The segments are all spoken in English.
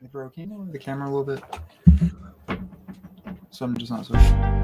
Hey bro, can you move the camera a little bit? So I'm just not so sure.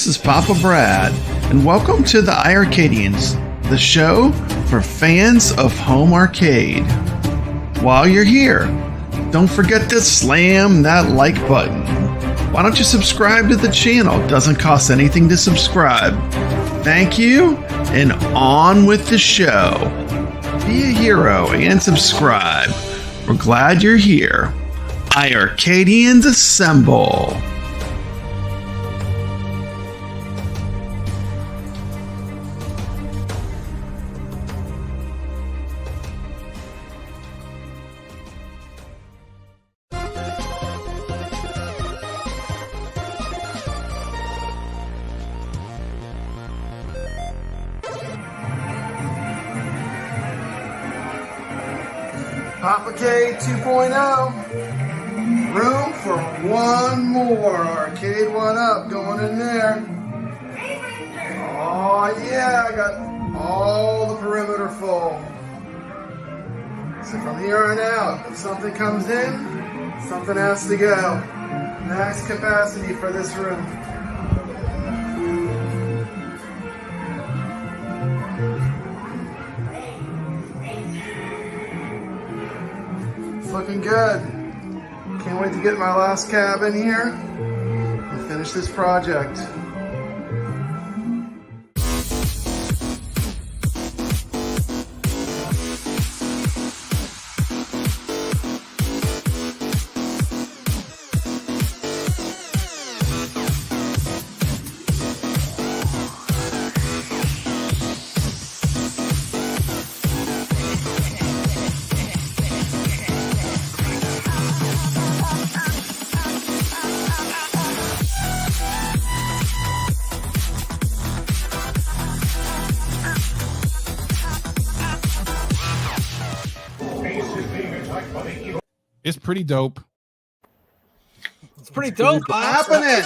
This is Papa Brad, and welcome to the iiRcadians, the show for fans of home arcade. While you're here, don't forget to slam that like button. Why don't you subscribe to the channel? It doesn't cost anything to subscribe. Thank you, and on with the show. Be a hero and subscribe. We're glad you're here. iiRcadians assemble. Arcade 2.0. Room for one more Arcade1Up going in there. Oh yeah, I got all the perimeter full. So from here on out, if something comes in, something has to go. Max capacity for this room. It's looking good. Can't wait to get my last cab in here and finish this project. It's pretty dope. It's pretty dope. What's happening?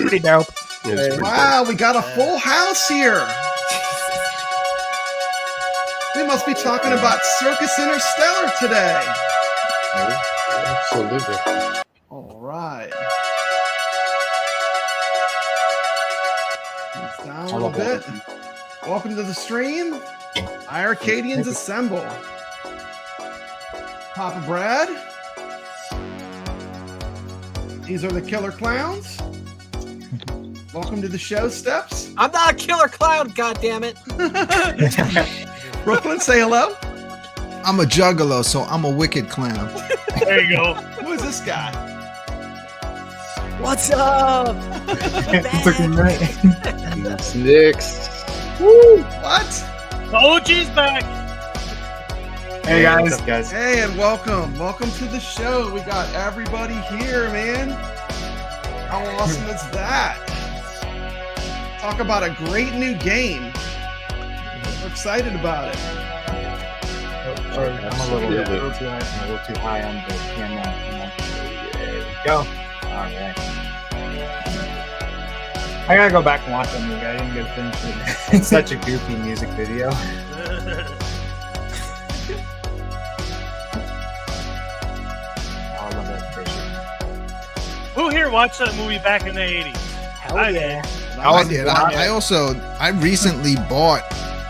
Pretty dope. Wow, we got a full house here. We must be talking about Circus Interstellar today. Absolutely. All right. It's down a little bit. Welcome to the stream. iiRcadians assemble. Papa Brad. These are the killer clowns. Welcome to the show, Steps. I'm not a killer clown, goddammit. Brooklyn, say hello. I'm a juggalo, so I'm a wicked clown. There you go. Who is this guy? What's up? It's Nix. Woo! What? The OG's back. Hey guys. What's up, guys? Hey, and welcome. Welcome to the show. We got everybody here, man. How awesome is that? Talk about a great new game. We're excited about it. I'm a little too high on the camera. There we go. All right. I gotta go back and watch that movie. I didn't get finished with it. It's such a goofy music video. Who here watched that movie back in the 80s? Hell yeah. I did. I recently bought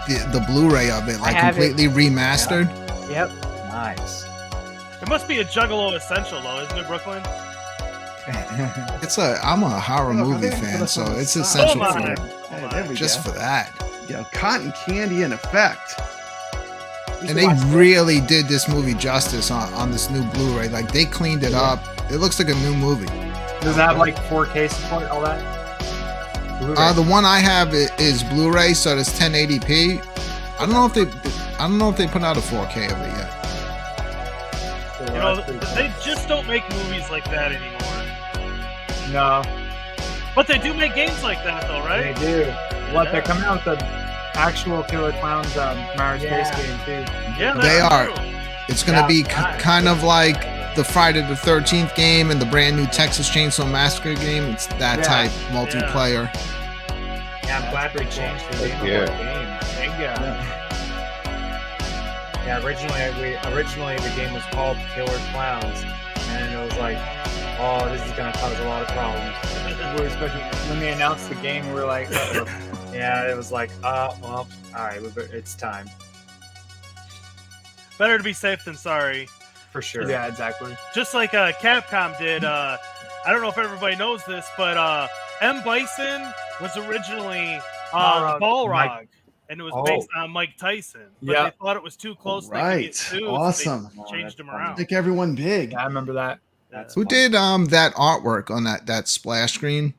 the Blu-ray of it, like completely remastered. Yep. Nice. It must be a Juggalo essential, though, isn't it, Brooklyn? I'm a horror movie fan, so it's essential Oh for my. it. Hey, there we Just go. for that. Yeah, cotton candy in effect. And they really did this movie justice on this new Blu-ray. Like, they cleaned it up. It looks like a new movie. Does that have like 4K support, all that? The one I have is Blu-ray, so it's 1080p. I don't know if they put out a 4K of it yet. You know, they just don't make movies like that anymore. No, But they do make games like that, though, right? they do. What, they're coming out with the actual Killer Clowns Mars Space game too. Yeah, They that's are. true. It's going to be kind of like the Friday the 13th game and the brand new Texas Chainsaw Massacre game. It's that type multiplayer. Yeah, I'm glad they changed the name of the game. Yeah, originally the game was called Killer Clowns, and it was like, oh, this is gonna cause a lot of problems. Especially when they announced the game, we were like, yeah, it was like, well, all right, it's time. Better to be safe than sorry. For sure. Yeah, exactly. Just like Capcom did. I don't know if everybody knows this, but M. Bison was originally Balrog, and it was based on Mike Tyson. But they thought it was too close. Right. They could get sued, Awesome. So they changed him around. Make everyone big. Yeah, I remember that. Who did that artwork on that splash screen?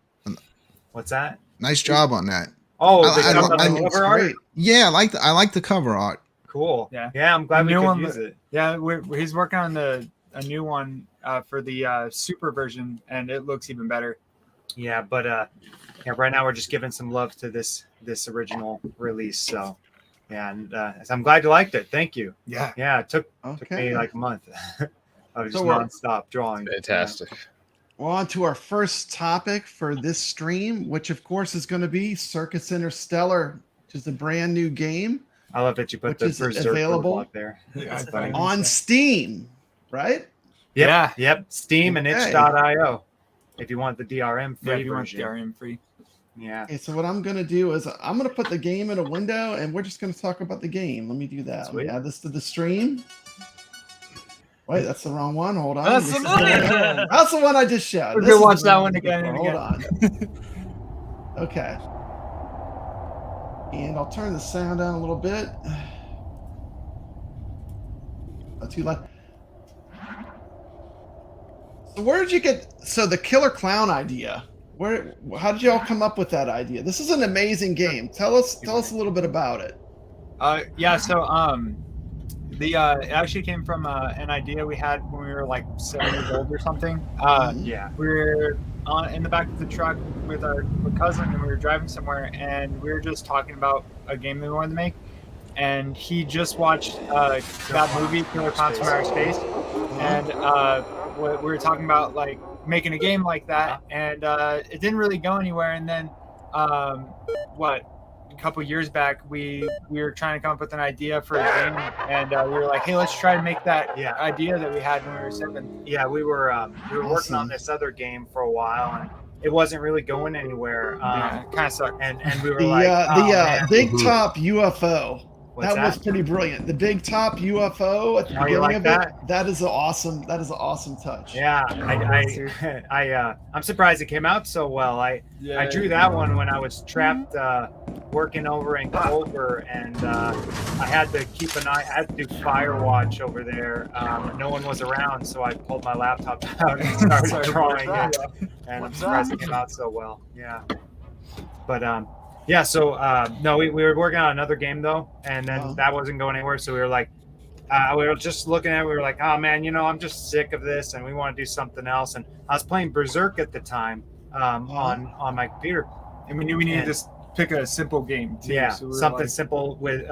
What's that? Nice job on that. Oh, I the cover art? Yeah, I like the cover art. Cool. Yeah, I'm glad we could use it. Yeah, he's working on a new one for the super version, and it looks even better. Yeah, but right now we're just giving some love to this original release. So Yeah, and so I'm glad you liked it. Thank you. Yeah. Yeah, it took Okay. me like a month of just So we're- nonstop drawing. Fantastic. Well, on to our first topic for this stream, which of course is going to be Circus Interstellar, which is a brand new game I love that you put Which the is Berzerk available robot there. Yeah, That's funny. on Steam, right? Yep, Yep. Steam and Okay. itch.io. If you want the DRM free Yeah, if you want version. DRM free. Yeah. Okay, so what I'm going to do is I'm going to put the game in a window and we're just going to talk about the game. Let me do that. Let me Sweet. add this to the stream. Wait, that's the wrong one. Hold on. That's This is the one. one. That's the one I just showed. We're This gonna is watch the that one one again and Hold again. on. Okay. And I'll turn the sound down a little bit. Not too loud. So where did you get the killer clown idea? How did y'all come up with that idea? This is an amazing game. Tell us a little bit about it. Yeah, so it actually came from an idea we had when we were like 7 years old or something. Yeah, we were in the back of the truck with our cousin, and we were driving somewhere, and we were just talking about a game that we wanted to make. And he just watched that movie, Killer Clowns from Outer Space, and we were talking about like making a game like that, and it didn't really go anywhere. And then, a couple years back, we were trying to come up with an idea for a game, and we were like, hey, let's try to make that idea that we had when we were 7. Yeah, we were working on this other game for a while, and it wasn't really going anywhere. Kind of sucked. And we were the big top UFO. What's that was pretty brilliant. The big top UFO at the beginning like of that? it. That is an awesome touch. Yeah, I'm surprised it came out so well. I drew that one when I was trapped working over in Culver, and I had to keep an eye. I had to do fire watch over there. No one was around, so I pulled my laptop out and started drawing it. And I'm surprised it came out so well. Yeah, but yeah, so no, we were working on another game though, and then that wasn't going anywhere. So we were like, we were just looking at it. We were like, oh man, I'm just sick of this, and we want to do something else. And I was playing Berzerk at the time on my computer, And we knew we needed to pick a simple game too. Yeah, so we were something like, simple with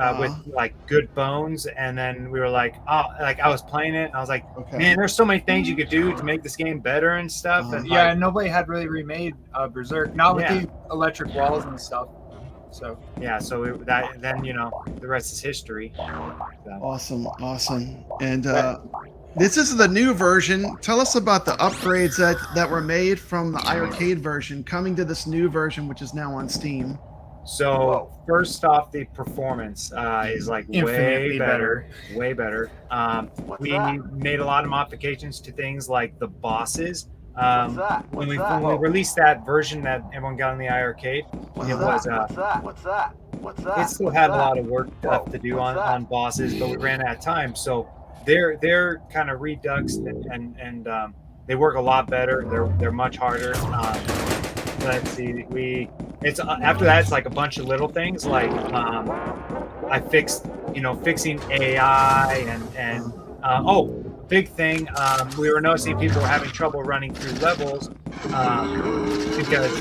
like good bones. And then we were like, I was playing it, and I was like, man, there's so many things you could do to make this game better and stuff. And yeah, and nobody had really remade Berzerk, not with the electric walls and stuff. So yeah, so then the rest is history. So. Awesome. And this is the new version. Tell us about the upgrades that were made from the iiRcade version coming to this new version, which is now on Steam. So first off, the performance is like way better. We made a lot of modifications to things like the bosses. When we released that version that everyone got on the iiRcade, it still had a lot of work left to do on bosses, but we ran out of time. So they're kind of reduxed and they work a lot better. They're much harder. Let's see, after that it's like a bunch of little things like I fixed fixing AI and big thing, we were noticing people were having trouble running through levels because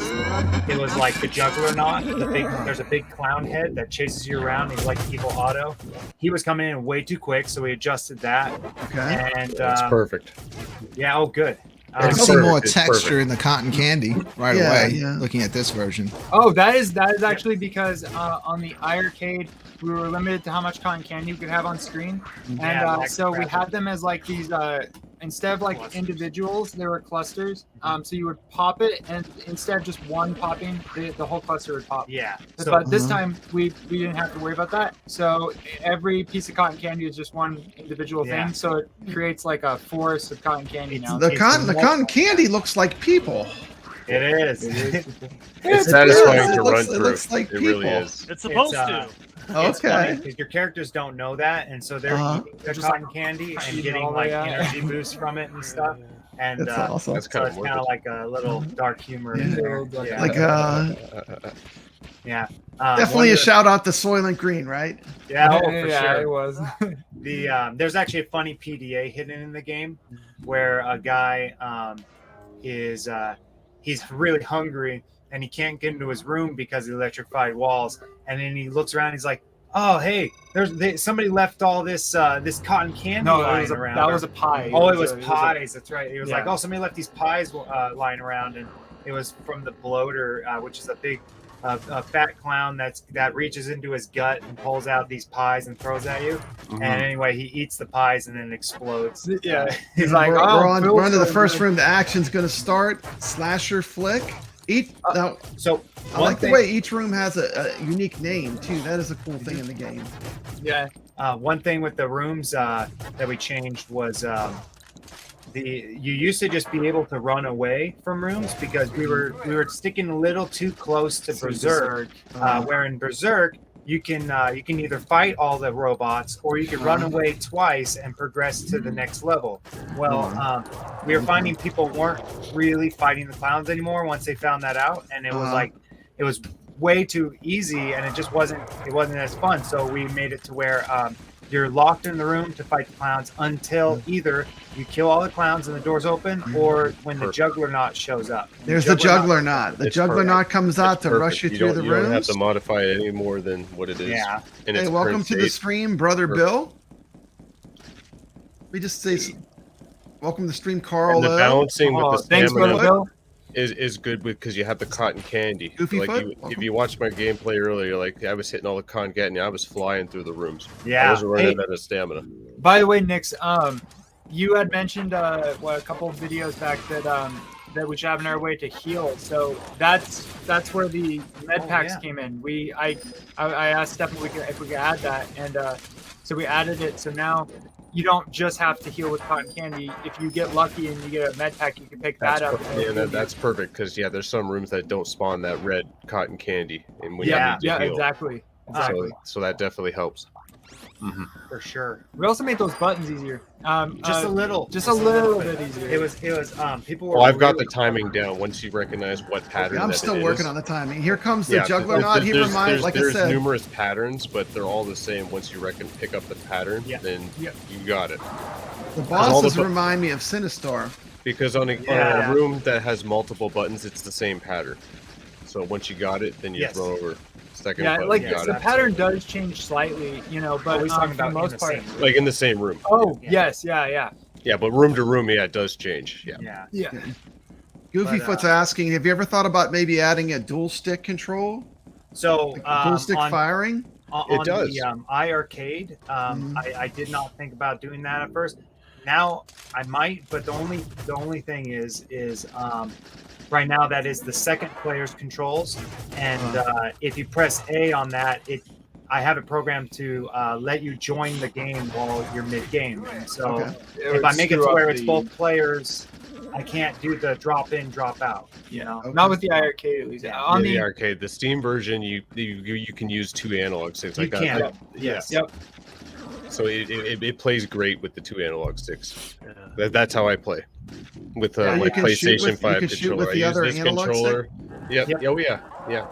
it was like the juggler knot. There's a big clown head that chases you around. He's like Evil Otto. He was coming in way too quick, so we adjusted that. Okay. And That's perfect. Yeah. Oh, good. I can see more texture in the cotton candy right away. Yeah. Looking at this version. Oh, that is actually because on the iiRcade we were limited to how much cotton candy we could have on screen, and so we had them as like these instead of like individuals, there were clusters. So you would pop it, and instead of just one popping, the whole cluster would pop. Yeah. But this time we didn't have to worry about that. So every piece of cotton candy is just one individual thing. So it creates like a forest of cotton candy now. The cotton candy looks like people. It is. It's satisfying to run It through. looks like It people. really is. It's supposed to. Okay. Because your characters don't know that, and so they're eating the cotton candy and getting like energy boosts from it and stuff. And That's awesome. That's so kind it's of kind of like a little dark humor in there. Yeah. Definitely a shout out to Soylent Green, right? Yeah, for sure. It was. There's actually a funny PDA hidden in the game where a guy he's really hungry and he can't get into his room because of the electrified walls. And then he looks around, he's like, oh hey, somebody left all this this cotton candy No, lying around. that was a pie. Oh, it was pies. That's right. It was Yeah. like, oh, somebody left these pies lying around, and it was from the bloater, which is a big, fat clown that reaches into his gut and pulls out these pies and throws at you. Mhm. And anyway, he eats the pies and then explodes. Yeah. He's like, we're oh, on to the so first good. room. The action's going to start. Slasher flick. Now, so I like the way each room has a unique name too. That is a cool thing in the game. Yeah. One thing with the rooms that we changed was you used to just be able to run away from rooms because we were sticking a little too close to Berzerk. Where in Berzerk you can either fight all the robots or you can run away twice and progress to the next level. Well, we were finding people weren't really fighting the clowns anymore once they found that out, and it was like it was way too easy, and it wasn't as fun. So we made it to where you're locked in the room to fight the clowns until either you kill all the clowns and the doors open, or when the juggler knot shows up. There's the juggler knot. The It's juggler perfect. knot comes out It's to rush you perfect. through the You don't have rooms. to modify it any more than what it is. Yeah. And Hey, it's welcome print to the safe. stream, brother Perfect. Bill. We just say welcome to the stream, Carl. And the balancing with the Thanks, brother stamina Bill. is good because you have the cotton candy. Goofy like foot, if welcome. you watched my gameplay earlier, like I was hitting all the cotton candy, I was flying through the rooms. I Yeah. wasn't running out of stamina. By the way, Nix, you had mentioned a couple of videos back that we should have in our way to heal. So that's where the med packs came in. I asked Steph if we could add that, and so we added it. So now you don't just have to heal with cotton candy. If you get lucky and you get a med pack, you can pick that up. That's perfect because there's some rooms that don't spawn that red cotton candy, and when Yeah, you need to heal. exactly. So that definitely helps. For sure. We also made those buttons easier. Just a little bit easier. It was people were Well, I've got really- the timing down. Once you recognize what pattern I'm that still it working is. on the timing. Here comes the Yeah, juggler knot. He reminds, like I there's said, numerous patterns, but they're all the same. Once you pick up the pattern, then you got it. the all bosses the- remind me of Sinistar. Because on Yeah. a room that has multiple buttons, it's the same pattern. So once you got it, then you Yes. throw over second Yeah, button. like you got the it. pattern does change slightly, but Always talking for about the in most the part. same room. Like in the same room. Oh, Yeah. yes, yeah. Yeah, but room to room, it does change. Yeah. Yeah. Goofyfoot's asking, have you ever thought about maybe adding a dual stick control? So Like dual stick on, firing? on It does. the iiRcade, I did not think about doing that at first. Now I might, but the only thing is right now that is the second player's controls, and if you press A on that, I have it programmed to let you join the game while you're mid-game. And so Okay. if I make it to where it's both players, I can't do the drop in, drop out. You know, Not with the iiRcade at least. On the the arcade, the Steam version, you can use two analog sticks. you Like can. that. Yes. Yep. So it plays great with the two analog sticks. That's how I play with Yeah, you like can shoot PlayStation with- you 5 can shoot controller. with the I other use this analog stick? controller. Yep. Yep. Oh yeah. Yeah.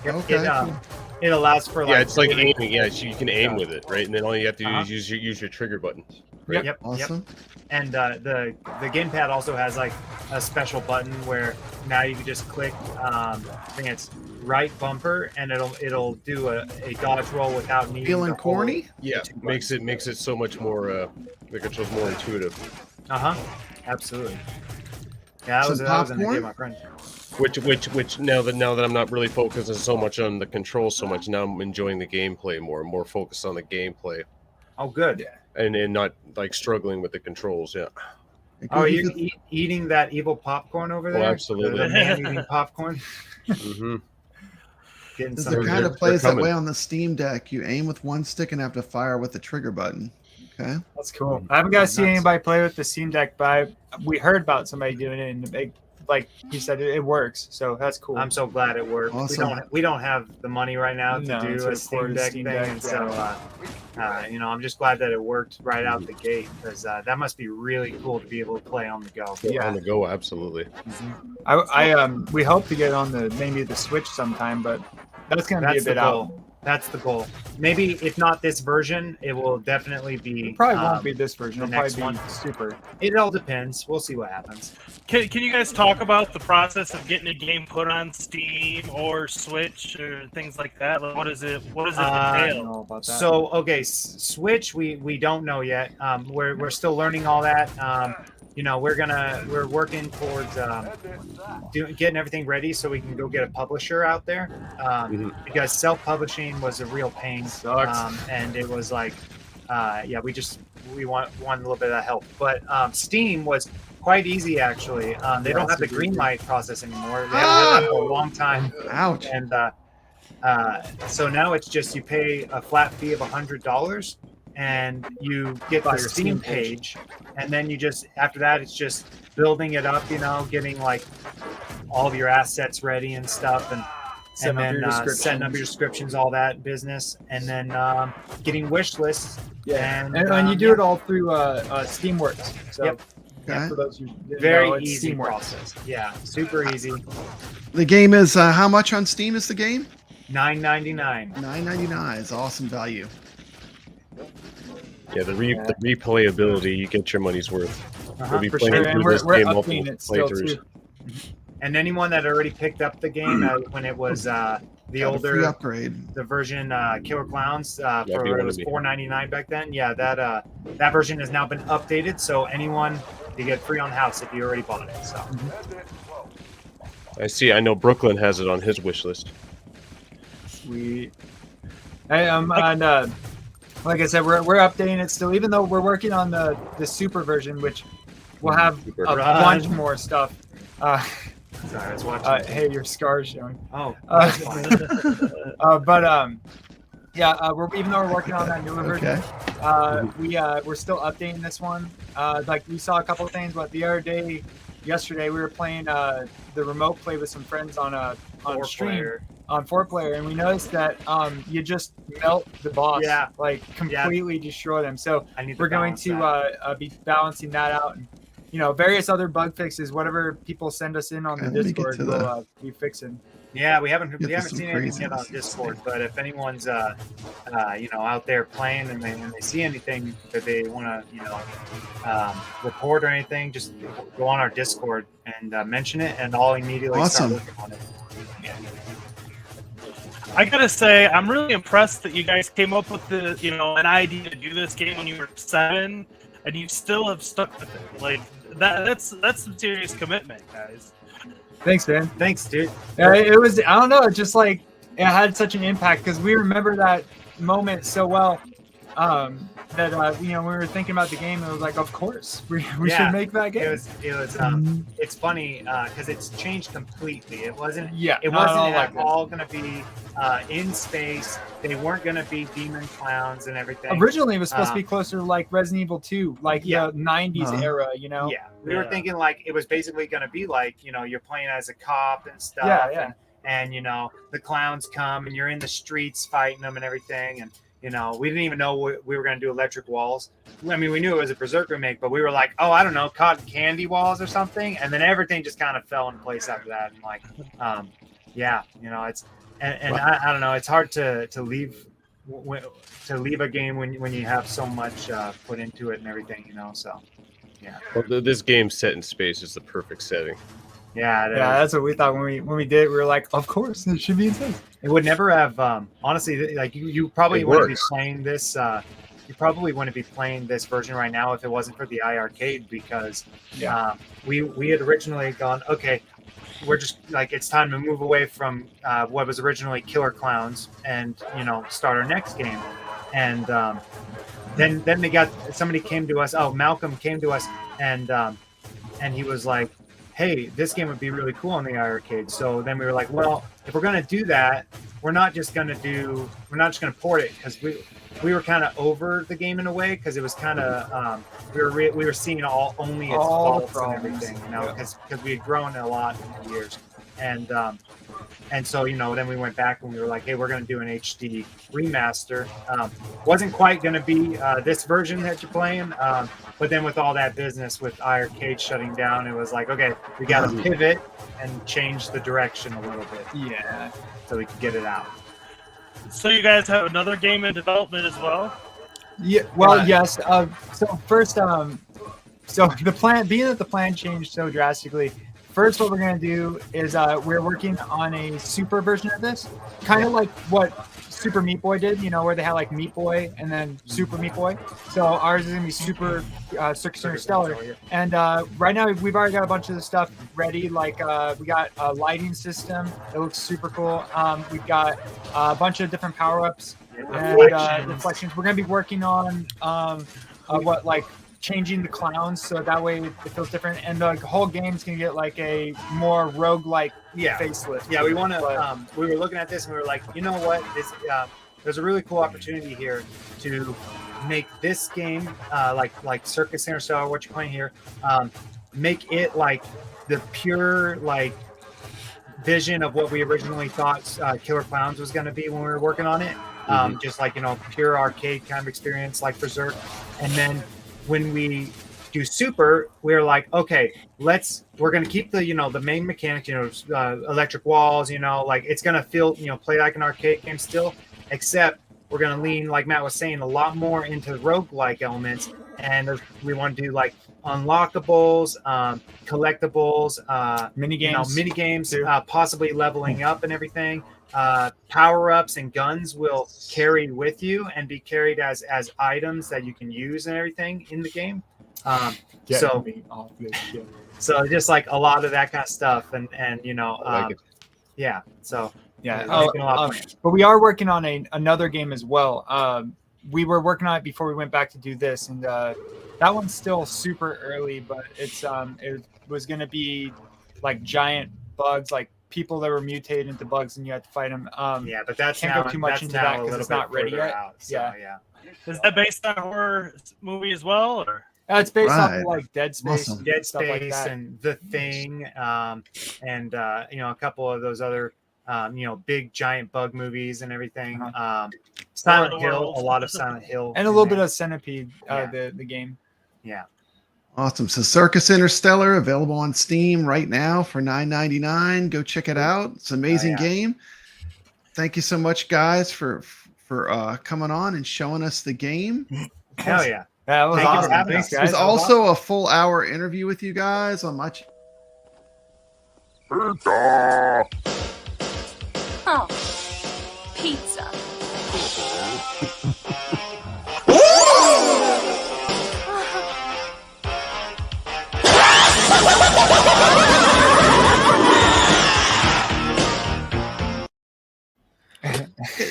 Yep. Okay. It allows for like Yeah, it's like aiming. Yeah, so you can aim with it, right? And then all you have to do Uh-huh. is use your trigger buttons. Yep. Right? Yep. Awesome. And the gamepad also has like a special button where now you can just click I think it's right bumper and it'll do a dodge roll without needing Feeling to hold- corny? Yeah, makes it so much more. The control's more intuitive. Absolutely. Yeah, that Some was an popcorn? idea, my friend. Which now that I'm not really focusing so much on the control so much, now I'm enjoying the gameplay more. I'm more focused on the gameplay Oh, good. and not like struggling with the controls. Yeah. Oh, are you eating that evil popcorn over there? absolutely. The man eating popcorn. Mm-hmm. Getting This is some. the kind they're- of plays they're that coming. way on the Steam Deck. You aim with one stick and have to fire with the trigger button. Okay. That's cool. I haven't got to see Nuts. anybody play with the Steam Deck, but we heard about somebody doing it, and like you said, it works. So that's cool. I'm so glad it worked. Awesome. We don't have the money right now to No, do to a record Steam a Deck Steam thing, Deck, and so I'm just glad that it worked right out the gate because that must be really cool to be able to play on the go. Yeah. On the go, absolutely. we hope to get on maybe the Switch sometime, but that's gonna be a That's the bit out. goal. That's the goal. Maybe if not this version, it will definitely be. It probably won't be this version. the It'll next probably be one. super. It all depends. We'll see what happens. Can you guys talk about the process of getting a game put on Steam or Switch or things like that? Like, what does it I entail? don't know about that. So okay, Switch, we don't know yet. We're still learning all that. You know, we're working towards getting everything ready so we can go get a publisher out there. Because self-publishing was a real pain. Sucks. And it was like, we want a little bit of help. But Steam was quite easy actually. They don't have the green light process anymore. They haven't had that for a long time. Ouch. And so now it's just you pay a flat fee of $100 and you get the your Steam Steam page. page, and then you just after that it's just building it up, you know, getting like all of your assets ready and stuff, and Setting up your then setting up descriptions. your descriptions, all that business, and then getting wish lists. Yeah, and, and you do it all through Steamworks. So Yep. yeah, for those who didn't Very know, it's easy Steamworks. process. Yeah, super easy. The game is how much on Steam is the game? $9.99. $9.99 is awesome value. Yeah, the replayability, you get your money's worth. We'll be For playing sure. And through we're this game multiple updating it still playthroughs. too. And anyone that already picked up the game when it was the Got a free older upgrade. the version Killer Clowns if you for it wanna was be. $4.99 back then. Yeah, that version has now been updated, so anyone you get free on the house if you already bought it. So I see. I know Brooklyn has it on his wish list. Sweet. Hey, and like I said, we're updating it still, even though we're working on the super version, which will have Super. a bunch more stuff. sorry, I was watching. Hey, your scar's showing. Oh, Uh, that's fine. Even though we're working on that newer version, Okay. we're still updating this one. Like we saw a couple of things, but the other day, yesterday, we were playing the remote play with some friends on stream. Four-player. On 4-player, and we noticed that you just melt the boss, Yeah. like completely destroy them. So I need to we're going balance to that. be balancing that out, and various other bug fixes, whatever people send us in on the Okay, let me get Discord, to we'll be fixing. Yeah, we haven't Get to some seen anything yet on craziness. Discord, but if anyone's out there playing and they see anything that they want to report or anything, just go on our Discord and mention it, and I'll immediately start Awesome. working on it. I gotta say, I'm really impressed that you guys came up with an idea to do this game when you were 7, and you still have stuck with it. Like that's some serious commitment, guys. Thanks, man. Thanks, dude. It was, I don't know, it just like it had such an impact because we remember that moment so well. That when we were thinking about the game, it was like, of course, we Yeah. should make that game. It was it's funny because it's changed completely. It wasn't Yeah, it not at wasn't all at like this. all going to be in space. They weren't going to be demon clowns and everything. Originally, it was supposed to be closer to like Resident Evil 2, like Yeah. the 90s Uh-huh. era, Yeah, we were Yeah. thinking like it was basically going to be like you're playing as a cop and stuff. Yeah. And the clowns come and you're in the streets fighting them and everything. And we didn't even know we were going to do electric walls. I mean, we knew it was a Berzerk remake, but we were like, oh, I don't know, cotton candy walls or something. And then everything just kind of fell into place after that. And like, it's and I don't know, it's hard to leave a game when you have so much put into it and everything. So yeah. Well, this game set in space is the perfect setting. Yeah, That's what we thought when we did it. We were like, of course, it should be insane. it would never have. Honestly, like you probably It wouldn't be works. playing this. You probably wouldn't be playing this version right now if it wasn't for the iiRcade, because we had originally gone, okay, we're just like, it's time to move away from what was originally Killer Clowns and start our next game. And then somebody came to us. Oh, Malcolm came to us and he was like, hey, this game would be really cool on the iiRcade. So then we were like, well, if we're going to do that, we're not just going to port it, because we were kind of over the game in a way, because it was kind of we were seeing only its All the faults and problems. everything, because we had grown a lot in the years. And so, then we went back and we were like, hey, we're going to do an HD remaster. Wasn't quite going to be this version that you're playing. But then with all that business with iiRcade shutting down, it was like, okay, we got to pivot and change the direction a little bit Yeah. so we could get it out. So you guys have another game in development as well? Yeah. Well, yes. So first, so the plan, being that the plan changed so drastically, first what we're gonna do is we're working on a super version of this, kind of like what Super Meat Boy did, you know, where they had like Meat Boy and then Super Meat Boy. So ours is gonna be Super Circus Interstellar. And right now we've already got a bunch of the stuff ready. Like we got a lighting system that looks super cool. We've got a bunch of different power-ups and reflections. We're gonna be working on what like changing the clowns so that way it feels different, and the whole game's gonna get like a more roguelike facelift. Yeah, we want to. We were looking at this and we were like, you know what? There's a really cool opportunity here to make this game like Circus Interstellar, what you're playing here, make it like the pure like vision of what we originally thought Killer Clowns was going to be when we were working on it. Just like, you know, pure arcade kind of experience like Berzerk. And then when we do Super, we're like, okay, we're going to keep the, you know, the main mechanics, you know, electric walls, you know, like it's going to feel, you know, play like an arcade game still, except we're going to lean, like Matt was saying, a lot more into roguelike elements. And we want to do like unlockables, collectibles, mini games, possibly leveling up and everything. Power-ups and guns will carry with you and be carried as items that you can use and everything in the game. So just like a lot of that kind of stuff, and you know, yeah. So but we are working on another game as well. We were working on it before we went back to do this, and that one's still super early, but it was going to be like giant bugs, like people that were mutated into bugs, and you had to fight them. But that's can't go too much into that because it's not ready yet. Is that based on a horror movie as well, or? It's based off of like Dead Space, Awesome. Dead stuff like Space, that. and The Thing, and you know, a couple of those other you know, big giant bug movies and everything. Silent Hill, a lot of Silent Hill, and a little bit of Centipede, the game. Yeah. Awesome. So Circus Interstellar available on Steam right now for $9.99. Go check it out. It's an amazing game. Thank you so much, guys, for coming on and showing us the game. Hell yeah. That was awesome. Thanks, guys. There's also a full hour interview with you guys on my Oh, pizza.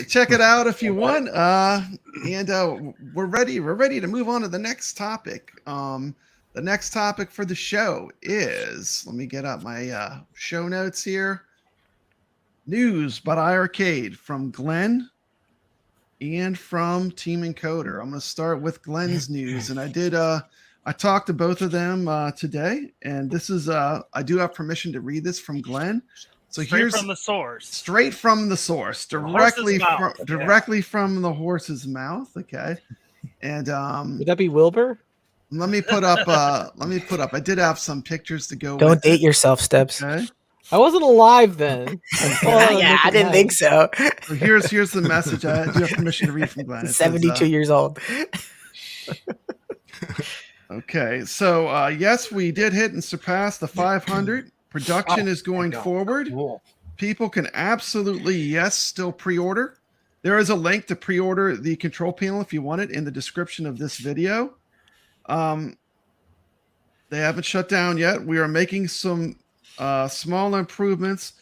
Check it out if you want. And we're ready. We're ready to move on to the next topic. The next topic for the show is, let me get up my show notes here. News about iiRcade from Glenn and from Team Encoder. I'm going to start with Glenn's news, and I talked to both of them today, and this is I do have permission to read this from Glenn. So Straight from the source. Straight from the source, directly from the horse's mouth. Okay, and would that be Wilbur? Let me put up. I did have some pictures to go. Don't date yourself, Steps. Okay. I wasn't alive then. Yeah, I didn't think so. So here's the message. I do have permission to read from Glenn. 72 years old. Okay, so yes, we did hit and surpass the 500. Production is going forward. Cool. People can absolutely, still pre-order. There is a link to pre-order the control panel if you want it in the description of this video. They haven't shut down yet. We are making some small improvements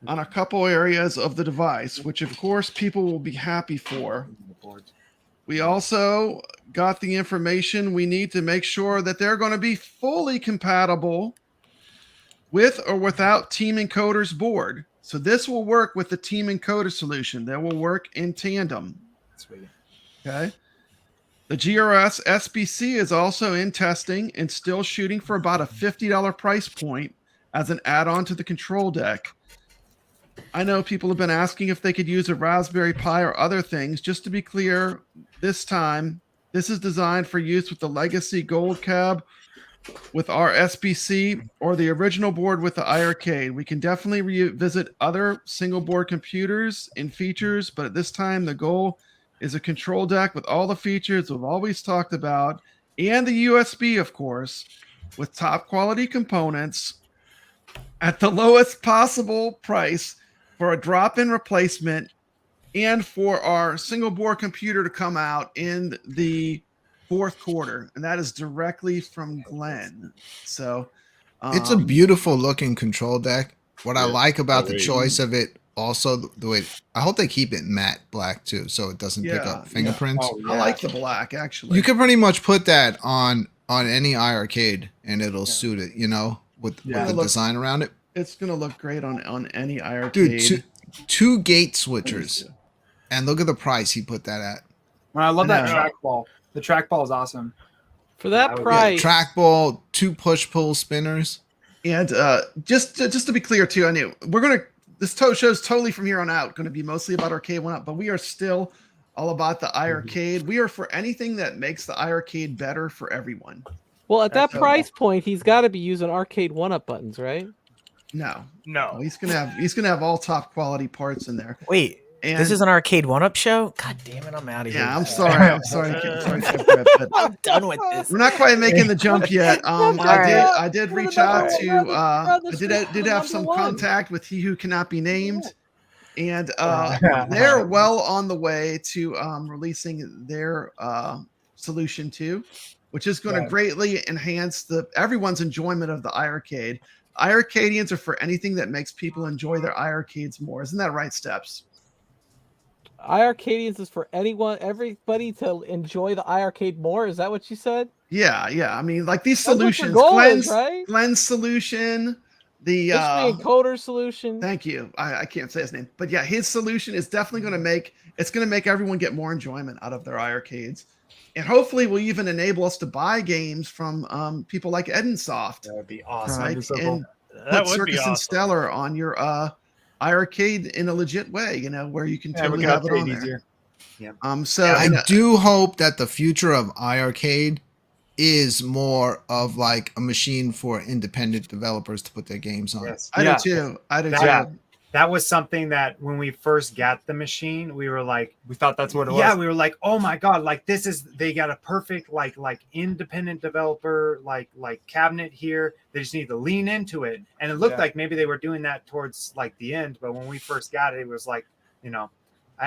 on a couple areas of the device, which of course people will be happy for. We also got the information we need to make sure that they're going to be fully compatible with or without Team Encoder's board. So this will work with the Team Encoder solution. That will work in tandem. Sweet. Okay. The GRS SBC is also in testing and still shooting for about a $50 price point as an add-on to the control deck. I know people have been asking if they could use a Raspberry Pi or other things. Just to be clear, this time, this is designed for use with the legacy Gold Cab with our SBC or the original board with the iArcade. We can definitely revisit other single board computers and features, but at this time the goal is a control deck with all the features we've always talked about, and the USB, of course, with top quality components at the lowest possible price for a drop-in replacement, and for our single board computer to come out in the fourth quarter, and that is directly from Glenn. So it's a beautiful looking control deck. What I like about the wait. choice of it, also the way I hope they keep it matte black too, so it doesn't pick up fingerprints. I like the black actually. You can pretty much put that on any iArcade and it'll suit it, you know, with the design around it. It's gonna look great on any iArcade. Dude, two gate switchers, and look at the price he put that at. Well, I love that trackball. The trackball is awesome. For that price, trackball, 2 push-pull spinners. And just to be clear too, I knew this show's totally from here on out going to be mostly about Arcade1Up, but we are still all about the iArcade. We are for anything that makes the iArcade better for everyone. Well, at that price point, he's got to be using Arcade1Up buttons, right? No. No. He's gonna have all top quality parts in there. Wait, And this is an Arcade1Up show? God damn it, I'm out of here. yeah, I'm sorry. But I'm done with this. we're not quite making the jump yet. I did reach out to I did have some contact with He Who Cannot Be Named, and they're well on the way to releasing their solution too, which is going to greatly enhance everyone's enjoyment of the iArcade. iArcadians are for anything that makes people enjoy their iArcades more. Isn't that right, Steps? iArcadians is for everybody to enjoy the iArcade more. Is that what you said? Yeah. I mean, like these That's what solutions, your goal is, right? Glenn's solution, the History encoder solution. Thank you. I can't say his name, but yeah, his solution is definitely going to make everyone get more enjoyment out of their iArcades, and hopefully will even enable us to buy games from people like Ettinsoft. That would be awesome. Right? So And That put would be Circus awesome. Interstellar on your iArcade in a legit way, you know, where you can totally have it on there. So I do hope that the future of iArcade is more of like a machine for independent developers to put their games on. Yes. I do too. That was something that when we first got the machine, we were like, we thought that's what it was. yeah, we were like, oh my god, like they got a perfect like independent developer like cabinet here. They just need to lean into it, and it looked like maybe they were doing that towards like the end. But when we first got it, it was like, you know,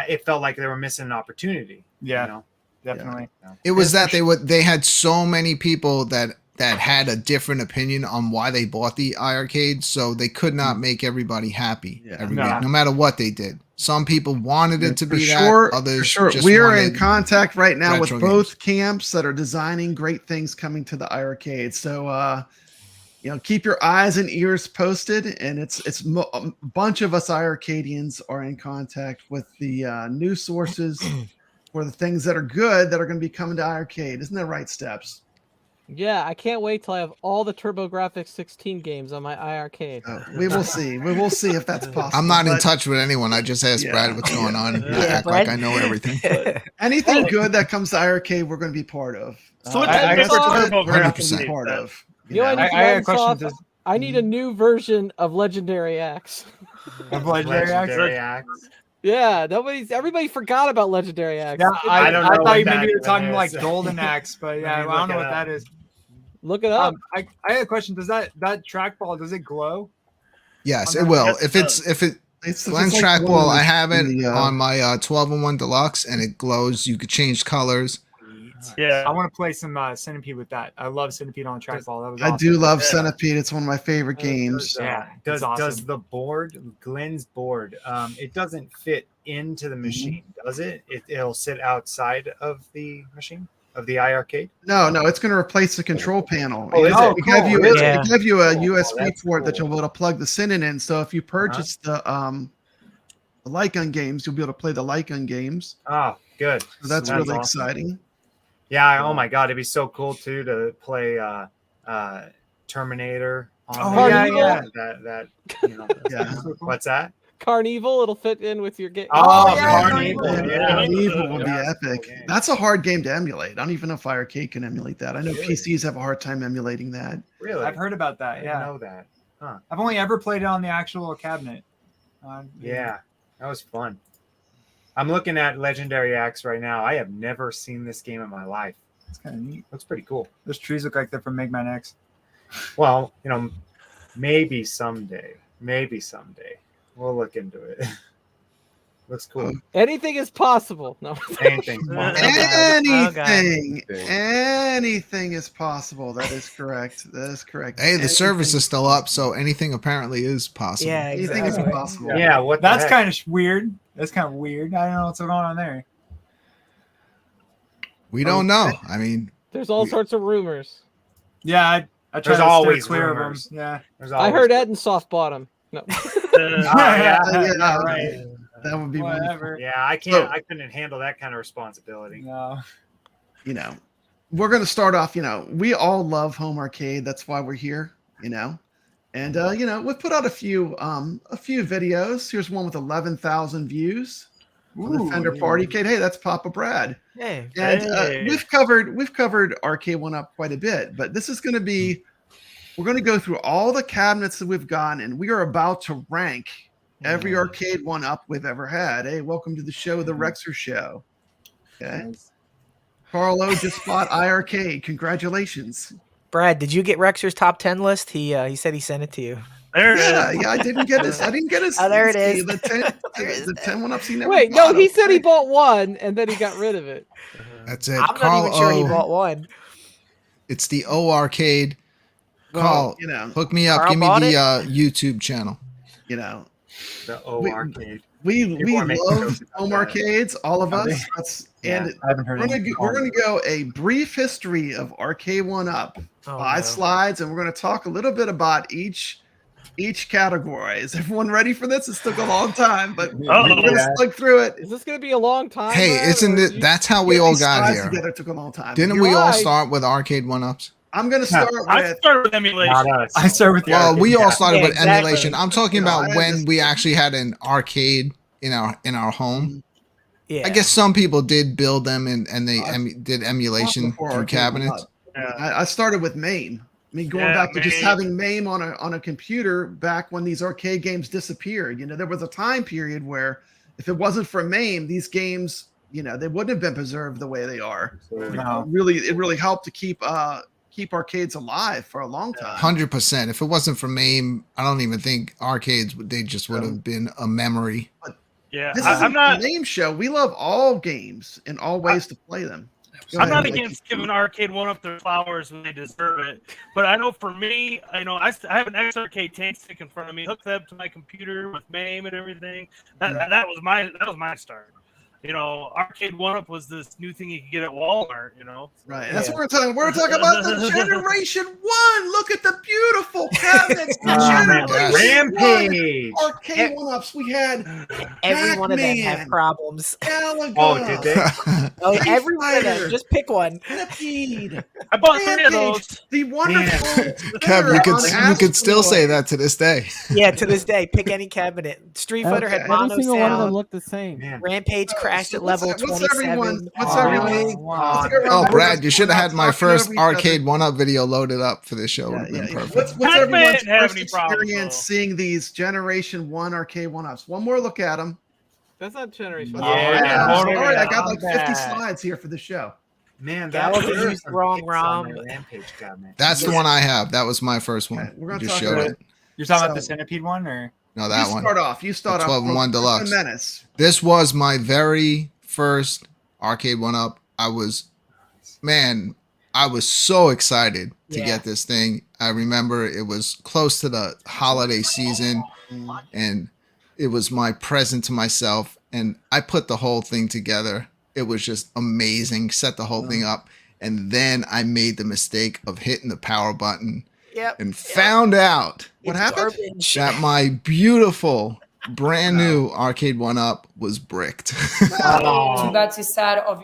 it felt like they were missing an opportunity. Yeah, you know? definitely. It was that they had so many people that had a different opinion on why they bought the iArcade, so they could not make everybody happy every week, no matter what they did. Some people wanted it to be that, others just we are wanted in contact right now with retro both camps that are designing great things coming to the iArcade. So keep your eyes and ears posted, and it's a bunch of us iArcadians are in contact with the news sources for the things that are good that are going to be coming to iArcade. Isn't that right, Steps? Yeah, I can't wait till I have all the TurboGrafx 16 games on my iArcade. We will see. We will see if that's possible. I'm not in touch with anyone. I just asked Brad what's going on. I act like I know everything. Anything good that comes to iArcade, we're going to be part of. So I it's TurboGrafx part of. I had a question. I need a new version of Legendary Axe. Legendary Axe. Yeah, everybody forgot about Legendary Axe. Yeah, I don't know thought what you maybe that you were talking is. like Golden Axe, but yeah, I don't know what that is. Look it up. I had a question. Does that trackball, does it glow? Yes, it will. If it's Glenn's trackball, I have it on my 12-in-1 Deluxe, and it glows. You could change colors. Yeah, I want to play some Centipede with that. I love Centipede on trackball. That was awesome. I do love Centipede. It's one of my favorite games. Yeah. Does the board, Glenn's board, it doesn't fit into the machine, does it? It'll sit outside of the machine of the iArcade? No, it's going to replace the control panel. It give you a Cool. USB That's port that cool. you'll be able to plug the SIN in. So if you purchase the light gun games, you'll be able to play the light gun games. Oh, good. So that's really awesome. exciting. Yeah. Oh my God, it'd be so cool too to play Terminator. On Oh, yeah. That you know. Yeah. What's that? Carnival, it'll fit in with your game. Oh, yeah, Carnival. Carnival would be Yeah, epic. cool game. That's a hard game to emulate. I don't even know if iiRcade can emulate that. I know PCs have a hard time emulating that. Really? I've heard about I that. didn't Yeah, know that. Huh. I've only ever played it on the actual cabinet. Yeah, that was fun. I'm looking at Legendary Axe right now. I have never seen this game in my life. It's kind of neat. Looks pretty cool. Those trees look like they're from Mega Man X. Well, maybe someday. Maybe someday. We'll look into it. Looks cool. Anything is possible. No. Anything. Anything is possible. That is correct. That is correct. Hey, the service is still up, so anything apparently is possible. Yeah, Anything is exactly. possible. Yeah, what? That's kind of weird. That's kind of weird. I don't know what's going on there. We don't know. I mean, There's all sorts of rumors. Yeah, I try There's to always steer clear rumors. of them. Yeah. There's I always heard Ettinsoft bought him. No. yeah, right. That would be wonderful. Whatever. Yeah, I can't. I couldn't handle that kind of responsibility. No. We're going to start off, we all love home arcade. That's why we're here, and we've put out a few videos. Here's one with 11,000 views. On the Fender Party Arcade. Hey, that's Papa Brad. Hey. And we've covered Arcade1Up quite a bit, but this is going to be, we're going to go through all the cabinets that we've gotten, and we are about to rank every Arcade1Up we've ever had. Hey, welcome to the show, the Rexer Show. Okay. Carlo just bought iiRcade. Congratulations. Brad, did you get Rexer's top 10 list? He said he sent it to you. There it is. Yeah, I didn't get his. Oh, there it is. The 10 1-ups he never Wait, bought no, he them. said he bought one and then he got rid of it. that's it. I'm Carl not even sure he O. bought one. It's the O Arcade. Well, Carl, hook me up. Carl Give me bought the it? YouTube channel. The O Arcade. We People are making love jokes about home that. arcades, all of Are they? us. Yeah, And I haven't heard we're gonna go a brief history of Arcade1Up, Oh, 5 no. slides, and we're gonna talk a little bit about each category. Is everyone ready for this? It took a long time, but we're gonna slug through it. Is this going to be a long time? Hey, Brad, isn't or it? you- That's how we Getting all these got slides here. together took a long time. Didn't You're we all right. start with Arcade1Ups? I'm gonna start I with. started with emulation. Not us. I start with the Well, we all arcade. started Yeah, with exactly. emulation. I'm talking No, I about when understand. we actually had an arcade in our home. Yeah. I guess some people did build them and they did Long emulation before through Arcade1Up. cabinets. I started with MAME. I mean, going back to just MAME. having MAME on a computer back when these arcade games disappeared. There was a time period where if it wasn't for MAME, these games, they wouldn't have been preserved the way they are. No. It really helped to keep arcades alive for a long time. 100%. If it wasn't for MAME, I don't even think arcades they just would have been a memory. Yeah, This I'm isn't not. a MAME show. We love all games and all ways to play them. Go I'm ahead, not Mike. against giving Arcade1Up their flowers when they deserve it, but I know for me, I have an X-Arcade tank stick in front of me, hooked up to my computer with MAME and everything. That was my start. Arcade1Up was this new thing you could get at Walmart. Right, and that's what we're talking. We're talking about the Generation 1. Look at the beautiful cabinets. The Generation Rampage. 1 Arcade1Ups. We had Every one of them Pac-Man, had problems. Galaga. Oh, did they? Oh, Street every one of them. Fighter. Just pick one. Centipede. I bought 3 of Rampage. those. The wonderful. Kev, you could still say that to this day. Yeah, to this day, pick any cabinet. Street Fighter had Okay. mono Every single one of them sound. looked the same. Man. Rampage crashed at level What's 27. everyone? Oh, Brad, you should have had my first Arcade1Up video loaded up for this show. Would have been perfect. What's Pac-Man everyone's didn't have first any problems, experience though. seeing these Generation 1 Arcade1Ups? One more look at them. That's not Generation. Yeah. I'm sorry, I got like 50 Combat. slides here for the show. Man, Galaga there used some wrong kicks on ROM. that Rampage cabinet. That's the one I have. That was my first one. Okay, we're gonna Just talk showed about it. You're talking about the Centipede one, or No, that you one. start off. You start The off. 12-in-1 Deluxe. Menace. This was my very first Arcade1Up. I was so excited to Yeah. get this thing. I remember it was close to the holiday season, and it was my present to myself. And I put the whole thing together. It was just amazing. Set the whole thing up, and then I made the mistake of hitting the power button Yep. and found out What It's happened? garbage. that my beautiful brand new Arcade1Up was bricked. Oh. That is sad of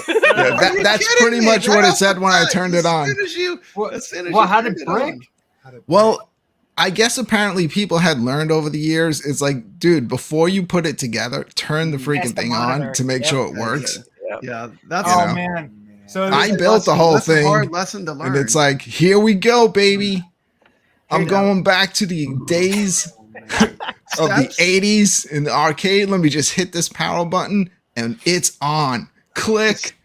Yeah, Are you that's kidding pretty me? much Right what it off said the when I bat, turned it on. As soon as Well, you how did turned it break? on. Well, I guess apparently people had learned over the years. It's like, dude, before you put it together, turn the freaking thing on to make sure it works. Yeah, that's You know? Man. So I built the whole that's a thing, hard lesson to learn. and it's like, here we go, baby. I'm going back to the days of the 80s in the arcade. Let me just hit this power button, and it's on. Click.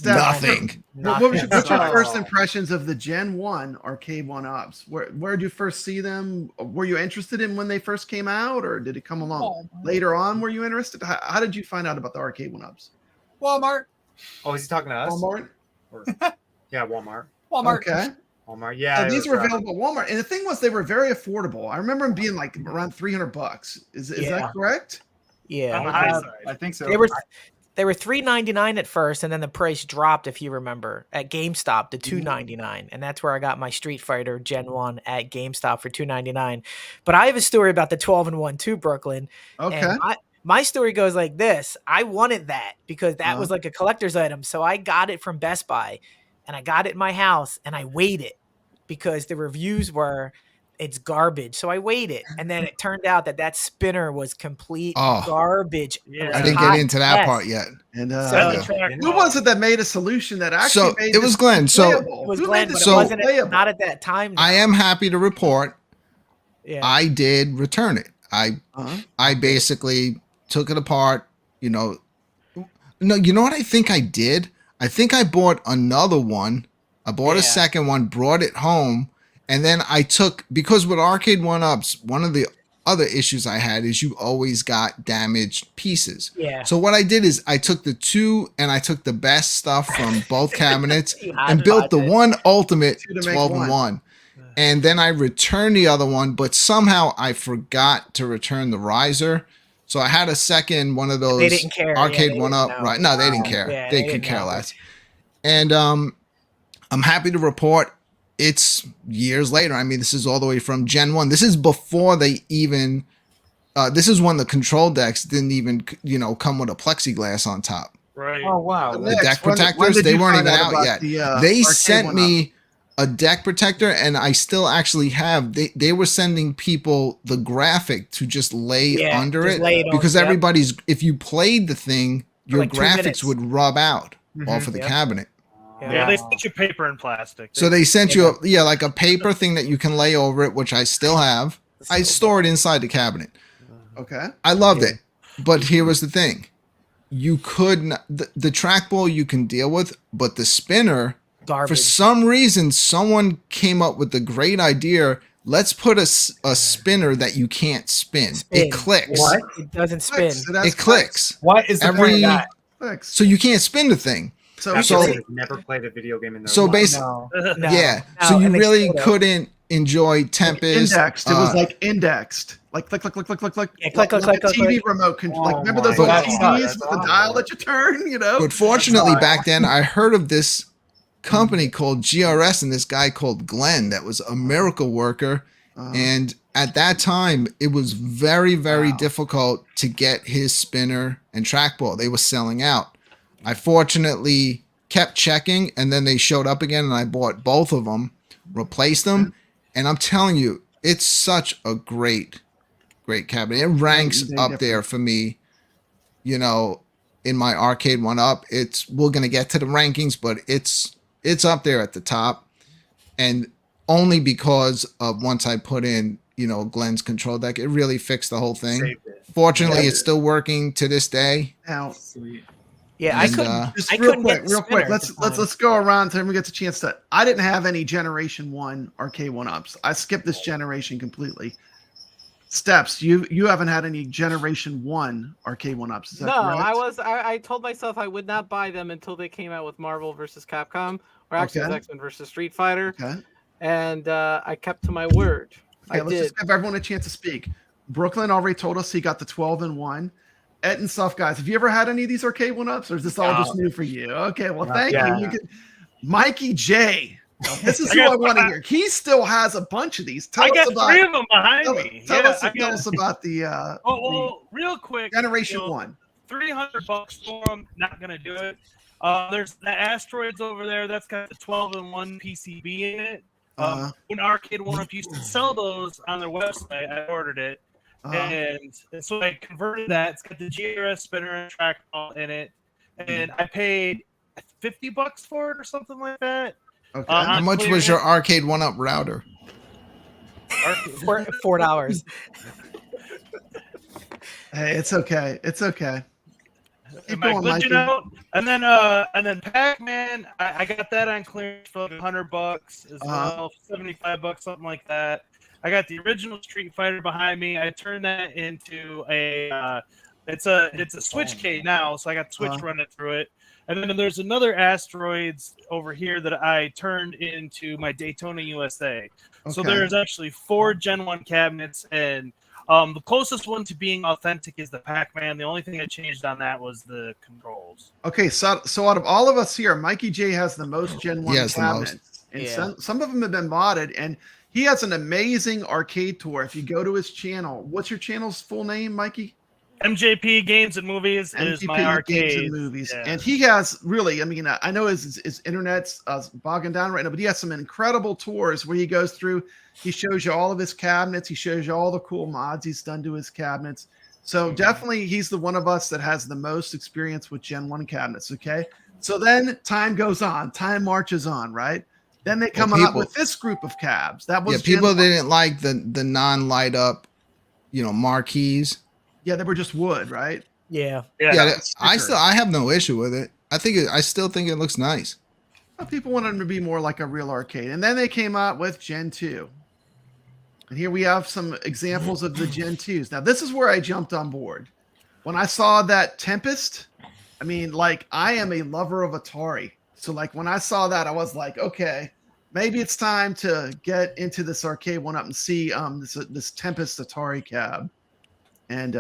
Nothing. What was your first impressions of the Gen 1 Arcade1Ups? Where did you first see them? Were you interested in when they first came out, or did it come along later on? Were you interested? How did you find out about the Arcade1Ups? Walmart. Oh, is he talking to us? Walmart? Yeah, Walmart. Okay. Walmart. Yeah. These were available at Walmart. And the thing was, they were very affordable. I remember them being like around $300. Is that correct? Yeah. I think so. They were $3.99 at first, and then the price dropped, if you remember, at GameStop to $2.99, and that's where I got my Street Fighter Gen 1 at GameStop for $2.99. But I have a story about the 12-in-1 too, Brooklyn. Okay. And my story goes like this. I wanted that because that was like a collector's item. So I got it from Best Buy, and I got it in my house, and I waited because the reviews were it's garbage. So I waited, and then it turned out that spinner was complete garbage. I didn't get into that part yet. And who was it that made a solution that actually made it was Glenn. It was Glenn, but it wasn't not at that time. I am happy to report I did return it. I basically took it apart, you know. No, you know what I think I did? I think I bought another one. I bought a second one, brought it home, and then I took, because with Arcade1Ups, one of the other issues I had is you always got damaged pieces. Yeah. So what I did is I took the two and I took the best stuff from both cabinets and built the one ultimate 12-in-1. And then I returned the other one, but somehow I forgot to return the riser. So I had a second one of those they didn't care. Arcade1Up. Right. No, they didn't care. Yeah, they could care less. And I'm happy to report it's years later. I mean, this is all the way from Gen 1. This is before they even, this is when the control decks didn't even, come with a plexiglass on top. Right. Oh, wow. The deck protectors, they weren't even out yet. They sent me a deck protector, and I still actually have, they were sending people the graphic to just lay under it because everybody's, if you played the thing, your like graphics would rub out off of the cabinet. Yeah, they sent you paper and plastic. So they sent you like a paper thing that you can lay over it, which I still have. I store it inside the cabinet. Okay. I loved it. But here was the thing. You could not, the trackball you can deal with, but the spinner, garbage. For some reason, someone came up with the great idea. Let's put a spinner that you can't spin. It clicks. What? It doesn't spin. It clicks. What is the point of that? So you can't spin the thing. So never played a video game in their so life. basically, so you really couldn't enjoy Tempest. Indexed. It was like indexed. Like click, click, click, click, click, click. Yeah, click, click, like click, TV click. remote control. Like remember those old TVs with the dial that you turn, But fortunately back then I heard of this company called GRS and this guy called Glenn that was a miracle worker. And at that time it was very, very difficult to get his spinner and trackball. They were selling out. I fortunately kept checking, and then they showed up again, and I bought both of them, replaced them, and I'm telling you, it's such a great cabinet. It ranks up there for me, in my Arcade1Up. We're gonna get to the rankings, but it's up there at the top, and only because of once I put in, Glenn's control deck, it really fixed the whole thing. Fortunately, it's still working to this day. Sweet. Yeah, And, I couldn't get real quick. Let's go around till everyone gets a chance to. I didn't have any Generation 1 Arcade1Ups. I skipped this generation completely. Steps, you haven't had any Generation 1 Arcade1Ups. Is that correct? I told myself I would not buy them until they came out with Marvel versus Capcom, or actually X-Men versus Street Fighter. Okay. And I kept to my word. Let's just give everyone a chance to speak. Brooklyn already told us he got the 12-in-1. Ettinsoft, guys, have you ever had any of these Arcade1Ups, or is this all just new for you? Okay, well, thank you. Mikey J. This is who I want to hear. He still has a bunch of these. I got 3 of them behind me. Tell us about the. Real quick. Generation 1. $300 for them. Not gonna do it. There's the Asteroids over there. That's got the 12-in-1 PCB in it. When Arcade1Up used to sell those on their website, I ordered it, and so I converted that. It's got the GRS spinner and trackball in it, and I paid $50 for it or something like that. Okay. How much was your Arcade1Up router? $4. Hey, it's okay. It's okay. Am I glitching out? And then Pac-Man, I got that on clearance for like $100 as well, $75, something like that. I got the original Street Fighter behind me. I turned that into a it's a Switch K now, so I got Switch running through it. And then there's another Asteroids over here that I turned into my Daytona USA. Okay. So there's actually 4 Gen 1 cabinets, and the closest one to being authentic is the Pac-Man. The only thing I changed on that was the controls. Okay, so out of all of us here, Mikey J has the most Gen 1 cabinets. And some of them have been modded, and he has an amazing arcade tour. If you go to his channel, what's your channel's full name, Mikey? MJP Games and Movies is my arcade. Games and Movies. Yeah. And he has really, I mean, I know his internet's bogging down right now, but he has some incredible tours where he goes through, he shows you all of his cabinets, he shows you all the cool mods he's done to his cabinets. So definitely he's the one of us that has the most experience with Gen 1 cabinets, okay? So then time goes on, time marches on, right? Then they come out with this group of cabs. That was people didn't like the non-light up, marquees. Yeah, they were just wood, right? Yeah. I have no issue with it. I still think it looks nice. Well, people wanted them to be more like a real arcade. And then they came out with Gen 2. And here we have some examples of the Gen 2s. Now, this is where I jumped on board. When I saw that Tempest, I mean, like, I am a lover of Atari. So, like, when I saw that, I was like, okay, maybe it's time to get into this Arcade1Up and see this Tempest Atari cab. And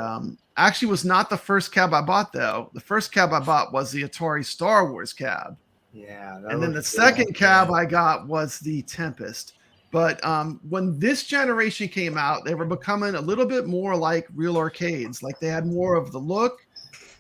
actually was not the first cab I bought, though. The first cab I bought was the Atari Star Wars cab. Yeah. And then the second cab I got was the Tempest. But when this generation came out, they were becoming a little bit more like real arcades. Like they had more of the look.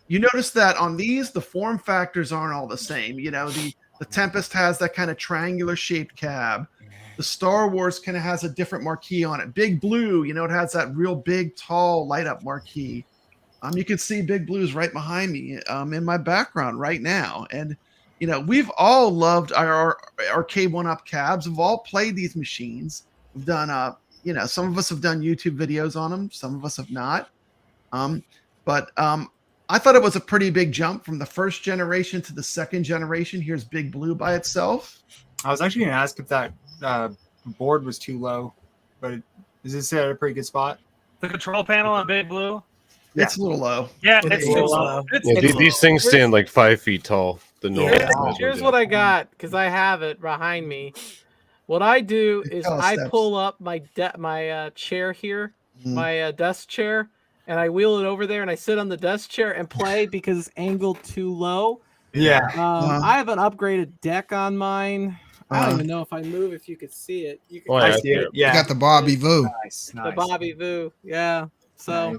You notice that on these, the form factors aren't all the same. The Tempest has that kind of triangular shaped cab. The Star Wars kind of has a different marquee on it. Big Blue, it has that real big, tall, light-up marquee. You can see Big Blue's right behind me in my background right now. And, we've all loved our Arcade1Up cabs. We've all played these machines. We've done, some of us have done YouTube videos on them. Some of us have not. But I thought it was a pretty big jump from the first generation to the second generation. Here's Big Blue by itself. I was actually going to ask if that board was too low, but is this at a pretty good spot? The control panel on Big Blue? It's a little low. Yeah, it's too low. These things stand like 5 feet tall. Here's what I got, because I have it behind me. What I do is I pull up my chair here, my desk chair, and I wheel it over there, and I sit on the desk chair and play because it's angled too low. Yeah. I have an upgraded deck on mine. I don't even know if I move, if you could see it. You can I see it. Yeah. You got the Bobby Voo. Nice. The Bobby Voo. Yeah. So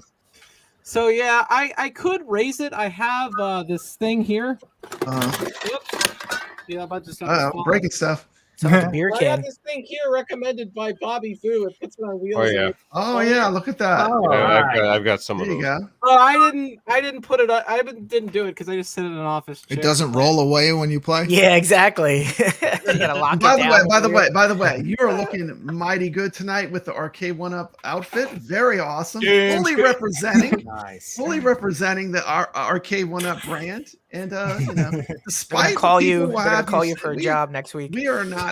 yeah, I could raise it. I have this thing here. Oops. Yeah, a bunch of stuff. Breaking stuff. Like a beer I can. have this thing here recommended by Bobby Voo. It puts it on wheels. Oh yeah. Oh yeah. Look at that. I've got some of There those. you go. Well, I didn't put it. I didn't do it because I just sit in an office chair. It doesn't roll away when you play? Yeah, exactly. You gotta lock By it down. the way, you are looking mighty good tonight with the Arcade1Up outfit. Very awesome. Fully representing the Arcade1Up brand. And despite we're gonna call you for a job next week. We are not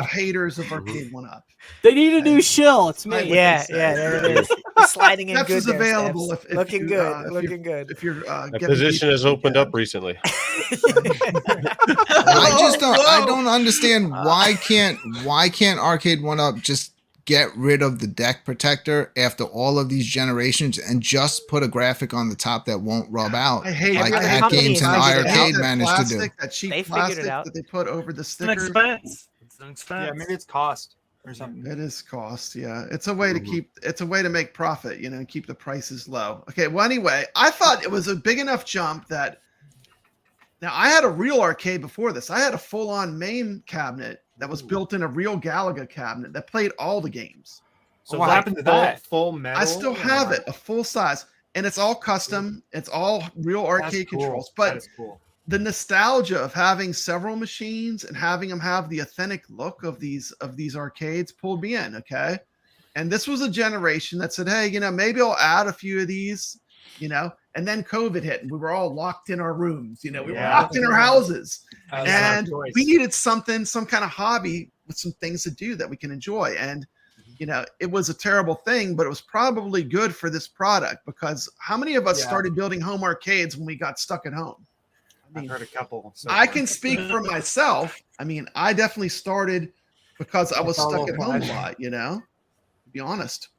haters of Arcade1Up. They need a new shill. It's me. Yeah, there it is. He's sliding in Steps good. is available. If looking you, good. Looking good. If you're That position has opened up recently. I don't understand why can't Arcade1Up just get rid of the deck protector after all of these generations and just put a graphic on the top that won't rub out. I hate like it. Games and iiRcade managed to do. That cheap They figured plastic it out. that they put over the It's sticker. an expense. It's an expense. Yeah, maybe it's cost or something. It is cost, yeah. It's a way to keep. It's a way to make profit, keep the prices low. Okay. Well, anyway, I thought it was a big enough jump that. Now I had a real arcade before this. I had a full-on main cabinet that was built in a real Galaga cabinet that played all the games. So what happened to that? Full metal? I still have it, a full size, and it's all custom. It's all real arcade controls. But that is cool. The nostalgia of having several machines and having them have the authentic look of these arcades pulled me in. Okay, and this was a generation that said, "Hey, maybe I'll add a few of these." And then COVID hit, and we were all locked in our rooms. We were locked in our houses, and we needed some kind of hobby with some things to do that we can enjoy. And it was a terrible thing, but it was probably good for this product, because how many of us started building home arcades when we got stuck at home? I've heard a couple. I can speak for myself. I mean, I definitely started because I was stuck at home a lot, to be honest.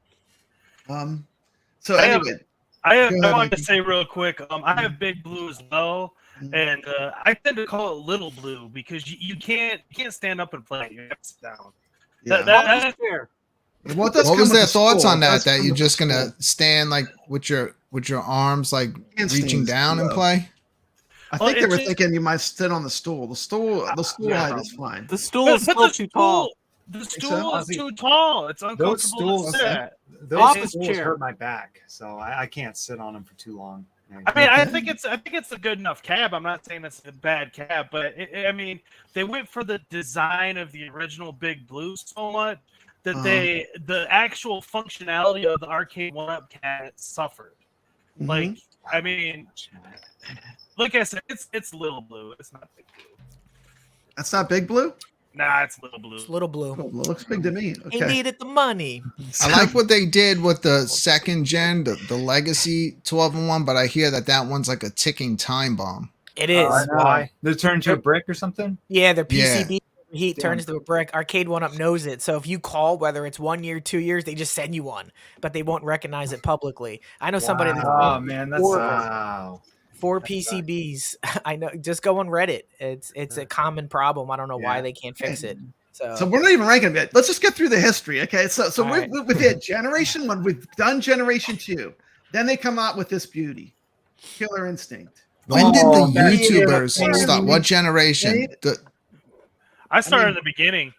So anyway. I wanted to say real quick, I have Big Blue as well, and I tend to call it Little Blue because you can't stand up and play. You have to sit down. Yeah. That's fair. What was their thoughts on that? That you're just gonna stand like with your arms like reaching down and play? I think they were thinking you might sit on the stool. The stool height is fine. The stool is still too tall. The stool is too tall. It's uncomfortable to sit. Those stools hurt my back, so I can't sit on them for too long. I think it's a good enough cab. I'm not saying it's a bad cab, but they went for the design of the original Big Blue so much that the actual functionality of the Arcade1Up cabinet suffered. Like I said, it's Little Blue. It's not Big Blue. That's not Big Blue? Nah, it's Little Blue. It's Little Blue. Oh, it looks big to me. Okay. He needed the money. I like what they did with the second gen, the Legacy 12-in-1, but I hear that one's like a ticking time bomb. It is. Why? They turn to a brick or something? Yeah, their PCB heat turns to a brick. Arcade1Up knows it. So if you call, whether it's 1 year, 2 years, they just send you one, but they won't recognize it publicly. I know somebody that's wow. 4 PCBs. I know. Just go on Reddit. It's a common problem. I don't know why they can't fix it. So we're not even ranking it. Let's just get through the history, okay? So we've hit Generation 1. We've done Generation 2. Then they come out with this beauty, Killer Instinct. When did the YouTubers start? What generation? I started at the beginning.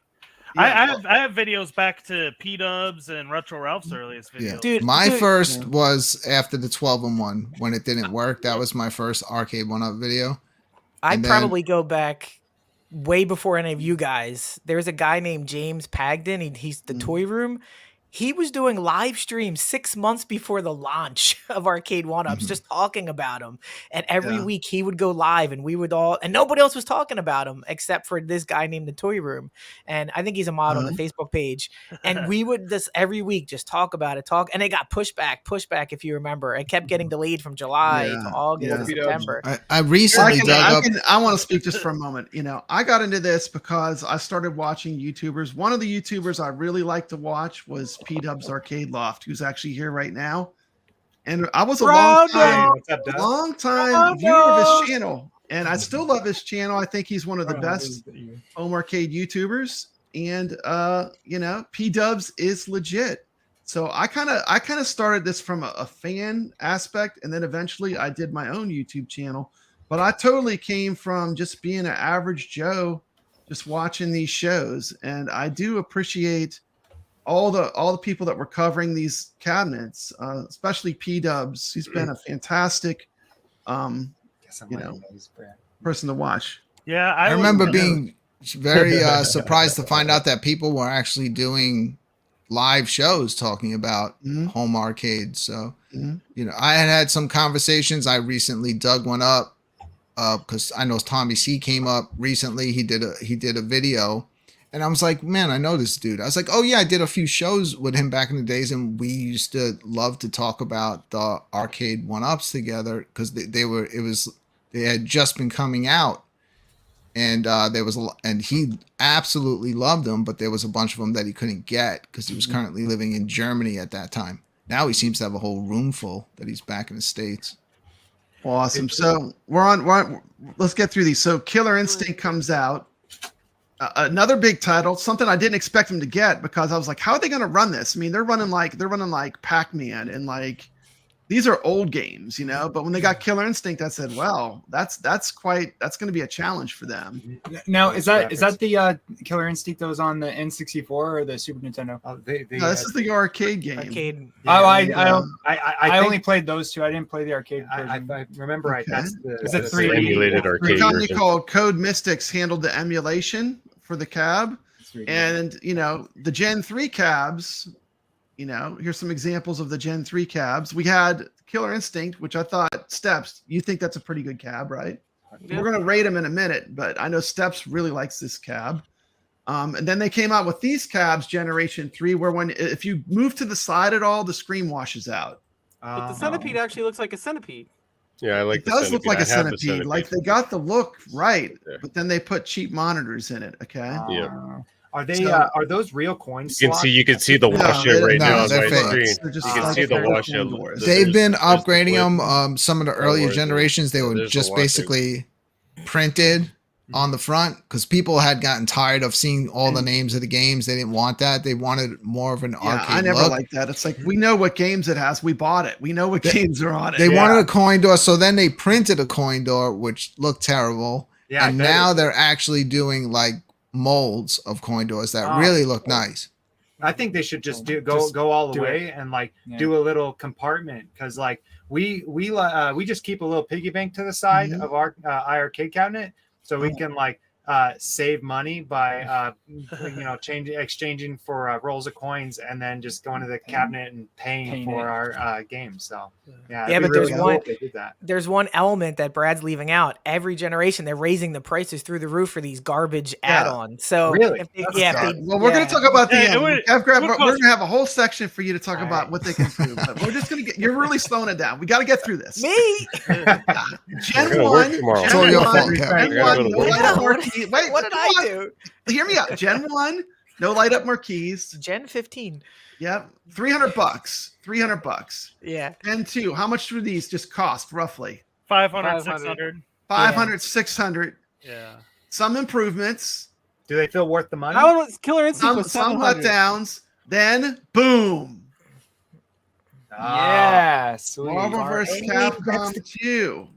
I have videos back to P-Dubs and Retro Ralph's earliest videos. Yeah. Dude, my first was after the 12-in-1 when it didn't work. That was my first Arcade1Up video. I'd probably go back way before any of you guys. There's a guy named James Pagden. He's the Toy Room. He was doing live streams 6 months before the launch of Arcade1Ups, just talking about him. And every week he would go live, and we would all, and nobody else was talking about him except for this guy named the Toy Room. And I think he's a mod on the Facebook page. And we would just every week just talk about it, and it got pushed back, if you remember. It kept getting delayed from July to August to September. I recently dug up. I want to speak just for a moment. I got into this because I started watching YouTubers. One of the YouTubers I really liked to watch was P-Dub's Arcade Loft, who's actually here right now. And I was a long time viewer of his channel. And I still love his channel. I think he's one of the best home arcade YouTubers. And P-Dubs is legit. So I kind of started this from a fan aspect, and then eventually I did my own YouTube channel. But I totally came from just being an average Joe, just watching these shows. And I do appreciate all the people that were covering these cabinets, especially P-Dubs. He's been a fantastic, person to watch. Yeah, I remember being very surprised to find out that people were actually doing live shows talking about home arcades. So, I had some conversations. I recently dug one up because I know Tommy C came up recently. He did a video. And I was like, man, I know this dude. I was like, oh yeah, I did a few shows with him back in the days, and we used to love to talk about the Arcade1Ups together because they had just been coming out, and and he absolutely loved them, but there was a bunch of them that he couldn't get because he was currently living in Germany at that time. Now he seems to have a whole room full that he's back in the States. Awesome. So we're on. Let's get through these. So Killer Instinct comes out. Another big title, something I didn't expect them to get because I was like, how are they going to run this? I mean, they're running like Pac-Man and like these are old games, but when they got Killer Instinct, I said, well, that's going to be a challenge for them. Now, is that the Killer Instinct that was on the N64 or the Super Nintendo? No, this is the arcade game. Arcade. I only played those two. I didn't play the arcade version. I remember that's Is it 3D? Emulated arcade A company version. called Code Mystics handled the emulation for the cab. And, the Gen 3 cabs, here's some examples of the Gen 3 cabs. We had Killer Instinct, which I thought, Steps, you think that's a pretty good cab, right? Yeah. We're going to rate them in a minute, but I know Steps really likes this cab. And then they came out with these cabs, Generation 3, where if you move to the side at all, the screen washes out. But the centipede actually looks like a centipede. Yeah, I like it. Does look like a centipede. Like they got the look right, but then they put cheap monitors in it. Okay. Yeah. Are those real coins? You can see the washout right now on my screen. You can see the washout. They've been upgrading them. Some of the earlier generations, they were just basically printed on the front because people had gotten tired of seeing all the names of the games. They didn't want that. They wanted more of an arcade I never look. liked that. It's like, we know what games it has. We bought it. We know what games are on it. They wanted a coin door, so then they printed a coin door, which looked terrible. Yeah, and now they're actually doing like molds of coin doors that really look nice. I think they should just go all the way and do a little compartment, because we just keep a little piggy bank to the side of our iiRcade cabinet, so we can save money by exchanging for rolls of coins, and then just going to the cabinet and paying for our games. So but there's one element that Brad's leaving out. Every generation they're raising the prices through the roof for these garbage add-ons. So really, well, we're going to talk about the end. We're going to have a whole section for you to talk about what they can do, but we're just going to you're really slowing it down. We got to get through this. Me, Gen 1, it's all your fault, Wait, what did I do? Hear me out. Gen 1, no light up marquees. Gen 15. Yep. $300. $300. Yeah. Gen 2, how much do these just cost roughly? 500, 600. 500, 600. Yeah. Some improvements. Do they feel worth the money? How was Killer Instinct was some 700? letdowns. Then boom. Yes. Marvel vs. Capcom 2.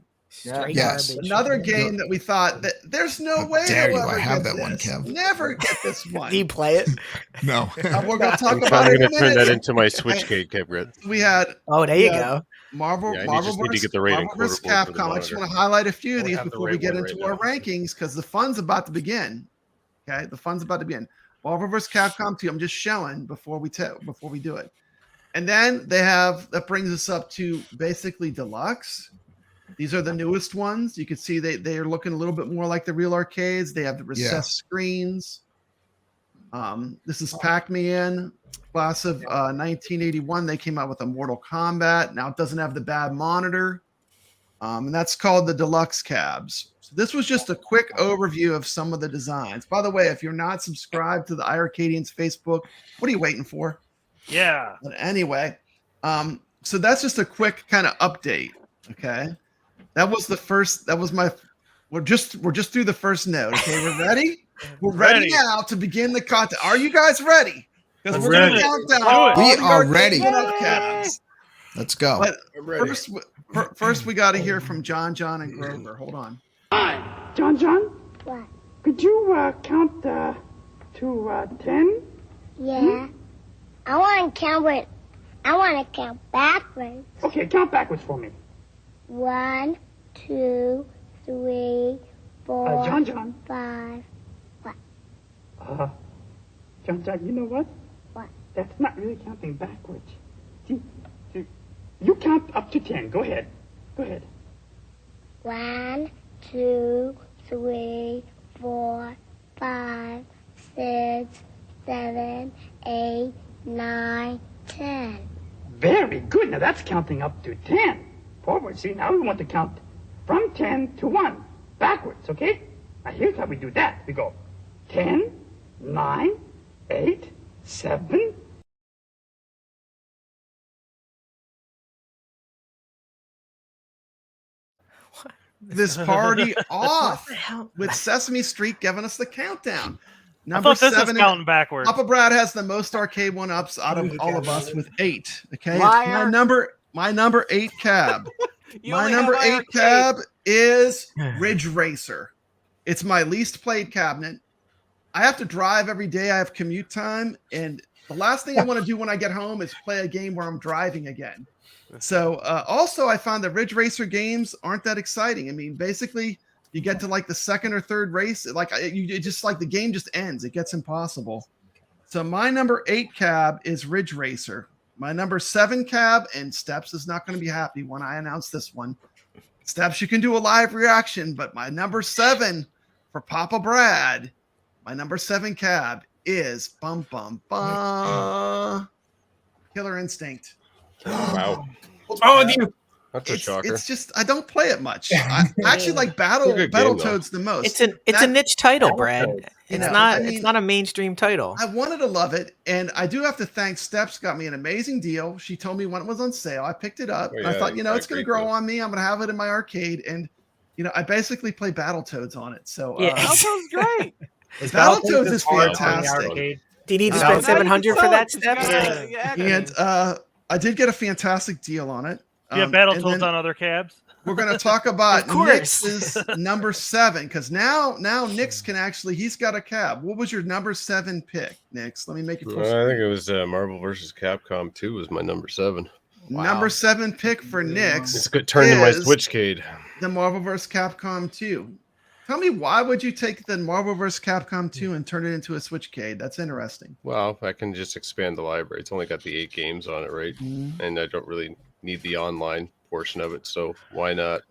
Yes. Another game that we thought that there's no way. Dare you? I have that one, Kev. Never get this one. Do you play it? No. We're going to talk I'm about it. going to turn that into my Switchgate, kevgret. We had. Oh, there you go. Marvel just need to get the rating vs. Capcom. I just want to highlight a few of these before we get into our rankings, because the fun's about to begin. Okay, the fun's about to begin. Marvel vs. Capcom 2. I'm just showing before we do it, and then that brings us up to basically deluxe. These are the newest ones. You can see they are looking a little bit more like the real arcades. They have the recessed screens. This is Pac-Man, class of 1981. They came out with a Mortal Kombat. Now it doesn't have the bad monitor. And that's called the deluxe cabs. So this was just a quick overview of some of the designs. By the way, if you're not subscribed to the iiRcadians Facebook, what are you waiting for? Yeah. But anyway, so that's just a quick kind of update. Okay. That was the first. That was my. We're just through the first note. Okay, we're ready. We're ready now to begin the content. Are you guys ready? Because we're going to count down. We are ready. Cabs. Let's go. But first, we got to hear from John, and Grover. Hold on. Hi, John. What? Could you count to 10? Yeah. I want to count backwards. Okay, count backwards for me. 1, 2, 3, 4, John. 5. What? John, you know what? What? That's not really counting backwards. See, you count up to 10. Go ahead. 1, 2, 3, 4, 5, 6, 7, 8, 9, 10. Very good. Now that's counting up to 10. Forward. See, now we want to count from 10 to 1. Backwards, okay? Now here's how we do that. We go 10, 9, 8, 7. This party off with Sesame Street giving us the countdown. Number I thought this 7 was counting backwards. Papa Brad has the most Arcade1Ups out of all of us with 8. Okay. Liar. Now number My number 8 cab. You My only number have 8 iArcade. cab is Ridge Racer. It's my least played cabinet. I have to drive every day. I have commute time, and the last thing I want to do when I get home is play a game where I'm driving again. So also I found that Ridge Racer games aren't that exciting. I mean, basically you get to like the second or third race, like it just like the game just ends. It gets impossible. So my number 8 cab is Ridge Racer. My number 7 cab, and Steps is not going to be happy when I announce this one. Steps, you can do a live reaction, but my number 7 for Papa Brad, my number 7 cab is bum bum bum Killer Instinct. Wow. What's wrong with you? That's a shocker. It's just I don't play it much. I actually like Battletoads the most. It's a niche title, Brad. It's not I mean, it's not a mainstream title. I wanted to love it, and I do have to thank Steps. Got me an amazing deal. She told me when it was on sale. I picked it up. Oh, And I yeah, thought, it's going to grow deal. on me. I'm going to have it in my arcade, and I basically play Battletoads on it. So That sounds great. Battletoads is fantastic. Do you need to spend 700 for that, Steps? And I did get a fantastic deal on it. Do you have Battletoads on other cabs? We're going to talk about Of course. Nick's number 7, because now Nick's can actually, he's got a cab. What was your number 7 pick, Nick's? Let me make it full I screen. think it was Marvel vs. Capcom 2 was my number 7. Number 7 pick for Nick's. It's a good turn to my is Switchcade. The Marvel vs. Capcom 2. Tell me, why would you take the Marvel vs. Capcom 2 and turn it into a Switchcade? That's interesting. Well, I can just expand the library. It's only got the 8 games on it, right? Mm-hmm. And I don't really need the online portion of it, so why not?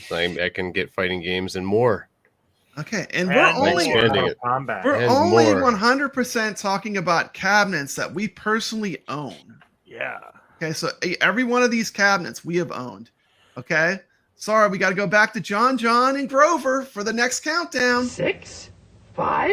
I can get fighting games and more. Okay, and And we're only expanding it. Combat. we're and only more. 100% talking about cabinets that we personally own. Yeah. Okay, so every one of these cabinets we have owned. Okay, sorry, we got to go back to John, and Grover for the next countdown. 6, 5.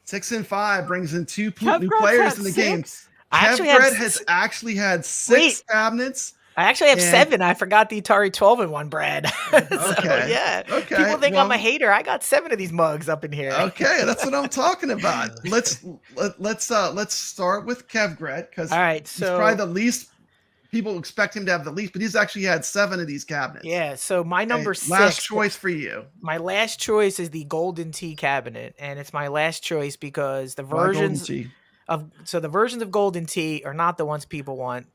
Six and 5 brings in 2 new Kevgret's players had in the game. 6? I actually have Kevgret has actually had 6 cabinets. I actually have And- 7. I forgot the Atari 12 in one, Brad. Okay. Yeah. Okay, People think I'm well- a hater. I got 7 of these mugs up in here. Okay, that's what I'm talking about. Let's start with Kevgret, because All right, he's so probably the least people expect him to have the least, but he's actually had 7 of these cabinets. yeah, so my Okay, number 6. last choice for you. My last choice is the Golden Tea cabinet, and it's my last choice because the Why Golden versions Tea? the versions of Golden Tea are not the ones people want.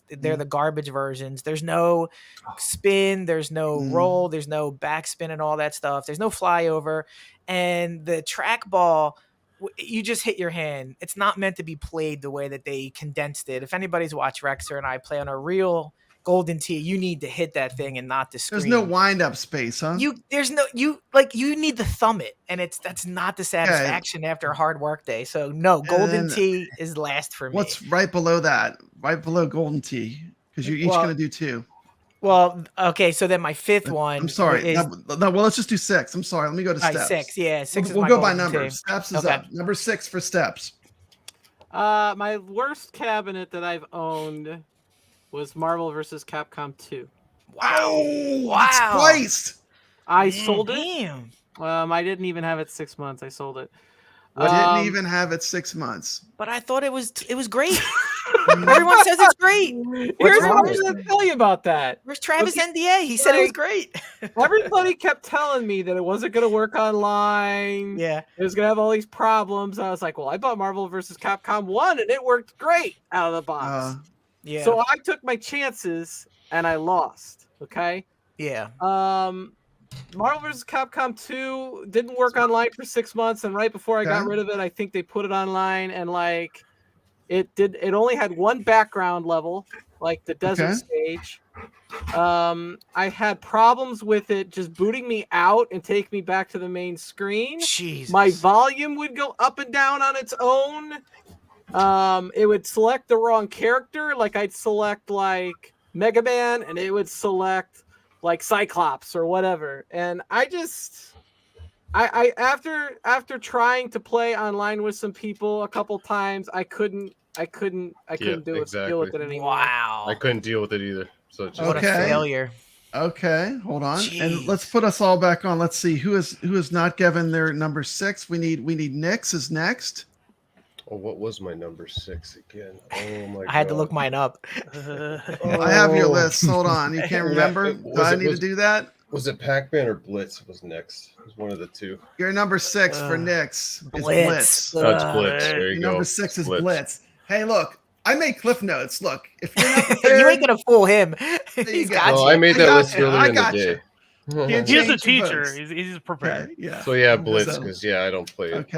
They're the garbage versions. There's no spin, there's no roll, there's no backspin and all that stuff. There's no flyover, and the trackball, you just hit your hand. It's not meant to be played the way that they condensed it. If anybody's watched Rexer and I play on a real Golden Tea, you need to hit that thing and not the screen. There's no wind up space, huh? You need to thumb it, and that's not the satisfaction after a hard work day. So no, Golden then Tea is last for me. What's right below that? Right below Golden Tea, because you're each Well, going to do 2. Well, okay, so then my 5th one. I'm sorry. Is, No, well, let's just do 6. I'm sorry. Let me go to all right, Steps. 6. Yeah, 6 is We'll my go by Golden numbers. Tea. Steps is Okay. up. Number 6 for Steps. My worst cabinet that I've owned was Marvel vs. Capcom 2. Wow. It's placed. I sold it. Damn. I didn't even have it 6 months. I sold it. Didn't even have it 6 months. But I thought it was great. Everyone says it's great. Here's what I'm going to tell you about that. Where's Travis NDA? He said it was great. Everybody kept telling me that it wasn't going to work online. Yeah. It was going to have all these problems. I was like, well, I bought Marvel vs. Capcom 1 and it worked great out of the box. Yeah. So I took my chances and I lost. Okay. Yeah. Marvel vs. Capcom 2 didn't work online for 6 months, and right before I got rid of it, I think they put it online, and like it only had one background level, like the desert stage. I had problems with it just booting me out and take me back to the main screen. Jesus. My volume would go up and down on its own. It would select the wrong character, like I'd select like Mega Man, and it would select like Cyclops or whatever. And I after trying to play online with some people a couple times, I couldn't deal with it anymore. Wow. I couldn't deal with it either. So it's just What a failure. Okay, hold on, Jeez. and let's put us all back on. Let's see who is not given their number 6. We need Nyx is next. Oh, what was my number 6 again? Oh my god! I had to look mine up. I have your list. Hold on, you can't remember? Do I need to do that? Was it Pac-Man or Blitz? Was next? It was one of the two. Your number 6 for Nyx is Blitz. Blitz. Oh, it's Blitz. There you go. Number 6 is Blitz. Hey, look, I made cliff notes. Look, if you're not prepared, you ain't gonna fool him. He's got No, you. I made that list earlier in the got day. He's a teacher. He's prepared. Okay, yeah. So yeah, Blitz, because I don't play it.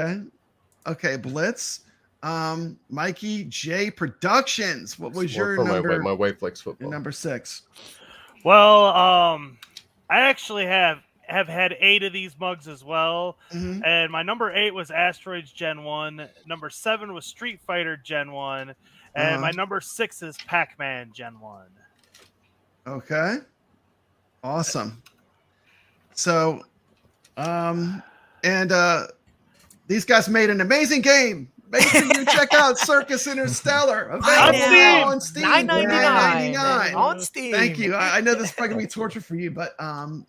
Okay, Blitz. Mikey J Productions. What was your For number? my wife likes football. Your number 6. Well, I actually have had 8 of these mugs as well, and my number 8 was Asteroids Gen 1. Number 7 was Street Fighter Gen 1, and my number 6 is Pac-Man Gen 1. Okay, awesome. So, these guys made an amazing game. Make sure you check out Circus Interstellar. Available on Steam. $9.99 on Steam. Thank you. I know this is probably gonna be torture for you, but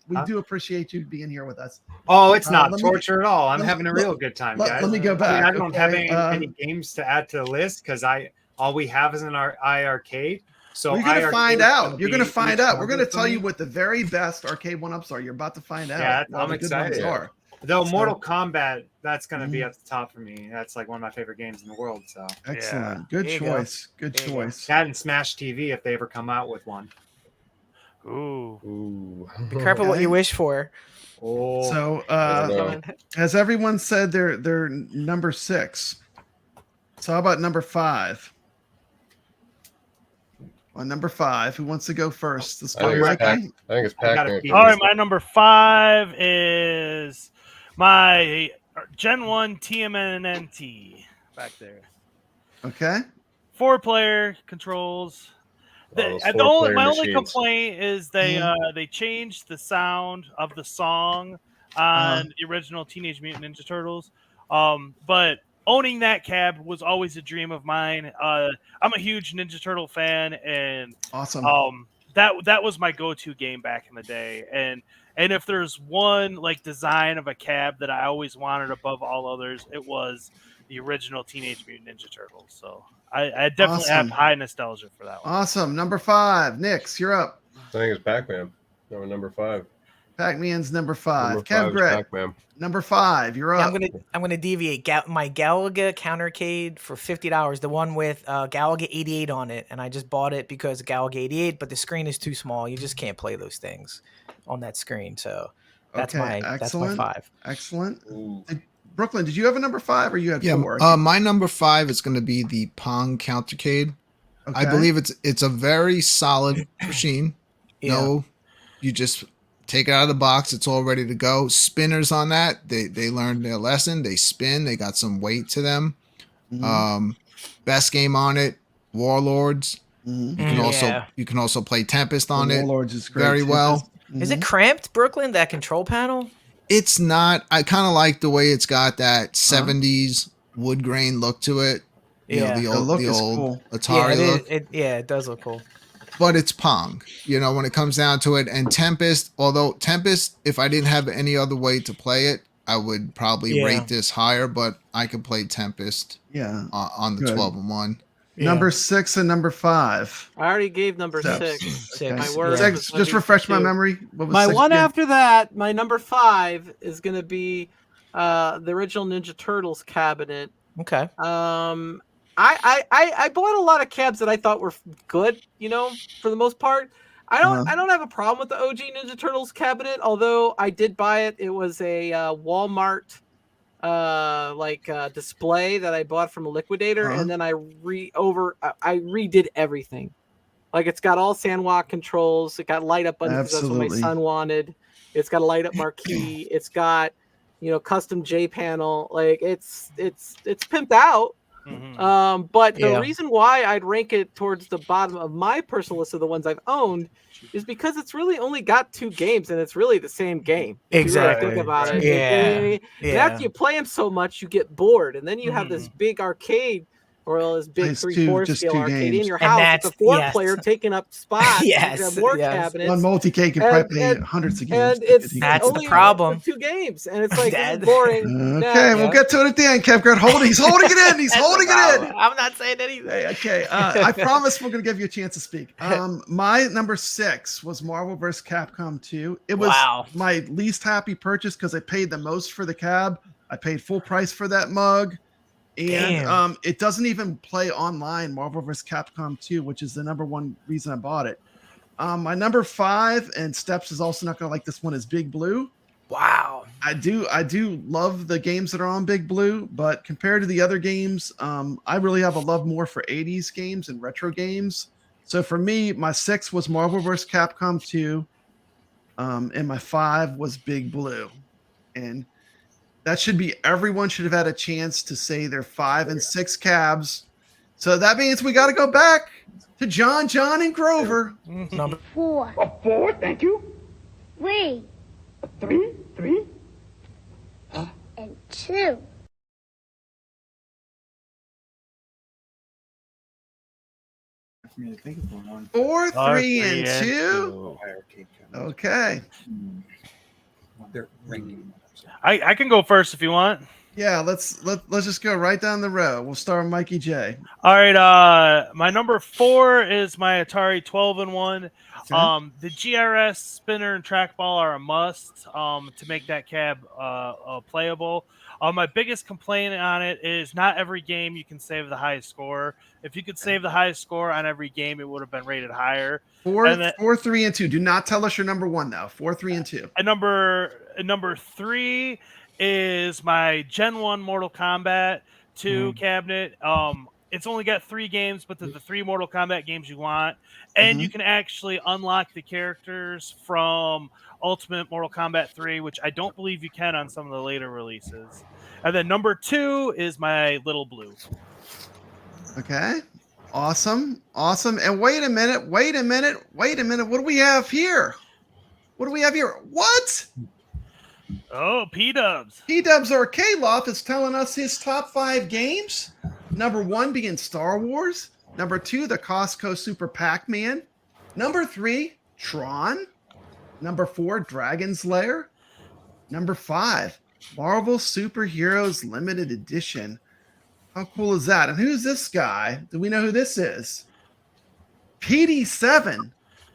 we do appreciate you being here with us. Oh, it's not torture at all. I'm having a real good time, guys. Let me go back. I don't have any games to add to the list because all we have is in our iiRcade. So you're gonna find out. You're gonna find out. We're gonna for tell me. you what the very best Arcade1Ups are. You're about to find out. Yeah, what I'm the good excited. ones are. Though Mortal Kombat, that's going to be at the top for me. That's like one of my favorite games in the world. So Excellent. Good choice. Good choice. That and Smash TV if they ever come out with one. Ooh. Be careful what you wish for. Oh. So has everyone said their number 6? So how about number 5? On number 5, who wants to go first? Let's go. I think it's Pac-Man. All right, my number 5 is my Gen 1 TMNT back there. Okay. 4-player controls. My only complaint is they changed the sound of the song on the original Teenage Mutant Ninja Turtles. But owning that cab was always a dream of mine. I'm a huge Ninja Turtle fan, and awesome. That was my go-to game back in the day. And if there's one like design of a cab that I always wanted above all others, it was the original Teenage Mutant Ninja Turtles. So I definitely have high nostalgia for that one. Awesome. Number 5, Nyx, you're up. I think it's Pac-Man. Number 5. Pac-Man's number 5. Kevgret, number 5. You're up. I'm gonna deviate. My Galaga countercade for $50. The one with Galaga 88 on it, and I just bought it because of Galaga 88. But the screen is too small. You just can't play those things on that screen. So that's my 5. Excellent. Brooklyn, did you have a number 5 or you had 4? My number 5 is going to be the Pong countercade. Okay. I believe it's a very solid machine. No, you just take it out of the box. It's all ready to go. Spinners on that. They learned their lesson. They spin. They got some weight to them. Best game on it. Warlords. You can also play Tempest on it. Warlords is great. Very well. Is it cramped, Brooklyn? That control panel? It's not. I kind of like the way it's got that 70s wood grain look to it. You know, the old cool. Atari look. It does look cool. But it's Pong, when it comes down to it. And Tempest, although Tempest, if I didn't have any other way to play it, I would probably rate this higher. But I could play Tempest on the 12-1. Number 6 and number 5. I already gave number 6. Okay. My word. Just refresh my memory. What was my 6 one again? after that, my number 5 is going to be the original Ninja Turtles cabinet. Okay. I bought a lot of cabs that I thought were good, for the most part. I don't have a problem with the OG Ninja Turtles cabinet, although I did buy it. It was a Walmart display that I bought from a liquidator, and then I redid everything. Like, it's got all Sandwalk controls. It got light up buttons. That's what my son wanted. It's got a light up marquee. It's got custom J panel. Like, it's pimped out. But the reason why I'd rank it towards the bottom of my personal list of the ones I've owned is because it's really only got 2 games, and it's really the same game. Exactly. Think about it. And after you play them so much, you get bored, and then you have this big arcade or this big It's 3/4 just scale two arcade games. in your And house. that's- It's a 4-player yes. taking up spots. Yes, You have more yes. cabinets. One multi-K can probably play hundreds of games. And it's That's the only problem. for 2 games, and it's like, this is That- boring. Okay, we'll get to it at the end. Kevgret, he's holding it in. He's That's holding the it in. problem. I'm not saying anything. Okay, I promise we're gonna give you a chance to speak. My number 6 was Marvel vs. Capcom 2. It was my least happy purchase because I paid the most for the cab. I paid full price for that mug, and it doesn't even play online. Marvel vs. Capcom 2, which is the number 1 reason I bought it. My number 5, and Steps is also not gonna like this one, is Big Blue. Wow. I do love the games that are on Big Blue, but compared to the other games, I really have a love more for 80s games and retro games. So for me, my 6 was Marvel vs. Capcom 2, and my 5 was Big Blue. And that should be, everyone should have had a chance to say their 5 and 6 cabs. So that means we got to go back to John, and Grover. Number 4. 4, thank you. 3. 3. And 2. For me to think of one. 4, 3, and 2. Okay. They're ringing. I can go first if you want. Yeah, let's just go right down the row. We'll start with Mikey J. All right, my number 4 is my Atari 12-in-1. The GRS spinner and trackball are a must to make that cab playable. My biggest complaint on it is not every game you can save the highest score. If you could save the highest score on every game, it would have been rated higher. 4, 3, and 2. Do not tell us your number 1 now. 4, 3, and 2. And number 3 is my Gen 1 Mortal Kombat 2 cabinet. It's only got 3 games, but the 3 Mortal Kombat games you want. And you can actually unlock the characters from Ultimate Mortal Kombat 3, which I don't believe you can on some of the later releases. And then number 2 is my Little Blue. Okay. Awesome. And wait a minute. What do we have here? What? Oh, P-Dubs. P-Dubs Arcade Loft is telling us his top 5 games. Number 1 being Star Wars. Number 2, the Costco Super Pac-Man. Number 3, Tron. Number 4, Dragon's Lair. Number 5, Marvel Superheroes Limited Edition. How cool is that? And who's this guy? Do we know who this is? PD7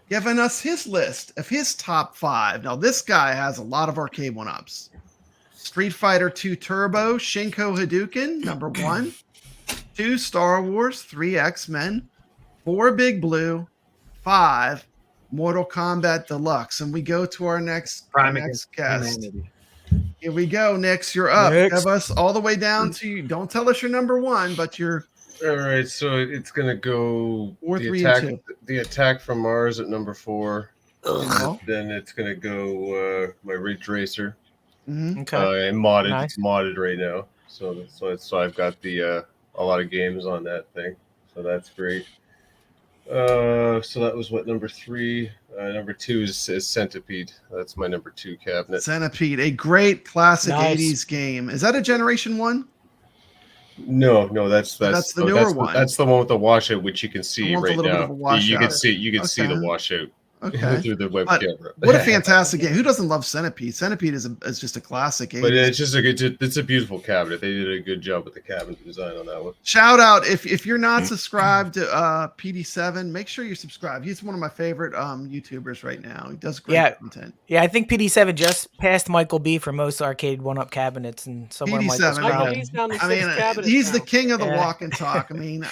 giving us his list of his top 5. Now, this guy has a lot of Arcade1Ups. Street Fighter 2 Turbo, Shinko Hadouken, number 1. 2, Star Wars. 3, X-Men. 4, Big Blue. 5, Mortal Kombat Deluxe. And we go to our next guest. Here we go, Nix. You're up. Have us all the way down to, don't tell us your number 1, but you're... All right, so it's gonna go 4, 3, and 2. The Attack from Mars at number 4. Then it's gonna go my Ridge Racer. Okay. And modded. Nice. It's modded right now. So I've got a lot of games on that thing. So that's great. So that was what, number 3. Number 2 is Centipede. That's my number 2 cabinet. Centipede, a great classic 80s game. Is that a Generation 1? No, that's the newer one. That's the one with the washout, which you can see right now. You can see the washout. Okay. Through the web camera. What a fantastic game! Who doesn't love Centipede? Centipede is just a classic. 80s. But it's a beautiful cabinet. They did a good job with the cabinet design on that one. Shout out if you're not subscribed to PD7, make sure you're subscribed. He's one of my favorite YouTubers right now. He does great content. Yeah, I think PD7 just passed Michael B for most Arcade1Up cabinets, and somewhere PD7. He's the king of the walk and talk. I mean,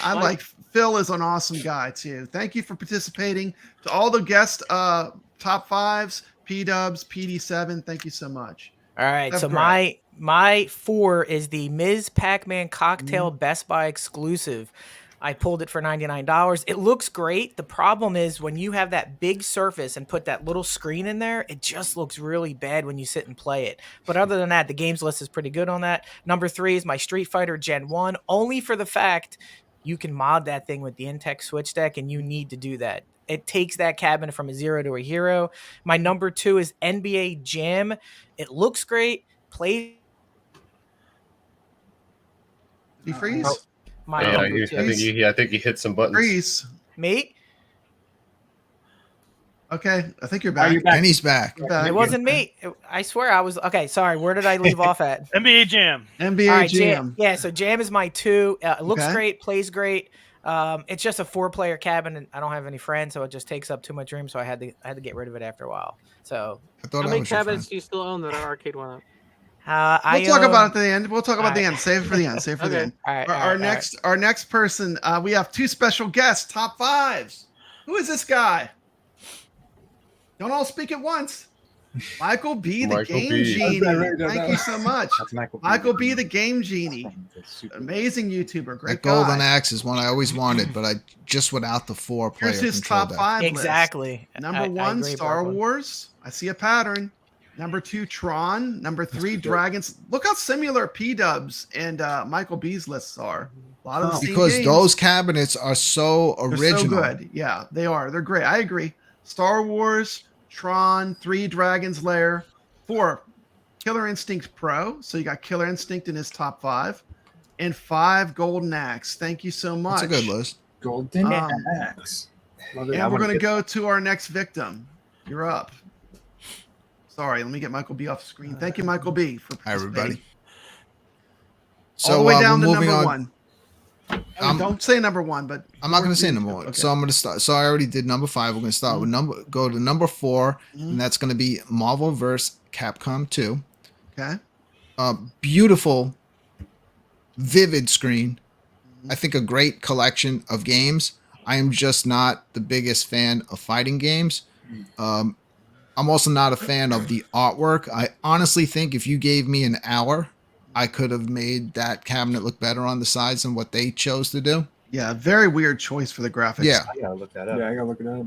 Phil is an awesome guy too. Thank you for participating. To all the guest top 5s, P-Dubs, PD7, thank you so much. All right, so my 4 is the Ms. Pac-Man Cocktail Best Buy exclusive. I pulled it for $99. It looks great. The problem is when you have that big surface and put that little screen in there, it just looks really bad when you sit and play it. But other than that, the games list is pretty good on that. Number 3 is my Street Fighter Gen 1, only for the fact you can mod that thing with the Intex Switch Deck, and you need to do that. It takes that cabinet from a 0 to a hero. My number 2 is NBA Jam. It looks great. Plays. You freeze? my Yeah, number two. I think he hit some buttons. Grease. Me? Okay, I think you're back. And he's back. It wasn't me. I swear I was. Okay, sorry. Where did I leave off at? NBA Jam. NBA All right, Jam. Yeah, so Jam is my 2. It looks Okay. great, plays great. It's just a 4-player cabin, and I don't have any friends, so it just takes up too much room. So I had to get rid of it after a while. So How many cabinets do you still own that are Arcade1Up? I We'll talk own- about it at the end. We'll talk about All the right. end. Save it for the end. Save it for the Okay. end. All right, Our next person. We have 2 special guests. Top 5s. Who is this guy? Don't all speak at once. Michael B, the Michael Game B. Genie. That's right. Thank you so much. That's Michael B, the Game Genie. Amazing YouTuber. Great That golden guy. axe is one I always wanted, but I just without the 4-player Here's his control top deck. 5 list. Exactly. Number I 1, agree, Star Brooklyn. Wars. I see a pattern. Number 2, Tron. Number 3, Dragons. Look how similar P-Dubs and Michael B's lists are. A lot of the same Because games. those cabinets are so They're original. so good. Yeah, they are. They're great. I agree. Star Wars, Tron, 3, Dragon's Lair, 4, Killer Instinct Pro. So you got Killer Instinct in his top 5. And 5, Golden Axe. Thank you so much. That's a good list. Golden axe. And we're going to go to our next victim. You're up. Sorry, let me get Michael B off the screen. Thank you, Michael B, for Hi, everybody. participating. So All the way down we're to moving number on. 1. Don't say number 1, but I'm not going to say number 1. Okay. So I'm going to start. So I already did number 5. We're going to start with go to number 4, and that's going to be Marvel vs. Capcom 2. Okay. Beautiful, vivid screen. I think a great collection of games. I am just not the biggest fan of fighting games. I'm also not a fan of the artwork. I honestly think if you gave me an hour, I could have made that cabinet look better on the sides than what they chose to do. Yeah, very weird choice for the graphics. Yeah. I gotta look that up. Yeah, I gotta look it up.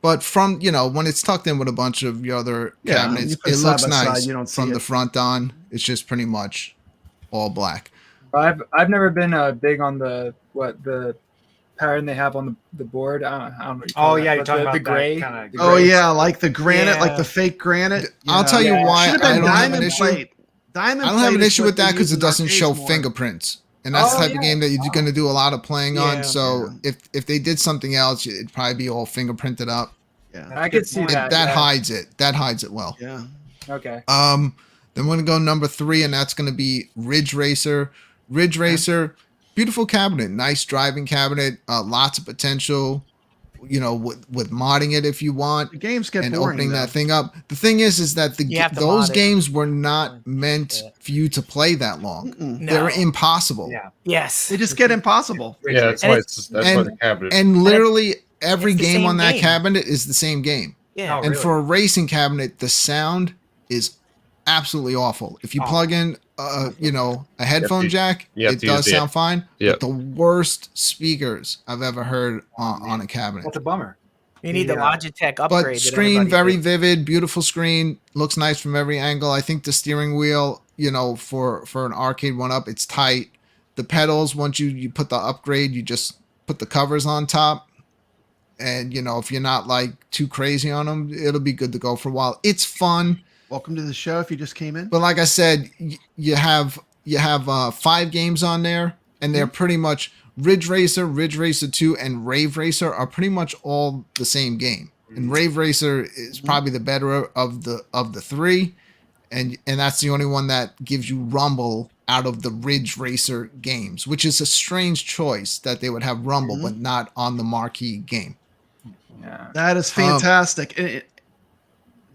But from, when it's tucked in with a bunch of the other Yeah, cabinets, you put it side looks by side, nice. you don't see From it. the front on, it's just pretty much all black. I've never been big on the pattern they have on the board. I don't know what you call Oh that, yeah, you're but talking about the that gray. kinda Oh gray. yeah, like the granite, Yeah. like the fake granite. I'll tell you why Should have I been don't have an diamond issue. plate. Diamond I don't have plate an is issue what with that they because use it in doesn't arcades show more. fingerprints. And that's the type of game that you're going to do a lot of playing Yeah. on. So if they did something else, it'd probably be all fingerprinted up. Yeah. I could see That that. hides it. That hides it well. Yeah. Okay. Then we're going to go number 3, and that's going to be Ridge Racer. Ridge Racer, beautiful cabinet, nice driving cabinet, lots of potential. With modding it if you want, The games get and boring, opening though. that thing up. The thing is that You have to those mod it. games were not meant for you to play that long. Mm-mm. No. They're impossible. Yeah. Yes. They just get impossible. Yeah, that's And why it's- that's why the cabinet. And literally every It's the game same on that game. cabinet is the same game. Yeah. Oh, And really? for a racing cabinet, the sound is absolutely awful. If you plug in, a headphone jack, you have it to use does the- sound fine. yeah. But the worst speakers I've ever heard on a cabinet. That's a bummer. You need the Yeah. Logitech upgrade. But that screen everybody very did. vivid, beautiful screen, looks nice from every angle. I think the steering wheel, for an Arcade1Up, it's tight. The pedals, once you put the upgrade, you just put the covers on top. And if you're not like too crazy on them, it'll be good to go for a while. It's fun, Welcome to the show. If you just came in, but like I said, you have 5 games on there, and they're pretty much Ridge Racer 2, and Rave Racer are pretty much all the same game. And Rave Racer is probably the better of the 3, and that's the only one that gives you rumble out of the Ridge Racer games, which is a strange choice that they would have rumble but not on the marquee game. Yeah. that is fantastic.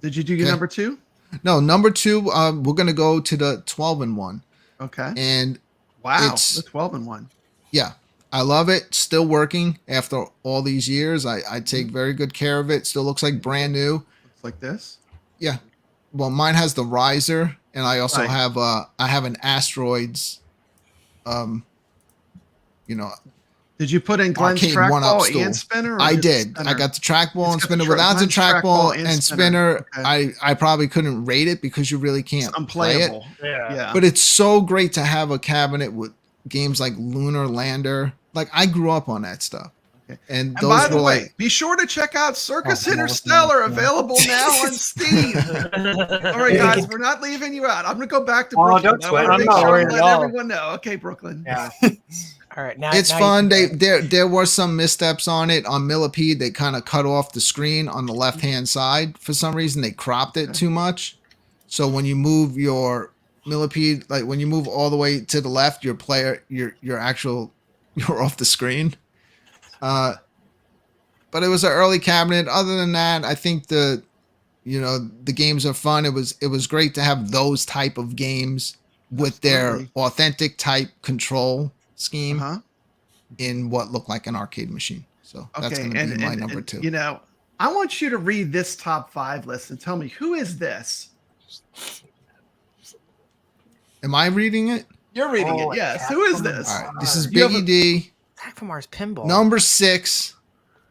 Did you do your Okay. number 2? No, number 2, we're gonna go to the 12-in-1, Okay. and Wow. it's- The 12-in-1. yeah, I love it. Still working after all these years. I take very good care of it. Still looks like brand new. Looks like this. Yeah. Well, mine has the riser, and I also Right. have an Asteroids. Did you put in Glenn's Arcade trackball 1-Up stool. and spinner? Or I just did. spinner? I got the trackball and It's got the spinner. Without the Glenn's trackball and spinner, Okay. I probably couldn't rate it because you really It's can't play it. unplayable. Yeah. But it's so great to have a cabinet with games like Lunar Lander. Like I grew up on that stuff. Okay. And And those by the were way, like be sure to check out Circus Oh, Interstellar, yeah. available now on Steam. All right, guys, we're not leaving you out. I'm gonna go back to Oh, Brooklyn. don't I sweat. wanna I'm make not sure we worried let at all. everyone know. Okay, Brooklyn. Yeah. All right, now It's now fun. There were some missteps on it. On Millipede, they kind of cut off the screen on the left-hand side. For some reason, they cropped it too much. So when you move your Millipede, like when you move all the way to the left, you're off the screen. But it was an early cabinet. Other than that, I think the games are fun. It was great to have those type of games with their authentic type control scheme in what looked like an arcade machine. So that's going to be my number 2. You know, I want you to read this top 5 list and tell me, who is this? Am I reading it? You're reading it, yes. Who is this? All right, this is Biggie D. Attack from Mars Pinball. Number 6.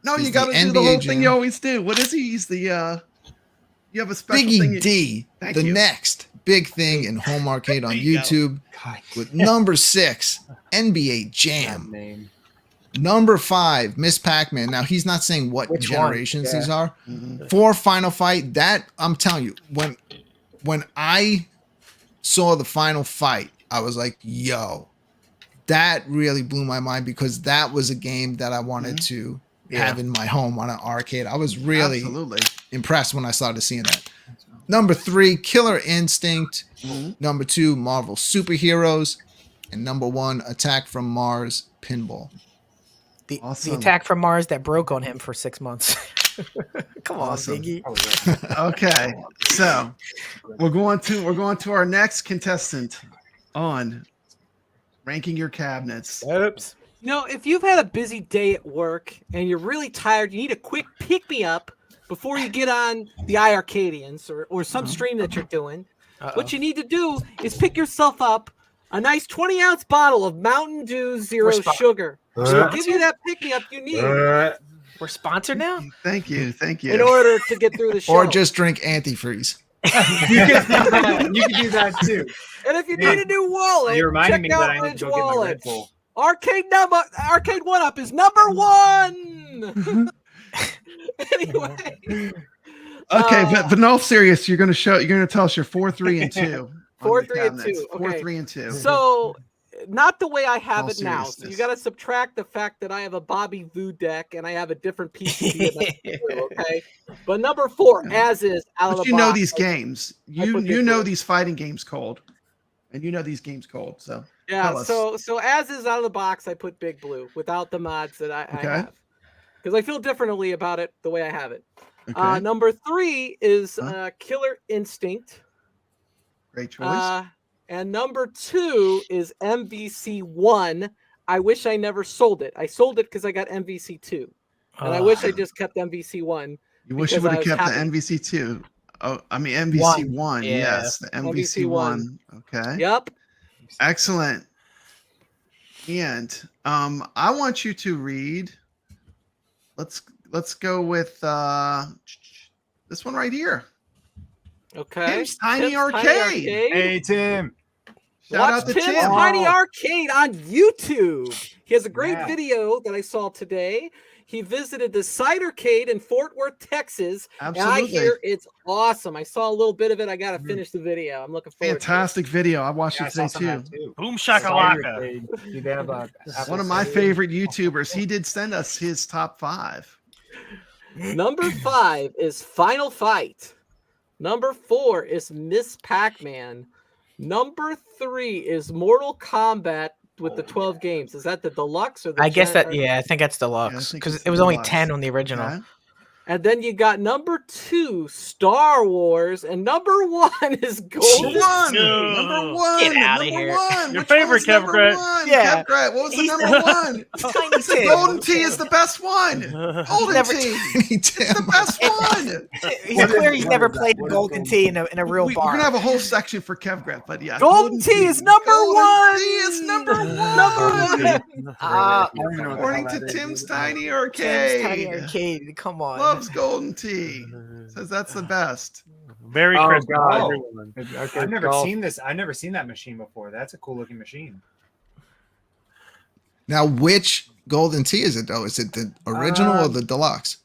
No, you got to do the whole thing you always do. What is he? He's the you have a special Biggie thing. D, next big thing in home arcade on YouTube with number 6, NBA Jam. Number 5, Miss Pac-Man. Now he's not saying what generations these are. 4, Final Fight. That I'm telling you, when I saw the Final Fight, I was like, yo, that really blew my mind because that was a game that I wanted to have in my home on an arcade. I was really impressed when I started seeing that. Number 3, Killer Instinct. Number 2, Marvel Superheroes. And number 1, Attack from Mars Pinball. The Attack from Mars that broke on him for 6 months. Come on, Biggie. Okay, so we're going to our next contestant on ranking your cabinets. Oops. If you've had a busy day at work and you're really tired, you need a quick pick-me-up before you get on the iiRcadians or some stream that you're doing. What you need to do is pick yourself up a nice 20-ounce bottle of Mountain Dew Zero Sugar. It'll give you that pick-me-up you need. We're sponsored now? Thank you. In order to get through the show. Or just drink antifreeze. You can do that too. And if you need a new wallet, you're reminding me check that out I need to go get my Red Bull. Arcade1Up is number 1. Anyway. Okay, but in all serious, you're going to tell us your 4, 3, and 2. 4, 3, and 2. Okay. 4, 3, and 2. So, not the way I have it now. So you got to subtract the fact that I have a Bobby Voo deck and I have a different PCB. Okay, but number 4, as is out of the box. You know these games. You know these fighting games cold, and you know these games cold. So yeah. So as is out of the box, I put Big Blue without the mods that I have because I feel differently about it the way I have it. Okay. Number 3 is Killer Instinct. Great choice. And number 2 is MVC1. I wish I never sold it. I sold it because I got MVC2. And I wish I just kept MVC1. You wish you would have kept the MVC2. Oh, I mean MVC1. Yes, the MVC1. Okay. Yep. Excellent. And I want you to read. Let's go with this one right here. Okay. Tim's Tiny Arcade. Hey, Tim. Shout Watch out to Tim's Tim. Tiny Arcade on YouTube. He has a great video that I saw today. He visited the Cidercade in Fort Worth, Texas. Absolutely. And I hear it's awesome. I saw a little bit of it. I got to finish the video. I'm looking forward Fantastic video. I watched it today too. Boom shakalaka. One of my favorite YouTubers. He did send us his top 5. Number 5 is Final Fight. Number 4 is Miss Pac-Man. Number 3 is Mortal Kombat with the 12 games. Is that the deluxe or the? I guess that I think that's deluxe because it was only 10 on the original. Okay. And then you got number 2, Star Wars, and number 1 is Golden. Number 1. Get out of number here. 1. Your Which favorite, one's number Kevgret. 1? Yeah. Kevgret. What was the number 1? Tiny The Tim. Golden Tee is the best one. Golden Never- Tee. It's the best one. He's clear he's never played the Golden Tee in a real We're bar. gonna have a whole section for Kevgret, but yeah, Golden Tee is number 1. Golden Tee is number 1. According to Tim's Tiny Arcade. Tim's Tiny Arcade. Come on. Loves Golden Tee. Says that's the best. Merry Christmas, God. everyone. I've never seen this. I've never seen that machine before. That's a cool looking machine. Now, which Golden Tee is it though? Is it the original or the deluxe?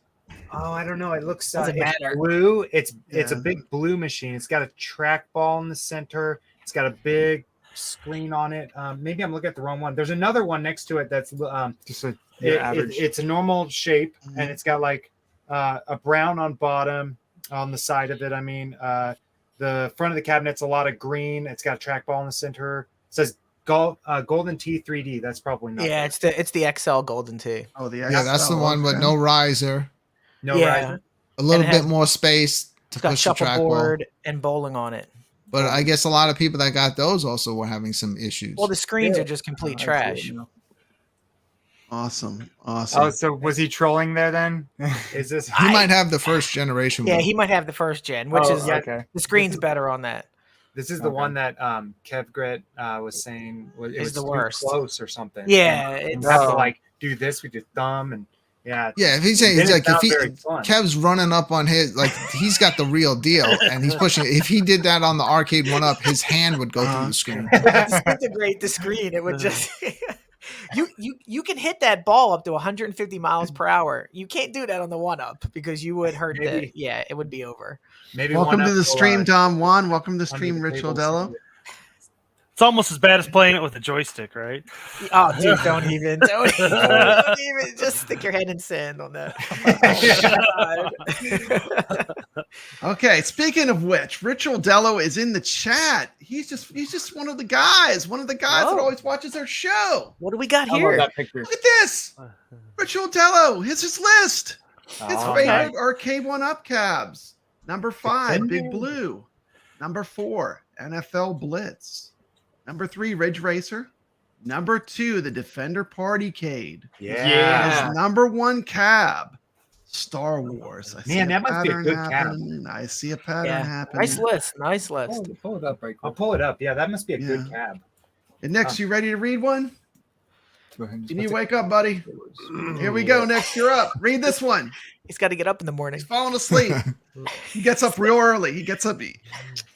Oh, I don't know. It looks Doesn't it's matter. blue. It's a big blue machine. It's got a trackball in the center. It's got a big screen on it. Maybe I'm looking at the wrong one. There's another one next to it that's just average. It's a normal shape, and it's got like a brown on bottom on the side of it. I mean, the front of the cabinet's a lot of green. It's got a trackball in the center. It says Golden T 3D. That's probably not. Yeah, it's the XL Golden T. Oh, the Yeah, that's the one with no riser. No riser. A little bit more space to It's got push the trackball. shuffleboard and bowling on it. But I guess a lot of people that got those also were having some issues. Well, the screens are just complete trash. Awesome. Oh, so was he trolling there then? Is this? He might have the first generation Yeah, one. he might have the first gen, which is okay. the screen's better on that. This is the one that kevgret was saying it was the too worst. close or something. Yeah, you have to like do this with your thumb and yeah. Yeah, if he's saying Then he's like it's if he not very fun. Kev's running up on his like he's got the real deal and he's pushing. If he did that on the Arcade1Up, his hand would go through the screen. Disintegrate the screen. It would just you can hit that ball up to 150 miles per hour. You can't do that on the 1-Up because you would hurt it. Yeah, it would be over. Maybe Welcome to 1-Up the stream, will, Dom Juan. Welcome to the stream, under the Rich table Odello. It's almost as bad as playing it with a joystick, right? Oh, dude, don't even just stick your head in sand on that. Okay, speaking of which, Rich Odello is in the chat. He's just one of the guys that always watches our show. What do we got I love here? that picture. Look at this. Rich Odello, here's his list. His Oh, favorite Arcade1Up cabs. Number 5, Big Blue. Number 4, NFL Blitz. Number 3, Ridge Racer. Number 2, the Defender Partycade. Yeah. His number 1 cab, Star Wars. I see Man, a that must be a pattern good cab. happening. I see a pattern happening. Nice list. Nice list. Pull it up right quick. I'll pull it up. Yeah, that must be a good cab. And Nix, you ready to read one? Go ahead and just Can you put wake up, buddy? Here we go. Nix, you're up. Read this one. He's got to get up in the morning. He's falling asleep. He gets up real early. He gets up.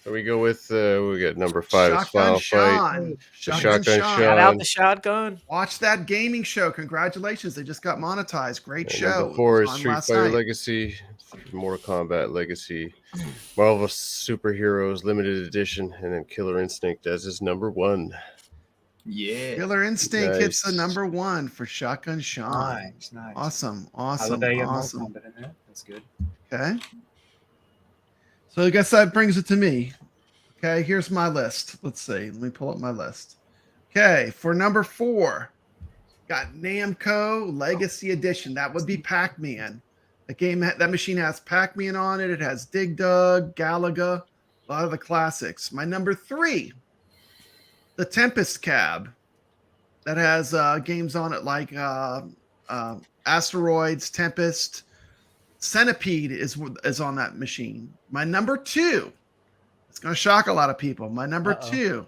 So we go with we got number 5 is Shotgun Final Fight. Sean. Shotgun Sean. Got out the shotgun. Watch that gaming show. Congratulations. They just got monetized. Great And show. number 4 It is was on Street last Fighter night. Legacy, Mortal Kombat Legacy, Marvel Superheroes Limited Edition, and then Killer Instinct as his number 1. Yeah. Killer Instinct hits the Nice. number 1 for Shotgun Sean. Nice. Awesome. I love Awesome. that you have Mortal Awesome. Kombat in there. That's good. Okay. So I guess that brings it to me. Okay, here's my list. Let's see. Let me pull up my list. Okay, for number 4, got Namco Legacy Edition. That would be Pac-Man. That machine has Pac-Man on it. It has Dig Dug, Galaga, a lot of the classics. My number 3, the Tempest Cab. That has games on it like Asteroids, Tempest. Centipede is on that machine. My number 2, it's going to shock a lot of people. My number 2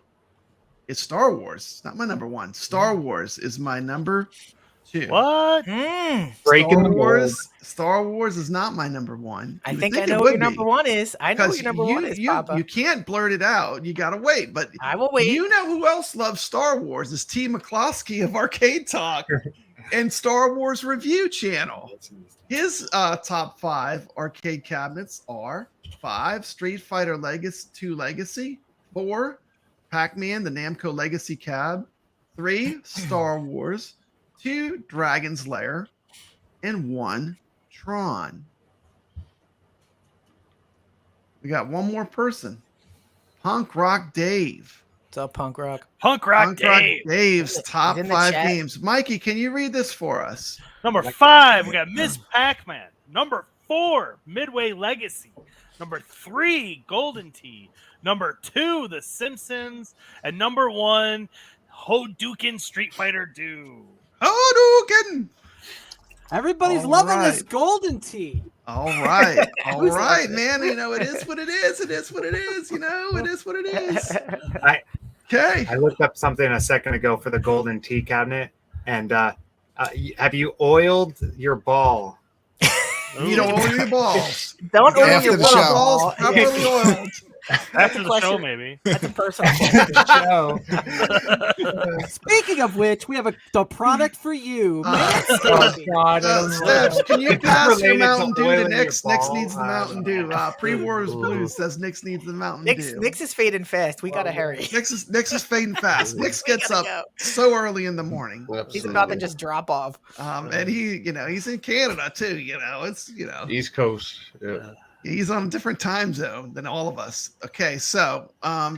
is Star Wars. It's not my number 1. Star Wars is my number 2. What? Breaking the Wars. Star Wars is not my number 1. I You would think I it know would what your be, number 1 is. I know what your number 1 is, Papa. You can't blurt it out. You got to wait. But I will wait. You know who else loves Star Wars is T. McCloskey of Arcade Talk and Star Wars Review Channel. His top 5 arcade cabinets are 5 Street Fighter Legacy 2 Legacy, 4 Pac-Man the Namco Legacy Cab, 3 Star Wars, 2 Dragon's Lair, and 1 Tron. We got one more person, Punk Rock Dave. What's up, Punk Rock? Punk Rock Dave. Dave's top He's in the 5 chat. games. Mikey, can you read this for us? Number 5, we got Miss Pac-Man. Number 4, Midway Legacy. Number 3, Golden Tee. Number 2, The Simpsons. And number 1, Hadouken Street Fighter 2. Hadouken! Everybody's All loving right. this Golden Tee. All right. All Who's right, loving it? man. You know, it is what it is. It is what it is. You know, it is what it is. I looked up something a second ago for the Golden Tea cabinet, and have you oiled your ball? You don't oil your balls. Don't You oil have your to have the ball. balls properly oiled. After the show, maybe. That's a personal question. Speaking of which, we have the product for you. Steps, can you pass your Mountain Dew to Nix? Nix needs the Mountain Dew. Pre-Wars Blues says Nix needs the Mountain Dew. Nix is fading fast. We gotta hurry. Nix is fading fast. Nix gets up so early in in the morning. Absolutely. He's about to just drop off. And he's in Canada too. It's East Coast. Yeah. He's on a different time zone than all of us. Okay, so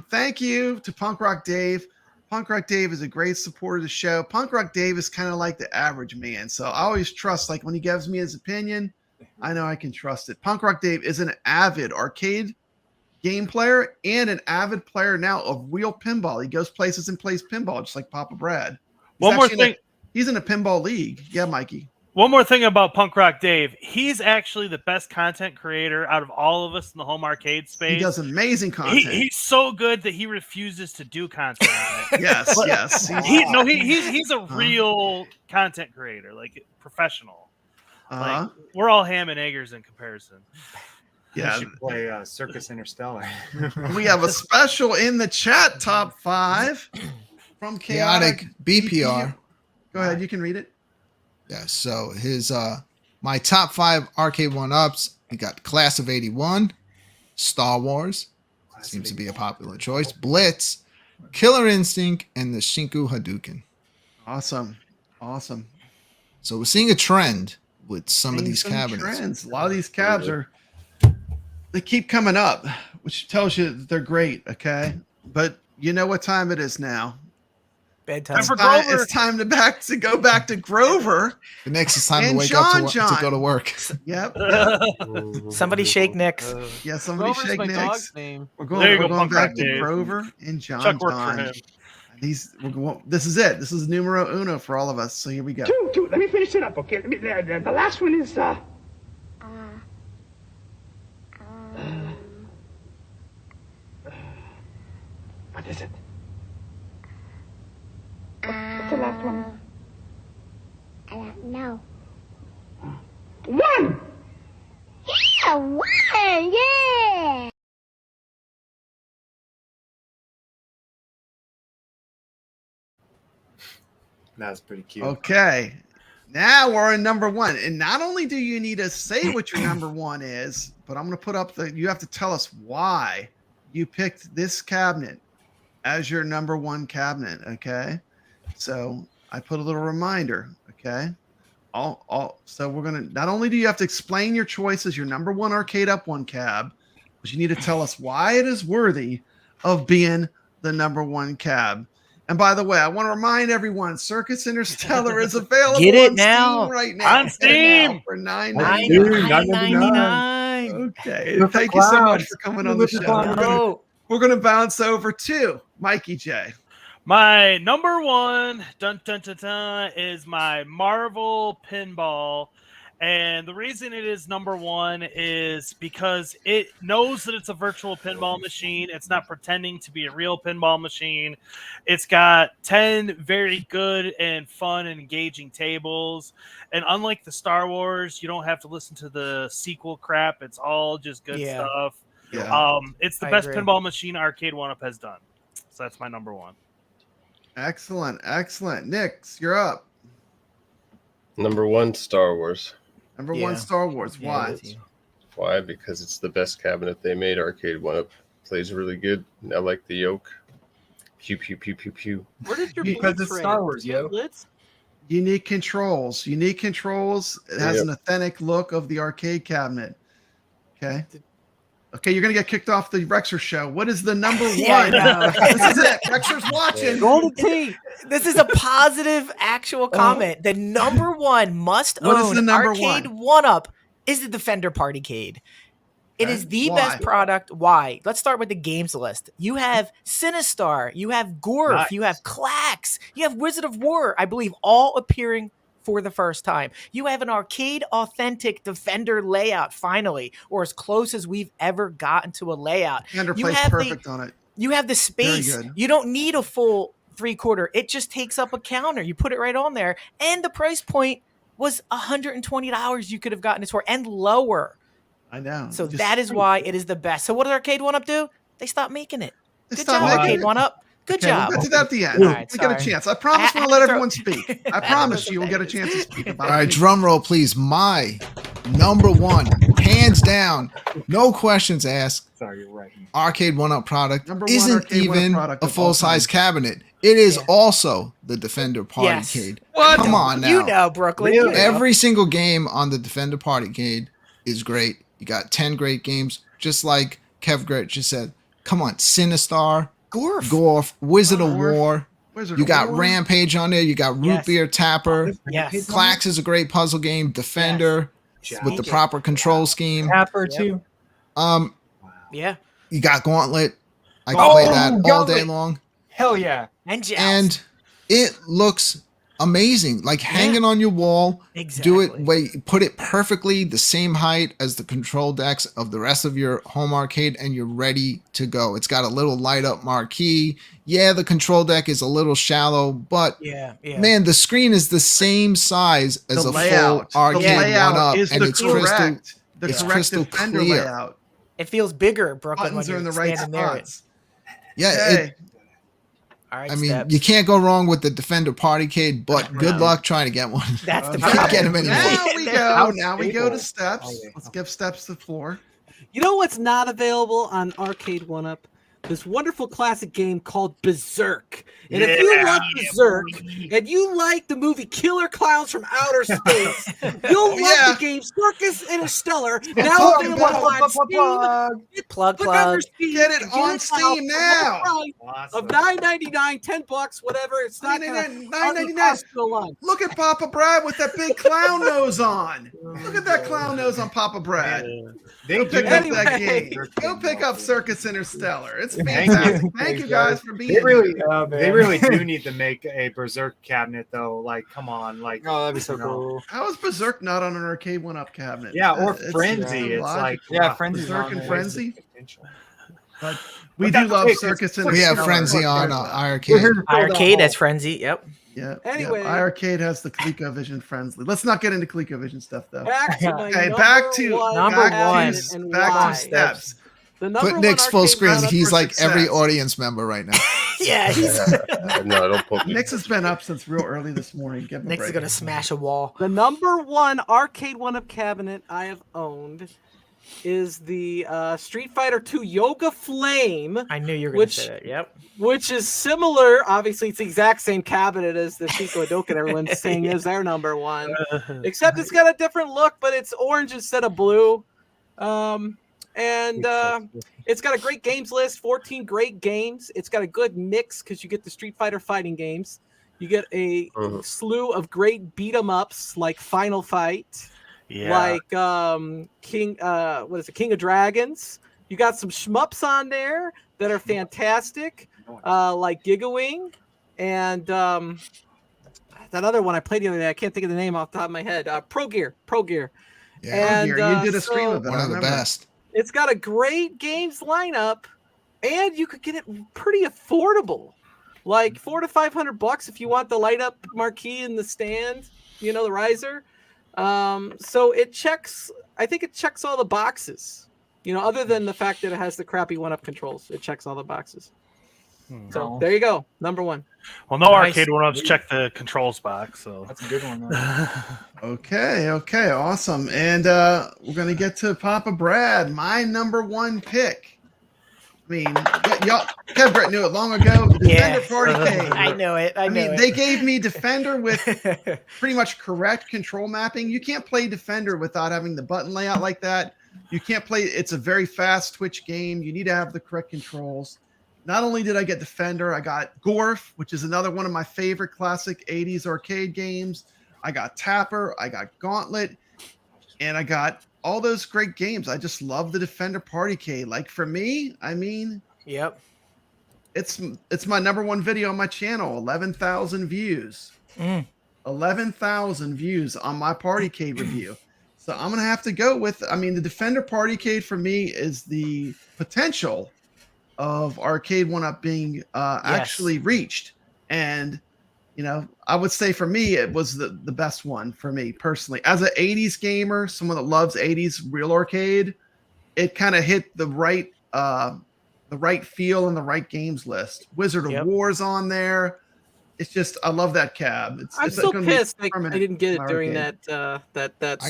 thank you to Punk Rock Dave. Punk Rock Dave is a great supporter of the show. Punk Rock Dave is kind of like the average man, so I always trust. Like when he gives me his opinion, I know I can trust it. Punk Rock Dave is an avid arcade game player and an avid player now of real pinball. He goes places and plays pinball just like Papa Brad. One more thing. He's in a pinball league. Yeah, Mikey. One more thing about Punk Rock Dave. He's actually the best content creator out of all of us in the home arcade space. He does amazing content. He's so good that he refuses to do content on it. yes. He's a real content creator, like professional. Like, we're all ham and eggers in comparison. Yeah, you should play Circus Interstellar. We have a special in the chat, top 5 from Chaotic BPR. Go ahead, you can read it. Yeah, so his my top 5 Arcade1Ups. We got Class of '81, Star Wars, seems to be a popular choice, Blitz, Killer Instinct, and the Shinku Hadouken. Awesome. So we're seeing a trend with some of these cabinets. Trends. A lot of these cabs they keep coming up, which tells you that they're great. Okay, but you know what time it is now. Bedtime. It's time to go back to Grover. The next is time to wake up to go to work. Yep. Somebody shake Nick. Yeah, somebody Grover's shake my Nick. dog's name. We're going back to Grover and John. Chuck worked for him. This is it. This is numero uno for all of us. So here we go. Two. Let me finish it up, okay? The last one is what is it? What's the last one? I don't know. 1! Yeah, 1! Yeah! That's pretty cute. Okay. Now we're in number 1. And not only do you need to say what your number 1 is, but I'm going to put up you have to tell us why you picked this cabinet as your number 1 cabinet. Okay. So I put a little reminder. Okay. So we're going to, not only do you have to explain your choice as your number 1 Arcade1Up 1 cab, but you need to tell us why it is worthy of being the number 1 cab. And by the way, I want to remind everyone, Circus Interstellar is available on now. Steam right now. On Steam for $9.99. Okay. Thank you so much for coming on the show. We're going to bounce over to Mikey J. My number 1 is my Marvel pinball. And the reason it is number 1 is because it knows that it's a virtual pinball machine. It's not pretending to be a real pinball machine. It's got 10 very good and fun and engaging tables. And unlike the Star Wars, you don't have to listen to the sequel crap. It's all just good stuff. Yeah. It's the best pinball machine Arcade1Up has done. So that's my number 1. Excellent. Nix, you're up. Number 1, Star Wars. Number 1, Star Wars. Why? Why? Because it's the best cabinet they made. Arcade1Up plays really good. I like the yoke. Pew pew pew pew pew. Where did your because it's Star Wars, yo. Unique controls. It has an authentic look of the arcade cabinet. Okay. Okay, you're gonna get kicked off the Rexer show. What is the number 1? This is it. Rexer's watching. Golden Tee. This is a positive actual comment. The number 1 must What is own the number Arcade1Up is the Defender Partycade. It is the best product. Why? Let's start with the games list. You have Sinistar, you have Gorf, you have Klax, you have Wizard of War, I believe, all appearing for the first time. You have an arcade authentic Defender layout finally, or as close as we've ever gotten to a layout. Defender plays perfect on it. You have the space. You don't need a full 3/4. It just takes up a counter. You put it right on there. And the price point was $120 you could have gotten it for and lower. I know. So that is why it is the best. So what does Arcade1Up do? They stopped making it. They Good stopped job, making Arcade it? One Up. Good Okay, job. we'll get to that at the end. All right, we get a sorry. chance. I promise I we'll had let to throw- everyone speak. I promise you we'll get a chance to speak about All right, it. drum roll, please. My number one, hands down, no questions asked. Sorry, you're right. Arcade1Up product Number one isn't Arcade 1Up even product a of all full-size time. cabinet. It is also the Defender Partycade. What? Come on now. You know, Brooklyn. You know. Every single game on the Defender Partycade is great. You got 10 great games, just like kevgret just said. Come on, Sinistar, Gorf, Wizard of War. You got Rampage on there. You got Root Beer Tapper. Yes. Clax is a great puzzle game. Defender with the proper control scheme. Tapper too. Yeah. You got Gauntlet. I can play that all day long. Hell yeah. And Joust. And it looks amazing. Like hanging on your wall. Exactly. Put it perfectly the same height as the control decks of the rest of your home arcade, and you're ready to go. It's got a little light up marquee. Yeah, the control deck is a little shallow, but man, the screen is the same size as The a layout. full Arcade The layout 1-Up, is and the it's correct crystal Defender clear. layout. It feels bigger, Brooklyn, Buttons when are in you're the right standing there. spots. Yeah, Okay. All right, I mean, Steps. you can't go wrong with the Defender Partycade, but good luck trying to get one. That's the You can't get them anymore. Now we go. Now we go to Steps. Let's give Steps the floor. You know what's not available on Arcade1Up? This wonderful classic game called Berzerk. And if you love Berzerk and you like the movie Killer Clowns from Outer Space, you'll love the game Circus Interstellar. Now available on Steam. Plug. Get it on Steam now. Of $9.99, $10, whatever. It's not $9.99. Look at Papa Brad with that big clown nose on. Look at that clown nose on Papa Brad. Go pick up that game. Go pick up Circus Interstellar. It's fantastic. Thank you guys for being here. They really do need to make a Berzerk cabinet, though. Like, come on, like, oh, that'd be so cool. How is Berzerk not on an Arcade1Up cabinet? Yeah, or Frenzy. It's like, Frenzy. Berserk and Frenzy. But we do love Circus Interstellar. We have Frenzy on iiRcade. iiRcade as Frenzy. Yep. Yeah. Anyway. iiRcade has the ColecoVision Friendly. Let's not get into ColecoVision stuff though. Back to my back to Steps. The number Put Nick's full screen. He's like success. every audience member right now. Yeah. No, don't put me. Nix has been up since real early this morning. Give him a Nick's break. gonna smash a wall. The number one Arcade1Up cabinet I have owned is the Street Fighter 2 Yoga Flame. I knew you were gonna say that. Yep. Which is similar. Obviously, it's the exact same cabinet as the Chico Hadoken everyone's saying is their number one. Except it's got a different look, but it's orange instead of blue. It's got a great games list, 14 great games. It's got a good mix because you get the Street Fighter fighting games. You get a slew of great beat 'em ups like Final Fight, like King of Dragons. You got some shmups on there that are fantastic, like Gigawing, and that other one I played the other day. I can't think of the name off the top of my head. Pro Gear. Yeah, and you did a stream of it. One of the best. It's got a great games lineup, and you could get it pretty affordable, like $400 to $500 if you want the light up marquee in the stand, the riser. So it checks. I think it checks all the boxes. Other than the fact that it has the crappy 1-up controls, it checks all the boxes. So there you go, number one. Well, no Arcade 1-Ups check the controls box, so that's a good one. Okay, awesome. And we're gonna get to Papa Brad, my number one pick. I mean, y'all, kevgret knew it long ago. Defender Partycade. I know it. I mean, they gave me Defender with pretty much correct control mapping. You can't play Defender without having the button layout like that. You can't play. It's a very fast twitch game. You need to have the correct controls. Not only did I get Defender, I got Gorf, which is another one of my favorite classic 80s arcade games. I got Tapper, I got Gauntlet, and I got all those great games. I just love the Defender Partycade. Like for me, I mean, yep, it's my number one video on my channel. 11,000 views. 11,000 views on my Partycade review. So I'm gonna have to go with. I mean, the Defender Partycade for me is the potential of Arcade1Up being actually reached. And, I would say for me, it was the best one for me personally. As an 80s gamer, someone that loves 80s real arcade, it kind of hit the right the right feel and the right games list. Wizard of War's on there. It's just, I love that cab. I'm so pissed I didn't get it during that I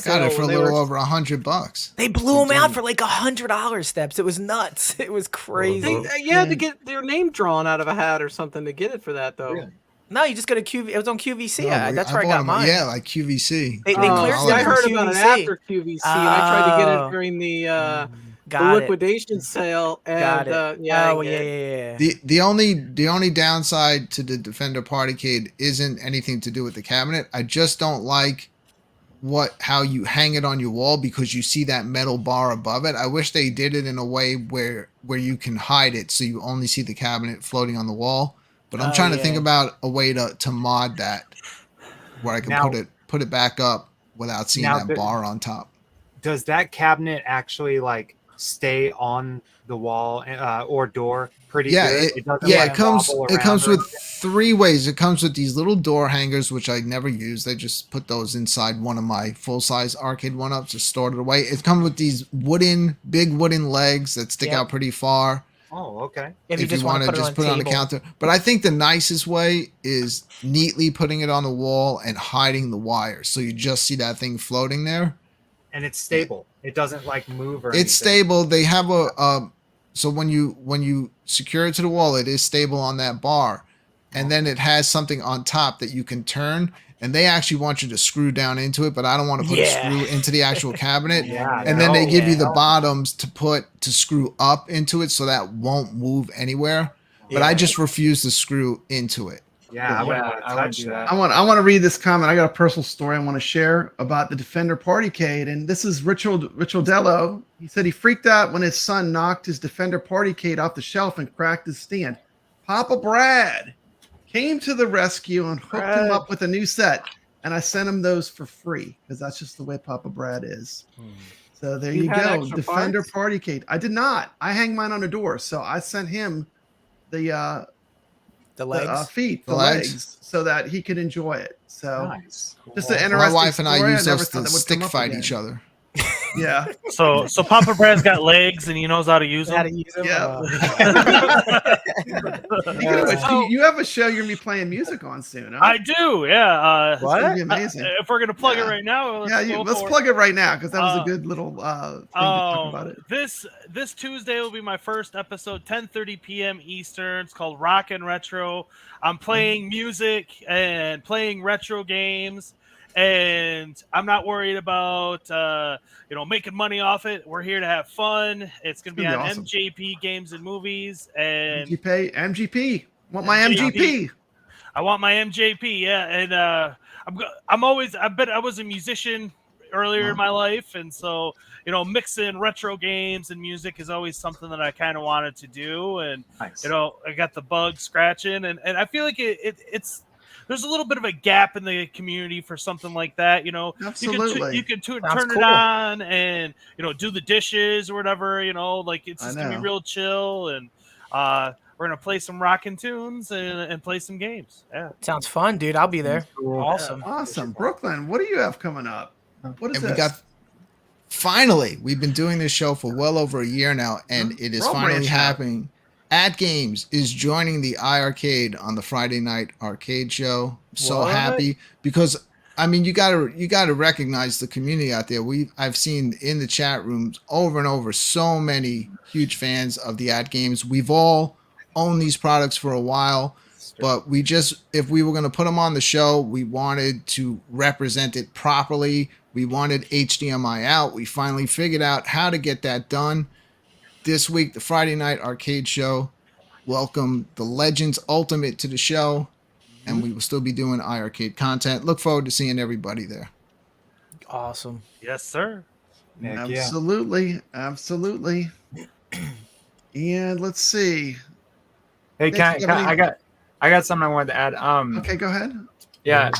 got it for a little over $100. They blew them out for like $100 steps. It was nuts. It was crazy. You had to get their name drawn out of a hat or something to get it for that, though. Really? No, you just got a QV. It was on QVC. No, that's where I got mine. Yeah, like QVC. They cleared I heard about it after QVC, and I tried to get it during the liquidation sale. And, yeah. The only downside to the Defender Partycade isn't anything to do with the cabinet. I just don't like how you hang it on your wall because you see that metal bar above it. I wish they did it in a way where you can hide it so you only see the cabinet floating on the wall. But I'm trying to think about a way to mod that where I can put it back up without seeing that bar on top. Does that cabinet actually like stay on the wall or door pretty good? It comes with 3 ways. It comes with these little door hangers, which I never use. I just put those inside one of my full-size Arcade1Ups to store it away. It comes with these big wooden legs that stick out pretty far. Oh, okay. If you want to just put it on the counter. But I think the nicest way is neatly putting it on the wall and hiding the wire. So you just see that thing floating there. And it's stable. It doesn't like move or anything. It's stable. They have so when you secure it to the wall, it is stable on that bar. And then it has something on top that you can turn. And they actually want you to screw down into it, but I don't want to put a screw into the actual cabinet. Then they give you the bottoms to screw up into it so that won't move anywhere. But I just refuse to screw into it. I wouldn't want to touch that. I want to read this comment. I got a personal story I want to share about the Defender Partycade, and this is Richardello. He said he freaked out when his son knocked his Defender Partycade off the shelf and cracked his stand. Papa Brad came to the rescue and hooked him up with a new set, and I sent him those for free because that's just the way Papa Brad is. So there you go, Defender Partycade. I did not. I hang mine on the door, so I sent him the legs, the legs, so that he could enjoy it. So just an interesting. My wife and I story. use those to stick fight each other. Yeah. So Papa Brad's got legs and he knows how to use them. Yeah. You have a show you're gonna be playing music on soon. Huh? I do. Yeah. It's gonna be amazing. If we're gonna plug it right now, let's plug it right now because that was a good little thing to talk about it. This Tuesday will be my first episode, 10:30 p.m. Eastern. It's called Rock and Retro. I'm playing music and playing retro games. And I'm not worried about making money off it. We're here to have fun. It's gonna be on awesome. MJP Games and Movies and MGP. Want my MGP? I want my MJP. Yeah, and I was a musician earlier in my life, and so mixing retro games and music is always something that I kind of wanted to do. And I got the bug scratching, and I feel like it's. There's a little bit of a gap in the community for something like that, Absolutely. You can turn it on and do the dishes or whatever, like it's just gonna be real chill, and we're gonna play some rockin' tunes and play some games. Yeah, sounds fun, dude. I'll be there. Cool. Awesome. Brooklyn, what do you have coming up? What is this? Finally, we've been doing this show for well over a year now, and it is finally happening. At Games is joining the iiRcade on the Friday night arcade show. So happy because you gotta recognize the community out there. I've seen in the chat rooms over and over so many huge fans of the At Games. We've all owned these products for a while, but if we were gonna put them on the show, we wanted to represent it properly. We wanted HDMI out. We finally figured out how to get that done. This week, the Friday night arcade show. Welcome the Legends Ultimate to the show, and we will still be doing iiRcade content. Look forward to seeing everybody there. Awesome. Yes, sir. Absolutely. And let's see. Hey, I got something I wanted to add. Okay, go ahead. Yeah.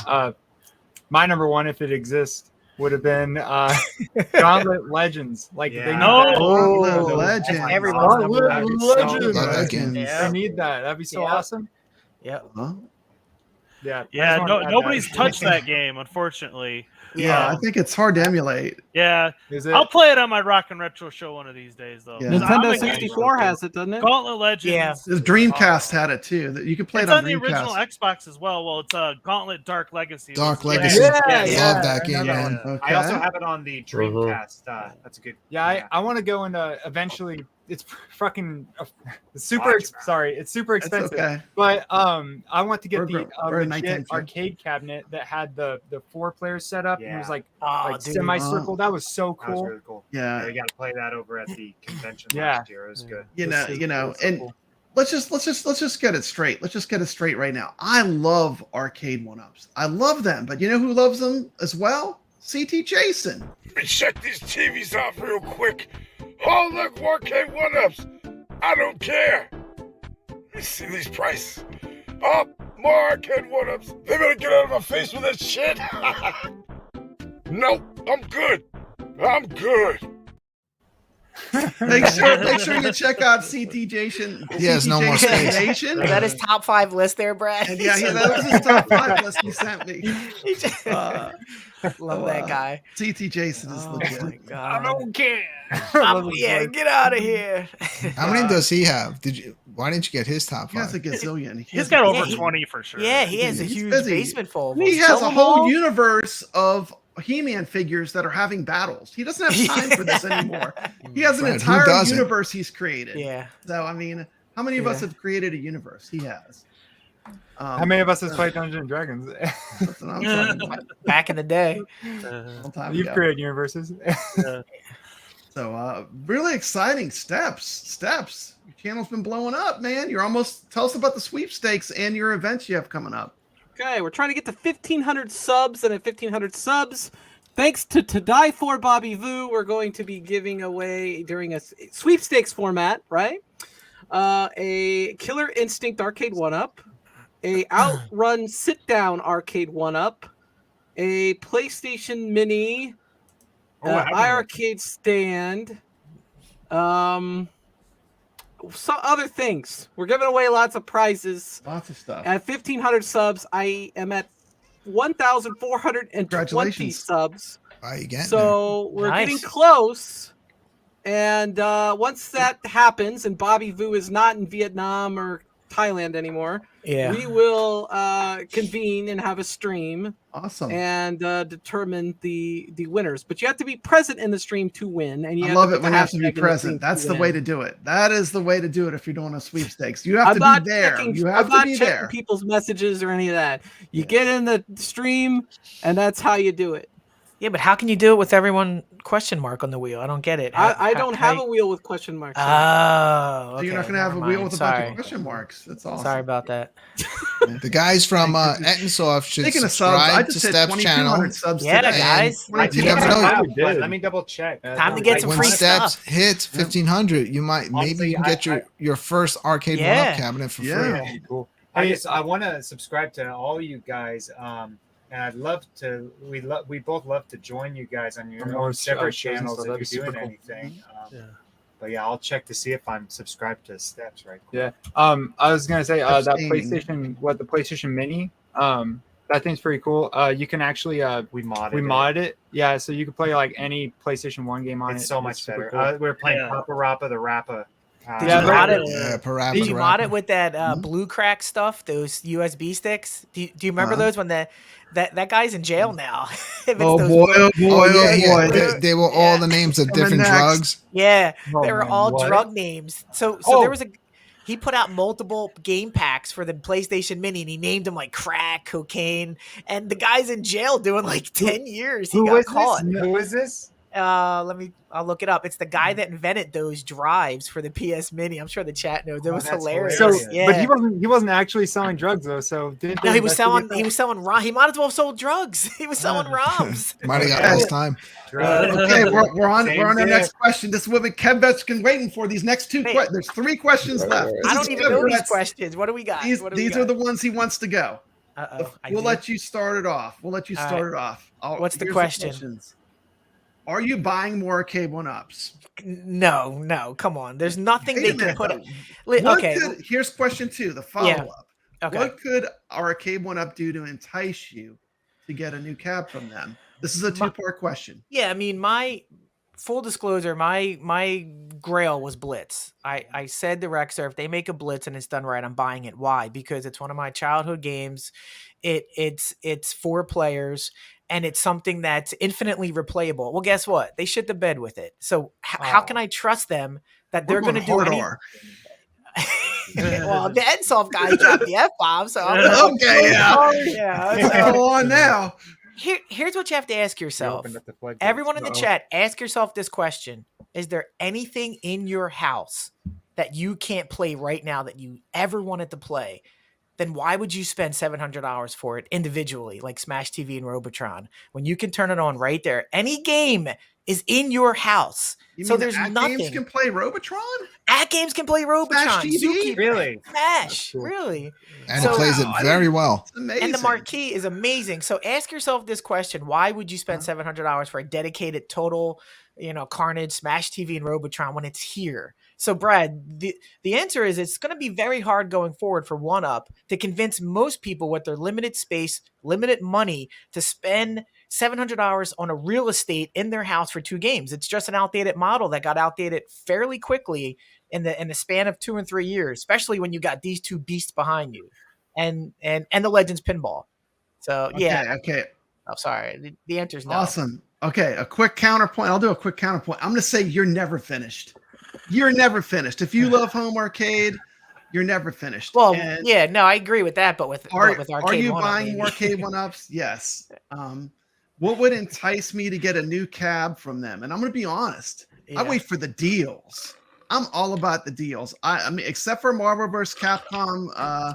My number one, if it exists, would have been Gauntlet Legends. Legends. Legends. I need that. That'd be so awesome. Yeah. Yeah. Yeah. Nobody's touched that game, unfortunately. Yeah, I think it's hard to emulate. Yeah, Is it? I'll play it on my Rock and Retro show one of these days, though. Yeah. Nintendo 64 has it, doesn't it? Gauntlet Legends. The Dreamcast had it too. That you could play It's it on on the original Dreamcast. Xbox as well. Well, it's Gauntlet Dark Legacy. Dark It was- Legacy. Yeah, Love that game, yeah. man. Okay. I also have it on the Dreamcast. That's a good. Yeah, I want to go and eventually. It's fucking super. It's super It's expensive. okay. But I want to get We're the in legit 19th. arcade cabinet that had the 4 player setup. And it was Yeah. like, dude. semicircle. That was so That was cool. really cool. Yeah. We got to play that over at the convention Yeah. last year. It was good. You This is know, so and cool. let's just get it straight. Let's just get it straight right now. I love Arcade1Ups. I love them, but you know who loves them as well? CT Jason. Hey, shut these TVs off real quick. Oh, look, Arcade1Ups. I don't care. Let's see these prices. Oh, more Arcade1Ups. They better get out of my face with that shit. Nope, I'm good. I'm good. Make sure you check out CT Jason. He has no more space. Nation. Is that his top 5 list there, Brad? And yeah, that was his top 5 list he sent me. Love that guy. CT Jason is legit. My God. I don't care. Yeah, get out of here. How many does he have? Why didn't you get his top He has a 5? gazillion. He's got over Yeah, 20 for sure. Yeah, he has a He's huge busy. basement full of He them. has Sell a them whole all. universe of He-Man figures that are having battles. He doesn't have time for this anymore. He has an Right, who entire doesn't? universe he's created. Yeah. So I mean, how many of us Yeah. have created a universe? He has. How many of us has played Dungeons and Dragons? That's what I'm talking about. Back in the day. A long time You've ago. created universes. So really exciting steps. Your channel's been blowing up, man. You're almost. Tell us about the sweepstakes and your events you have coming up. Okay, we're trying to get to 1,500 subs, and at 1,500 subs, thanks to Die For Bobby Vu, we're going to be giving away during a sweepstakes format, right? A Killer Instinct Arcade1Up, a Outrun Sit Down Arcade1Up, a PlayStation Mini, iiRcade stand, some other things. We're giving away lots of prizes. Lots of stuff. At 1,500 subs, I am at 1,420 subs. So we're getting close. And once that happens, and Bobby Vu is not in Vietnam or Thailand anymore, we will convene and have a stream. Awesome. And determine the winners. But you have to be present in the stream to win. And you I have love to it put when the you have to be hashtag in the present. stream That's to the win. way to do it. That is the way to do it if you're doing a sweepstakes. You have I'm to not be there. checking- You have I'm to not be checking there. people's messages or any of that. You get in the stream, and that's how you do it. Yeah, but how can you do it with everyone question mark on the wheel? I don't get it. I don't have a wheel with question marks. on it. Oh, So you're not okay, going to have a never wheel mind. with a bunch Sorry. of question marks. That's awesome. Sorry about that. The guys from Ettinsoft should Speaking of subs, I subscribe to just hit Steph's channel. 2,200 subs Yeah, today. guys. And you never know. Let me double check. Time to get some When free Steps stuff. hits 1,500, you might Honestly, you can get your first Arcade1Up Yeah. cabinet for Yeah. free. Cool. I want to subscribe to all you guys. And I'd love to. We both love to join you guys on your On more own separate shows and channels stuff. if That'd be you're super doing cool. anything. But yeah, I'll check to see if I'm subscribed to Steps right quick. Yeah. I was gonna say that Abstaining. PlayStation, the PlayStation Mini, that thing's pretty cool. You can actually We modded. modded it. Yeah, so you can play like any PlayStation 1 game on it. It's so much super better. cool. We were playing Yeah. Papa Rappa the Rappa. Did Yeah, you mod it? Yeah, Parappa Did you the mod Rapper. it with that blue crack stuff? Those USB sticks? Do you remember those when that guy's in jail now? If it's Oh those boy, blue- oh boy, Oh yeah, yeah. boy. They were all the names of different next. drugs. Yeah, Oh, they were man, all what? drug names. So there was he put out multiple game packs for the PlayStation Mini, and he named them like crack, cocaine, and the guy's in jail doing like 10 years. He Who got was caught. this? Who is this? I'll look it up. It's the guy that invented those drives for the PS Mini. I'm sure the chat knows. It was that's hilarious. So, hilarious. yeah. but he wasn't actually selling drugs though. So didn't No, they he was selling. investigate He that? was selling ROM. He might as well have sold drugs. He was selling ROMs. Might have got less time. Okay, we're on Same our thing. next question. This is what Kevgret's been waiting for. These next two Hey. questions. There's 3 questions left. I This don't is even know these Kevgret's- questions. What do we got? These What do we these got? are the ones he wants to go. Uh-oh, I We'll do. let you start it off. All right. What's the Here's question? questions. Are you buying more Arcade1Ups? No, come on. There's nothing Wait they a can minute, put. though. What Okay, here's question 2, the follow-up. Okay. What could Arcade1Up do to entice you to get a new cab from them? This is a two-part question. Yeah, I mean, my full disclosure, my grail was Blitz. I said to Rexer, if they make a Blitz and it's done right, I'm buying it. Why? Because it's one of my childhood games. It's 4 players, and it's something that's infinitely replayable. Well, guess what? They shit the bed with it. So how can I trust them that they're going to do any? Well, the Ettinsoft guy dropped the F-bomb, so I'm okay, yeah. Go on now. Here's what you have to ask yourself. Everyone in the chat, ask yourself this question. Is there anything in your house that you can't play right now that you ever wanted to play? Then why would you spend $700 for it individually, like Smash TV and Robotron, when you can turn it on right there? Any game is in your house. So there's nothing. Games can play Robotron? At Games can play Robotron. Smash TV? Really? Smash. Really? And it plays it very well. It's amazing. And the marquee is amazing. So ask yourself this question. Why would you spend $700 for a dedicated total, Carnage, Smash TV, and Robotron when it's here? So Brad, the answer is it's going to be very hard going forward for 1UP to convince most people with their limited space, limited money to spend $700 on a real estate in their house for 2 games. It's just an outdated model that got outdated fairly quickly in the span of 2 and 3 years, especially when you got these 2 beasts behind you and the Legends Pinball. So yeah. Okay. Oh, sorry. The answer is no. Awesome. Okay. A quick counterpoint. I'll do a quick counterpoint. I'm going to say you're never finished. You're never finished. If you love home arcade, you're never finished. Well, yeah, no, I agree with that. But with Arcade, are you buying more Arcade1Ups? Yes. What would entice me to get a new cab from them? And I'm going to be honest. I wait for the deals. I'm all about the deals. I mean, except for Marvel vs. Capcom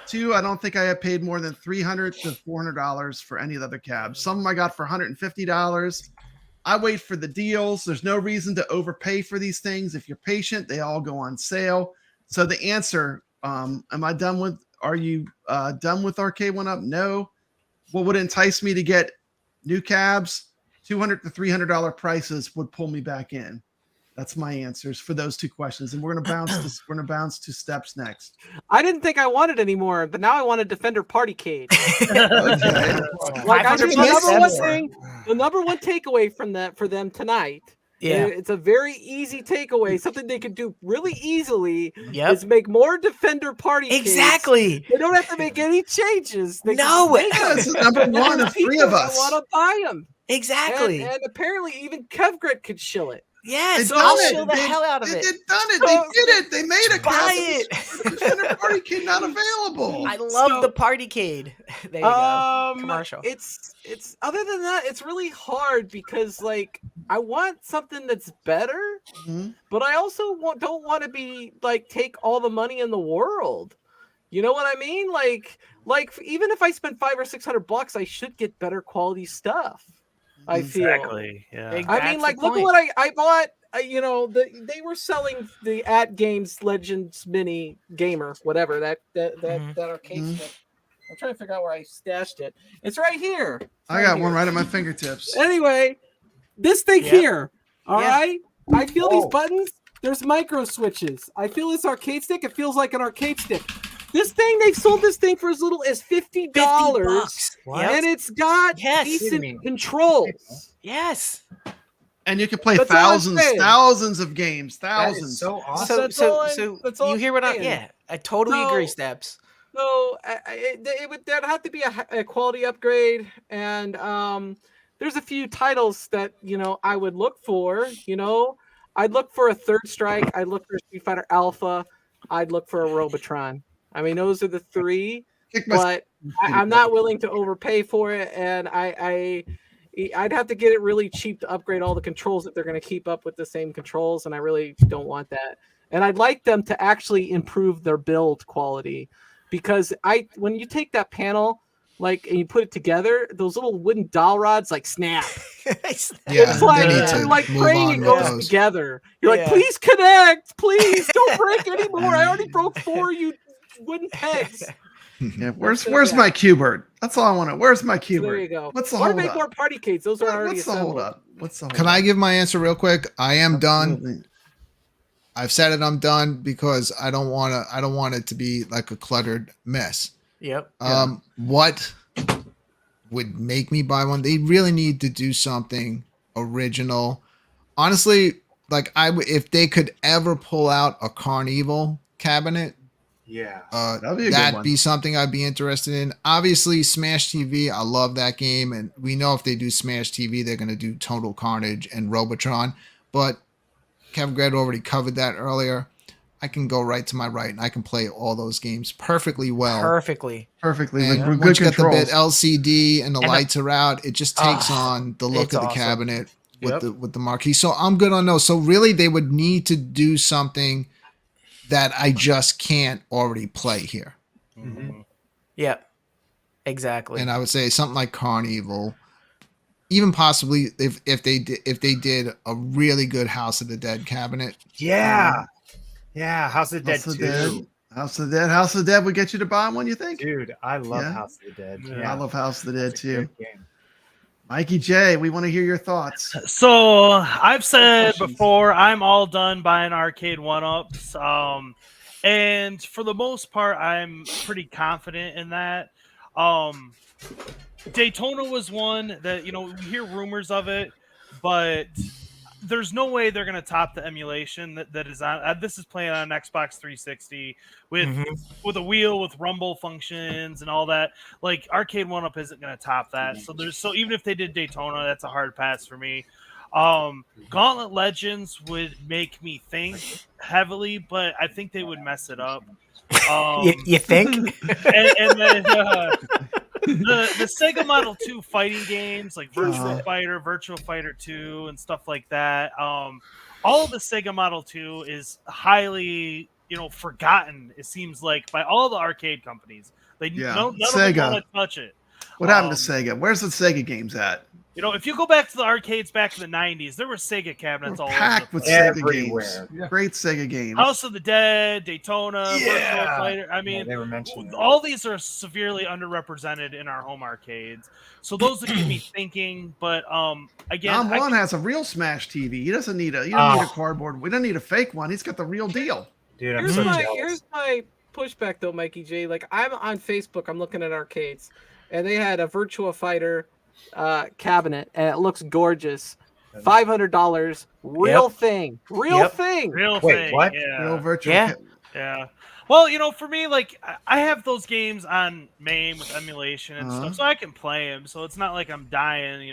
2, I don't think I have paid more than $300 to $400 for any of the other cabs. Some of them I got for $150. I wait for the deals. There's no reason to overpay for these things. If you're patient, they all go on sale. So the answer, are you done with Arcade1Up? No. What would entice me to get new cabs? $200 to $300 prices would pull me back in. That's my answers for those 2 questions, and we're gonna bounce to steps next. I didn't think I wanted any more, but now I want a Defender Partycade. Okay. Like I think the number one takeaway from that for them tonight. Yeah, it's a very easy takeaway. Something they could do really easily is make more Defender Party. Exactly. They don't have to make any changes. That's number one of 3 of us. Want to buy them. Exactly. And apparently even Kevgret could shill it. Yes, I'll shill the hell out of it. They've done it. They did it. They made a buy it. Defender Partycade not available. I love the Partycade. There you go. Commercial. It's other than that, it's really hard because like I want something that's better, but I also don't want to be like take all the money in the world. You know what I mean? Like even if I spend $500 or $600, I should get better quality stuff. I feel exactly. Yeah. I mean, like, look at what I bought. They were selling the At Games Legends Mini Gamer, whatever that arcade stick. I'm trying to figure out where I stashed it. It's right here. I got one right at my fingertips. Anyway, this thing here. All right. I feel these buttons. There's micro switches. I feel this arcade stick. It feels like an arcade stick. This thing, they sold this thing for as little as $50, and it's got decent controls. Yes. And you can play thousands of games, thousands. So awesome. So you hear what I totally agree, Steps. So there'd have to be a quality upgrade, and there's a few titles that I would look for. I'd look for a Third Strike. I'd look for Street Fighter Alpha. I'd look for a Robotron. I mean, those are the 3, but I'm not willing to overpay for it, and I'd have to get it really cheap to upgrade all the controls if they're going to keep up with the same controls, and I really don't want that. And I'd like them to actually improve their build quality, because when you take that panel and you put it together, those little wooden dowel rods snap. It's like praying it goes together. You're like, please connect, please don't break anymore. I already broke 4 wooden pegs. Yeah, where's my Q-Bird? That's all I want to. Where's my Q-Bird? So there you go. What's the hold up? Make more Partycades. Those are already What's the hold up? Can I give my answer real quick? I am done. I've said it. I'm done because I don't want it to be like a cluttered mess. Yep. What would make me buy one? They really need to do something original. Honestly, like if they could ever pull out a Carnival cabinet, that'd be something I'd be interested in. Obviously, Smash TV, I love that game, and we know if they do Smash TV, they're going to do Total Carnage and Robotron. But kevgret already covered that earlier. I can go right to my right, and I can play all those games perfectly well. Perfectly. And With once good you get the controls. bit LCD and the lights are out, it just takes on the look of the cabinet with the marquee. So I'm good on those. So really, they would need to do something that I just can't already play here. Yep. Exactly. And I would say something like Carnival, even possibly if they did a really good House of the Dead cabinet. Yeah, House of the Dead House of 2. Dead. House of the Dead would get you to buy one, you think? Dude, I love House of the Dead. I love House of the Dead too. Mikey J, we want to hear your thoughts. So I've said before, I'm all done buying Arcade1Ups. And for the most part, I'm pretty confident in that. Daytona was one that, we hear rumors of it, but there's no way they're going to top the emulation that is on. This is playing on an Xbox 360 with a wheel with rumble functions and all that. Like Arcade1Up isn't going to top that. So even if they did Daytona, that's a hard pass for me. Gauntlet Legends would make me think heavily, but I think they would mess it up. You think? And then the Sega Model 2 fighting games like Virtual Fighter 2, and stuff like that. All of the Sega Model 2 is highly, forgotten. It seems like by all the arcade companies, none of them want to touch it. What happened to Sega? Where's the Sega games at? If you go back to the arcades back in the 90s, there were Sega cabinets all packed over with Sega games. Great Sega games. House of the Dead, Daytona, Virtual Fighter. I mean, they were mentioning all these are severely underrepresented in our home arcades. So those would get me thinking. But again, Don Juan has a real Smash TV. He doesn't need a cardboard. We don't need a fake one. He's got the real deal. Dude, here's my pushback though, Mikey J. Like I'm on Facebook, I'm looking at arcades, and they had a Virtua Fighter cabinet, and it looks gorgeous. $500, real thing. Real thing. What? Yeah. Real virtual. Yeah. Well, for me, like I have those games on MAME with emulation and stuff, so I can play them. So it's not like I'm dying.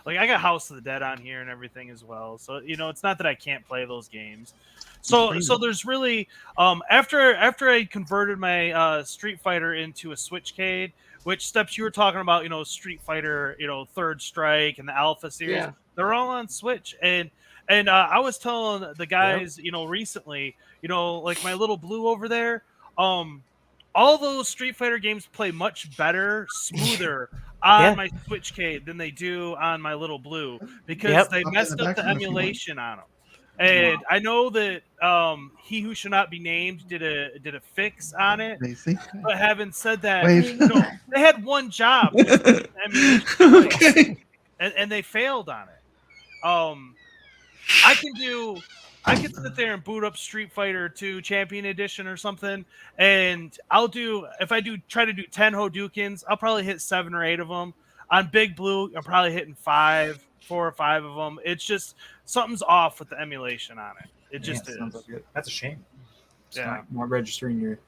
Like I got House of the Dead on here and everything as well. So it's not that I can't play those games. So there's really after I converted my Street Fighter into a Switchcade, which steps you were talking about, Street Fighter, Third Strike and the Alpha series, they're all on Switch. And I was telling the guys, recently, like my little blue over there, all those Street Fighter games play much better, smoother on my Switchcade than they do on my little blue because they messed up the emulation on them. And I know that He Who Should Not Be Named did a fix on it. But having said that, they had one job. And they failed on it. I can sit there and boot up Street Fighter 2 Champion Edition or something, and if I try to do 10 Hodoukens, I'll probably hit 7 or 8 of them. On Big Blue, I'm probably hitting 4 or 5 of them. It's just something's off with the emulation on it. It just is. That's a shame. It's not more registering your.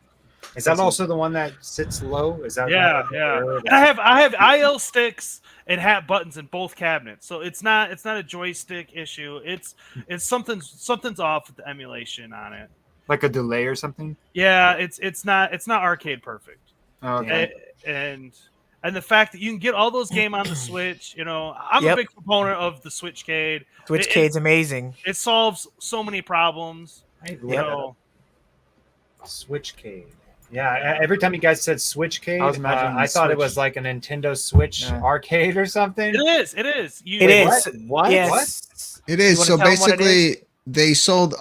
Is that also the one that sits low? Is that? Yeah. And I have IL sticks and hat buttons in both cabinets, so it's not a joystick issue. It's something's off with the emulation on it. Like a delay or something. Yeah, it's not arcade perfect. Okay. And the fact that you can get all those games on the Switch, I'm a big proponent of the Switchcade. Switchcade's amazing. It solves so many problems. Switchcade. Yeah, every time you guys said Switchcade, I thought Switch. it was like a Nintendo Switch arcade or something. It is. It is. What? Yes. It is. So basically, they sold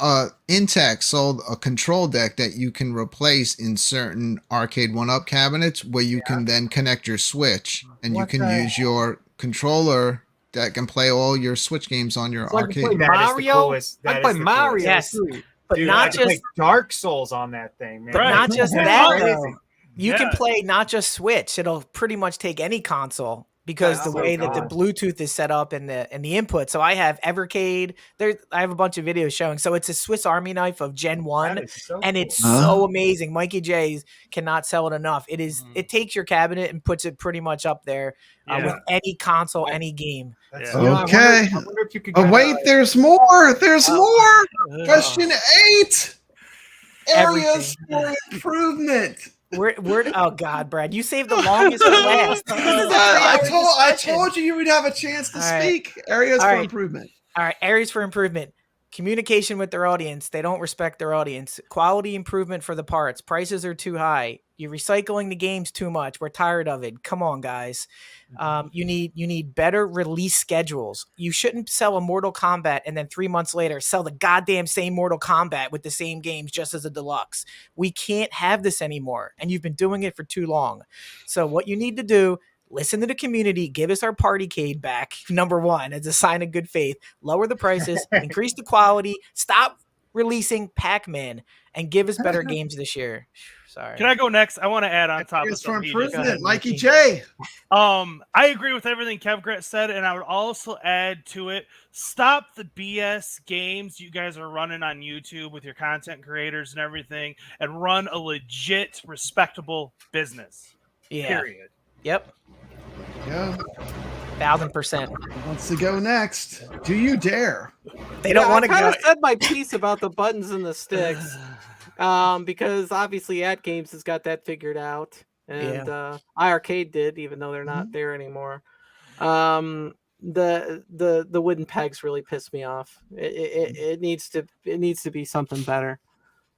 Intex sold a control deck that you can replace in certain Arcade1Up cabinets, where you can then connect your Switch and you can use your controller that can play all your Switch games on your arcade. Mario. I play Mario. Yes. But Dude, not I could play just Dark Souls on that thing, man. But not just that, though. You can Yeah. play not just Switch. It'll pretty much take any console because the way that the Bluetooth is set up and the input. So I have iiRcade. I have a bunch of videos showing. So it's a Swiss Army knife of Gen 1, and it's so amazing. Mikey J cannot sell it enough. It is. It takes your cabinet and puts it pretty much up there with any console, any game. Okay. Wait, there's more. There's more. Question 8. Areas for improvement. We're oh God, Brad, you saved the longest for last. I told you would have a chance to speak. Areas for improvement. All right, areas for improvement. Communication with their audience. They don't respect their audience. Quality improvement for the parts. Prices are too high. You're recycling the games too much. We're tired of it. Come on, guys. You need better release schedules. You shouldn't sell a Mortal Kombat and then 3 months later sell the goddamn same Mortal Kombat with the same games just as a deluxe. We can't have this anymore, and you've been doing it for too long. So what you need to do, listen to the community, give us our Partycade back, number one, as a sign of good faith, lower the prices, increase the quality, stop releasing Pac-Man, and give us better games this year. Sorry. Can I go next? I want to add on top of for something. improvement, Mikey J. I agree with everything kevgret said, and I would also add to it: stop the BS games you guys are running on YouTube with your content creators and everything, and run a legit, respectable business. Yeah. Period. Yep. Yeah. 1000%. Who wants to go next? Do you dare? They don't want to go. I kind of said my piece about the buttons and the sticks. Because obviously AdGames has got that figured out, and iiRcade did, even though they're not there anymore. The wooden pegs really piss me off. It needs to be something better.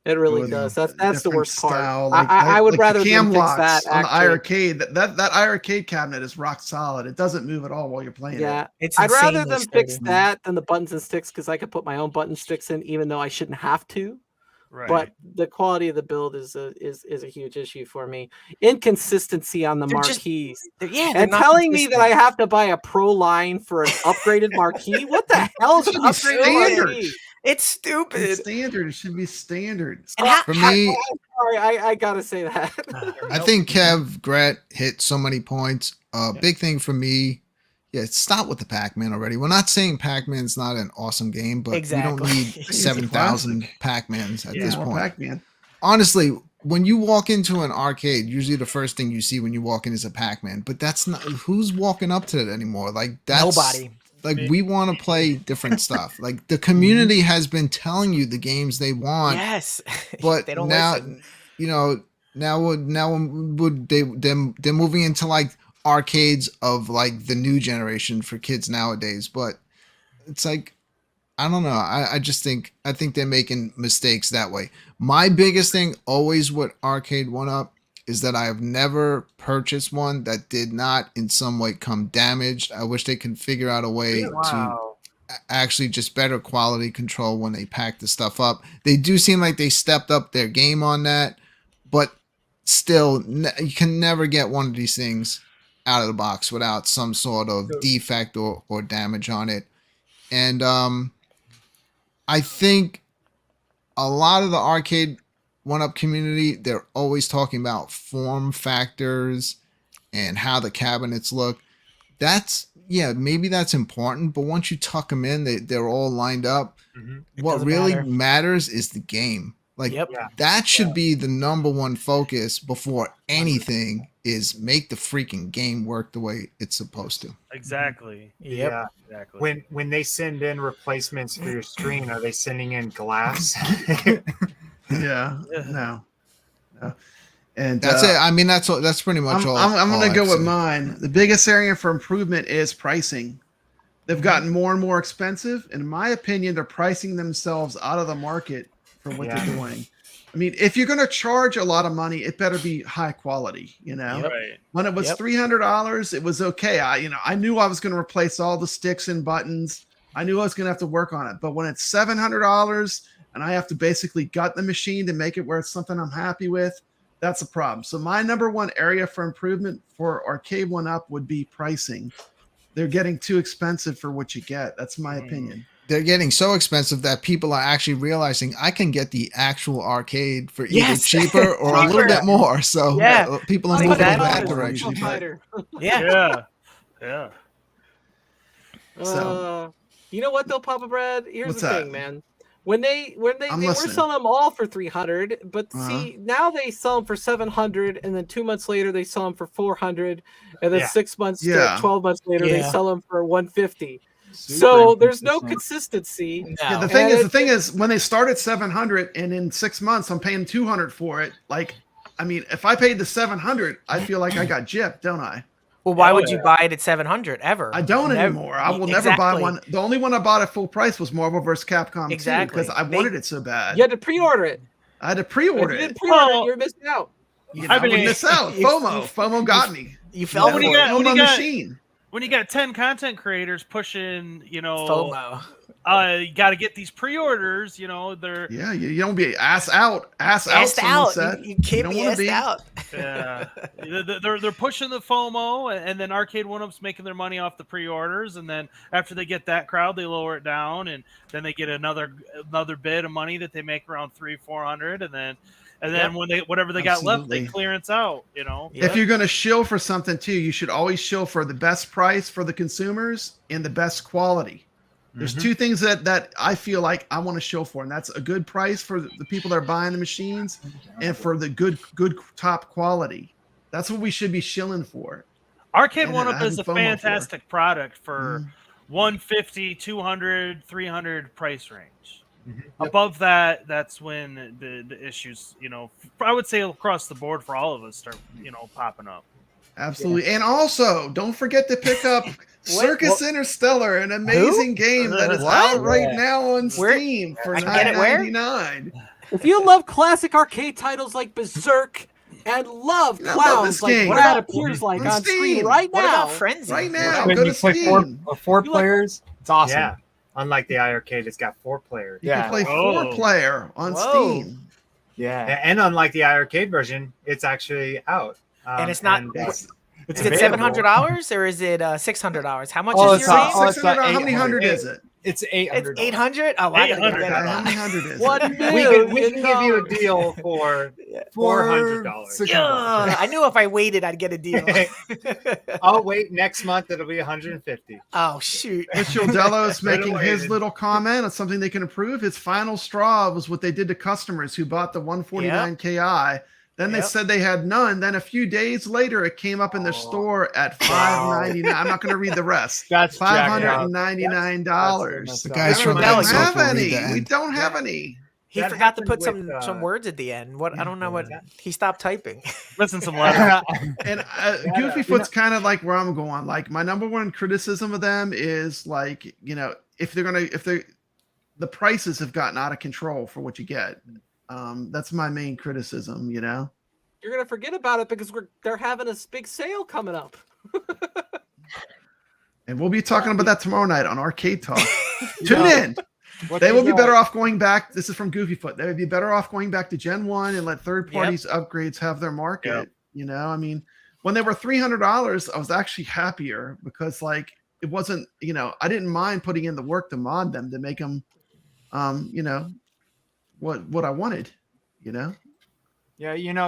It really does. That's the worst part. I would rather them fix that. On the iiRcade, that iiRcade cabinet is rock solid. It doesn't move at all while you're playing it. I'd rather them fix that than the buttons and sticks, because I could put my own button sticks in, even though I shouldn't have to. Right. But the quality of the build is a huge issue for me. Inconsistency on the marquees. And telling me that I have to buy a Pro line for an upgraded marquee. What the hell is an upgraded marquee? It's stupid. It's standard. It should be standard. For me, sorry, I gotta say that. I think kevgret hit so many points. Big thing for me. Yeah, stop with the Pac-Man already. We're not saying Pac-Man's not an awesome game, but we don't need 7,000 Pac-Mans at this point. Pac-Man. Honestly, when you walk into an arcade, usually the first thing you see when you walk in is a Pac-Man. But that's not who's walking up to it anymore. Like that's nobody. Like we want to play different stuff. Like the community has been telling you the games they want. Yes, but they don't now, listen. Now they're moving into like arcades of like the new generation for kids nowadays, but it's like I don't know. I think they're making mistakes that way. My biggest thing always with Arcade1Up is that I have never purchased one that did not in some way come damaged. I wish they could figure out a way to actually just better quality control when they pack the stuff up. They do seem like they stepped up their game on that, but still you can never get one of these things out of the box without some sort of defect or damage on it. And I think a lot of the Arcade1Up community, they're always talking about form factors and how the cabinets look. Maybe that's important, but once you tuck them in, they're all lined up. What really matters is the game. Like that should be the number one focus before anything is make the freaking game work the way it's supposed to. Exactly. Yeah. Exactly. When they send in replacements for your screen, are they sending in glass? No. And that's it. I mean, that's pretty much all. I'm going to go with say. mine. The biggest area for improvement is pricing. They've gotten more and more expensive. In my opinion, they're pricing themselves out of the market for what they're doing. I mean, if you're going to charge a lot of money, it better be high quality, Right. When it was $300, it was okay. I knew I was going to replace all the sticks and buttons. I knew I was going to have to work on it. But when it's $700 and I have to basically gut the machine to make it where it's something I'm happy with, that's a problem. So my number one area for improvement for Arcade1Up would be pricing. They're getting too expensive for what you get. That's my opinion. they're getting so expensive that people are actually realizing I can get the actual arcade for either cheaper or a little bit more. So people are moving in that direction. Yeah. So you know what though, Papa Brad? Here's What's the that? thing, man. When they were selling them all for 300, but see now they sell them for 700, and then 2 months later they sell them for 400, and then 6 months, 12 months later they sell them for 150. So there's no consistency. No. Yeah, the thing is, when they start at 700, and in 6 months I'm paying 200 for it. Like, I mean, if I paid the 700, I feel like I got gypped, don't I? Well, why would you buy it at 700 ever? I don't anymore. I will never buy one. The only one I bought at full price was Marvel vs. Capcom 2 because I wanted it so bad. You had to pre-order it. I had to pre-order it. If you it. didn't pre-order it, you're missing out. I would miss out. FOMO got me. You fell when you for it. got machine. When you got 10 content creators pushing, FOMO. You got to get these pre-orders. They're you don't be ass out. You can't be assed out. Yeah, they're pushing the FOMO, and then Arcade1Up's making their money off the pre-orders, and then after they get that crowd, they lower it down, and then they get another bit of money that they make around 300-400, and then when whatever they got left, they clearance out. If you're going to shill for something too, you should always shill for the best price for the consumers and the best quality. There's two things that I feel like I want to shill for, and that's a good price for the people that are buying the machines, and for the good top quality. That's what we should be shilling for. Arcade1Up is a fantastic product for 150, 200, 300 price range. Above that, that's when the issues, I would say across the board for all of us start, popping up. Absolutely. And also, don't forget to pick up Circus Interstellar, an amazing game that is out right now on Steam for $9.99. If you love classic arcade titles like Berzerk and love clowns like what that appears like on screen right now. What about Frenzy? Right now, when go you to play Steam. four players, it's awesome. Yeah. Unlike the iiRcade, it's got 4 players. You can play 4-player on Steam. Yeah. And unlike the iiRcade version, it's actually out. And it's not. Is it $700 or is it $600? How much is your game? How many hundred is it? It's $800. It's $800. Oh, I gotta get that. How many hundred is it? We can give you a deal for $400. Yeah, I knew if I waited, I'd get a deal. I'll wait next month. It'll be $150. Oh shoot! Mitchell Delos making his little comment on something they can improve. His final straw was what they did to customers who bought the 149 Ki. Then they said they had none. Then a few days later, it came up in their store at $5.99. I'm not going to read the rest. That's The $599. guys from We don't have Ettinsoft any. We don't have any. He forgot to put some words at the end. What I don't know what he stopped typing. Listen, some letter. And Goofy Foot's kind of like where I'm going. Like my number one criticism of them is like if the prices have gotten out of control for what you get. That's my main criticism, You're gonna forget about it because they're having a big sale coming up. And we'll be talking about that tomorrow night on Arcade Talk. Tune in. They will be better off going back. This is from Goofy Foot. They would be better off going back to Gen 1 and let third parties upgrades have their market. I mean, when they were $300, I was actually happier because it wasn't, I didn't mind putting in the work to mod them to make them, what I wanted, Yeah,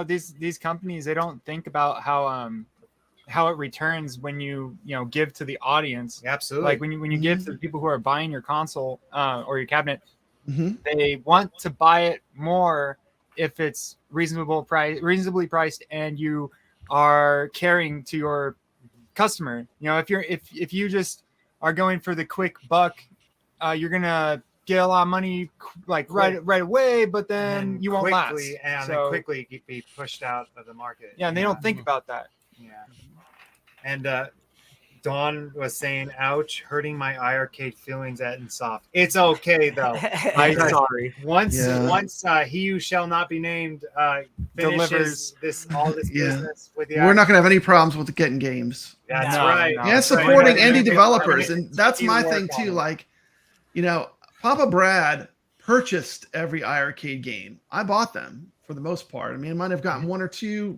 these companies, they don't think about how it returns when you give to the audience. Absolutely. Like when you give to the people who are buying your console or your cabinet, they want to buy it more if it's reasonably priced, and you are caring to your customer. If you just are going for the quick buck, you're gonna get a lot of money right away, but then you won't last. And quickly be pushed out of the market. Yeah, and they don't think about that. Yeah. And Dawn was saying, ouch, hurting my iiRcade feelings at Ettinsoft. It's okay though. I'm sorry. Once he who shall not be named finishes all this business with the we're not gonna have any problems with getting games. That's right. Yeah, supporting indie developers. And that's my thing too. Papa Brad purchased every iiRcade game. I bought them for the most part. I mean, I might have gotten one or two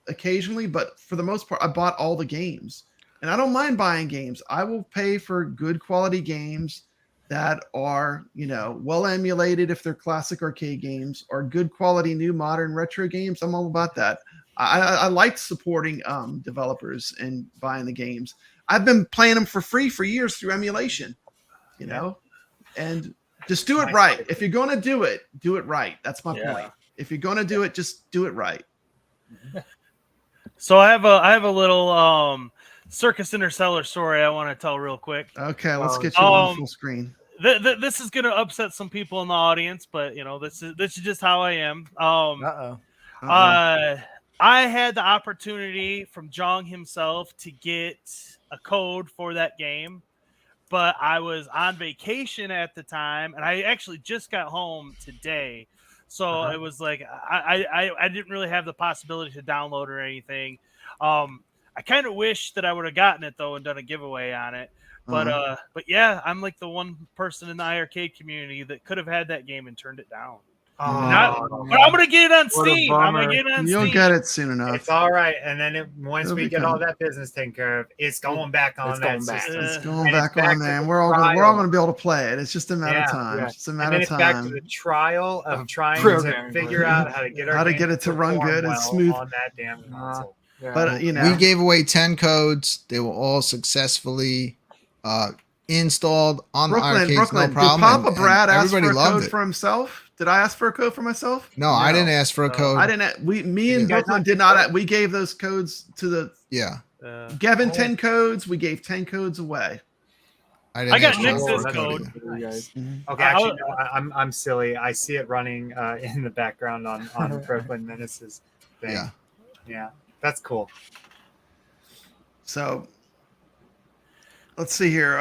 occasionally, but for the most part, I bought all the games. And I don't mind buying games. I will pay for good quality games that are, well emulated if they're classic arcade games, or good quality new modern retro games. I'm all about that. I like supporting developers and buying the games. I've been playing them for free for years through emulation, and just do it right. If you're going to do it right. That's my point. If you're going to do it, just do it right. So I have a little Circus Interstellar story I want to tell real quick. Okay, let's get you on full screen. This is going to upset some people in the audience, but this is just how I am. I had the opportunity from Jong himself to get a code for that game, but I was on vacation at the time, and I actually just got home today. So it was like I didn't really have the possibility to download or anything. I kind of wish that I would have gotten it though and done a giveaway on it. But yeah, I'm like the one person in the iArcade community that could have had that game and turned it down. But I'm gonna get it on Steam. I'm gonna get it on Steam. You'll get it soon enough. It's all right. And then once we get all that business taken care of, it's going back on that system. It's going back on there, and we're all going to be able to play it. It's just a matter of time. It's just a matter of time. Back to the trial of trying to figure out how to get it to run good and smooth on that damn console. But we gave away 10 codes. They were all successfully installed on the arcades. No problem. Did Papa Brad ask for a code for himself? Did I ask for a code for myself? No, I didn't ask for a code. I didn't. Me and Brooklyn did not. We gave those codes to the. Gavin 10 codes. We gave 10 codes away. I got Nix's code. Okay, actually, no, I'm silly. I see it running in the background on Brooklyn Menace's thing. Yeah, that's cool. So let's see here.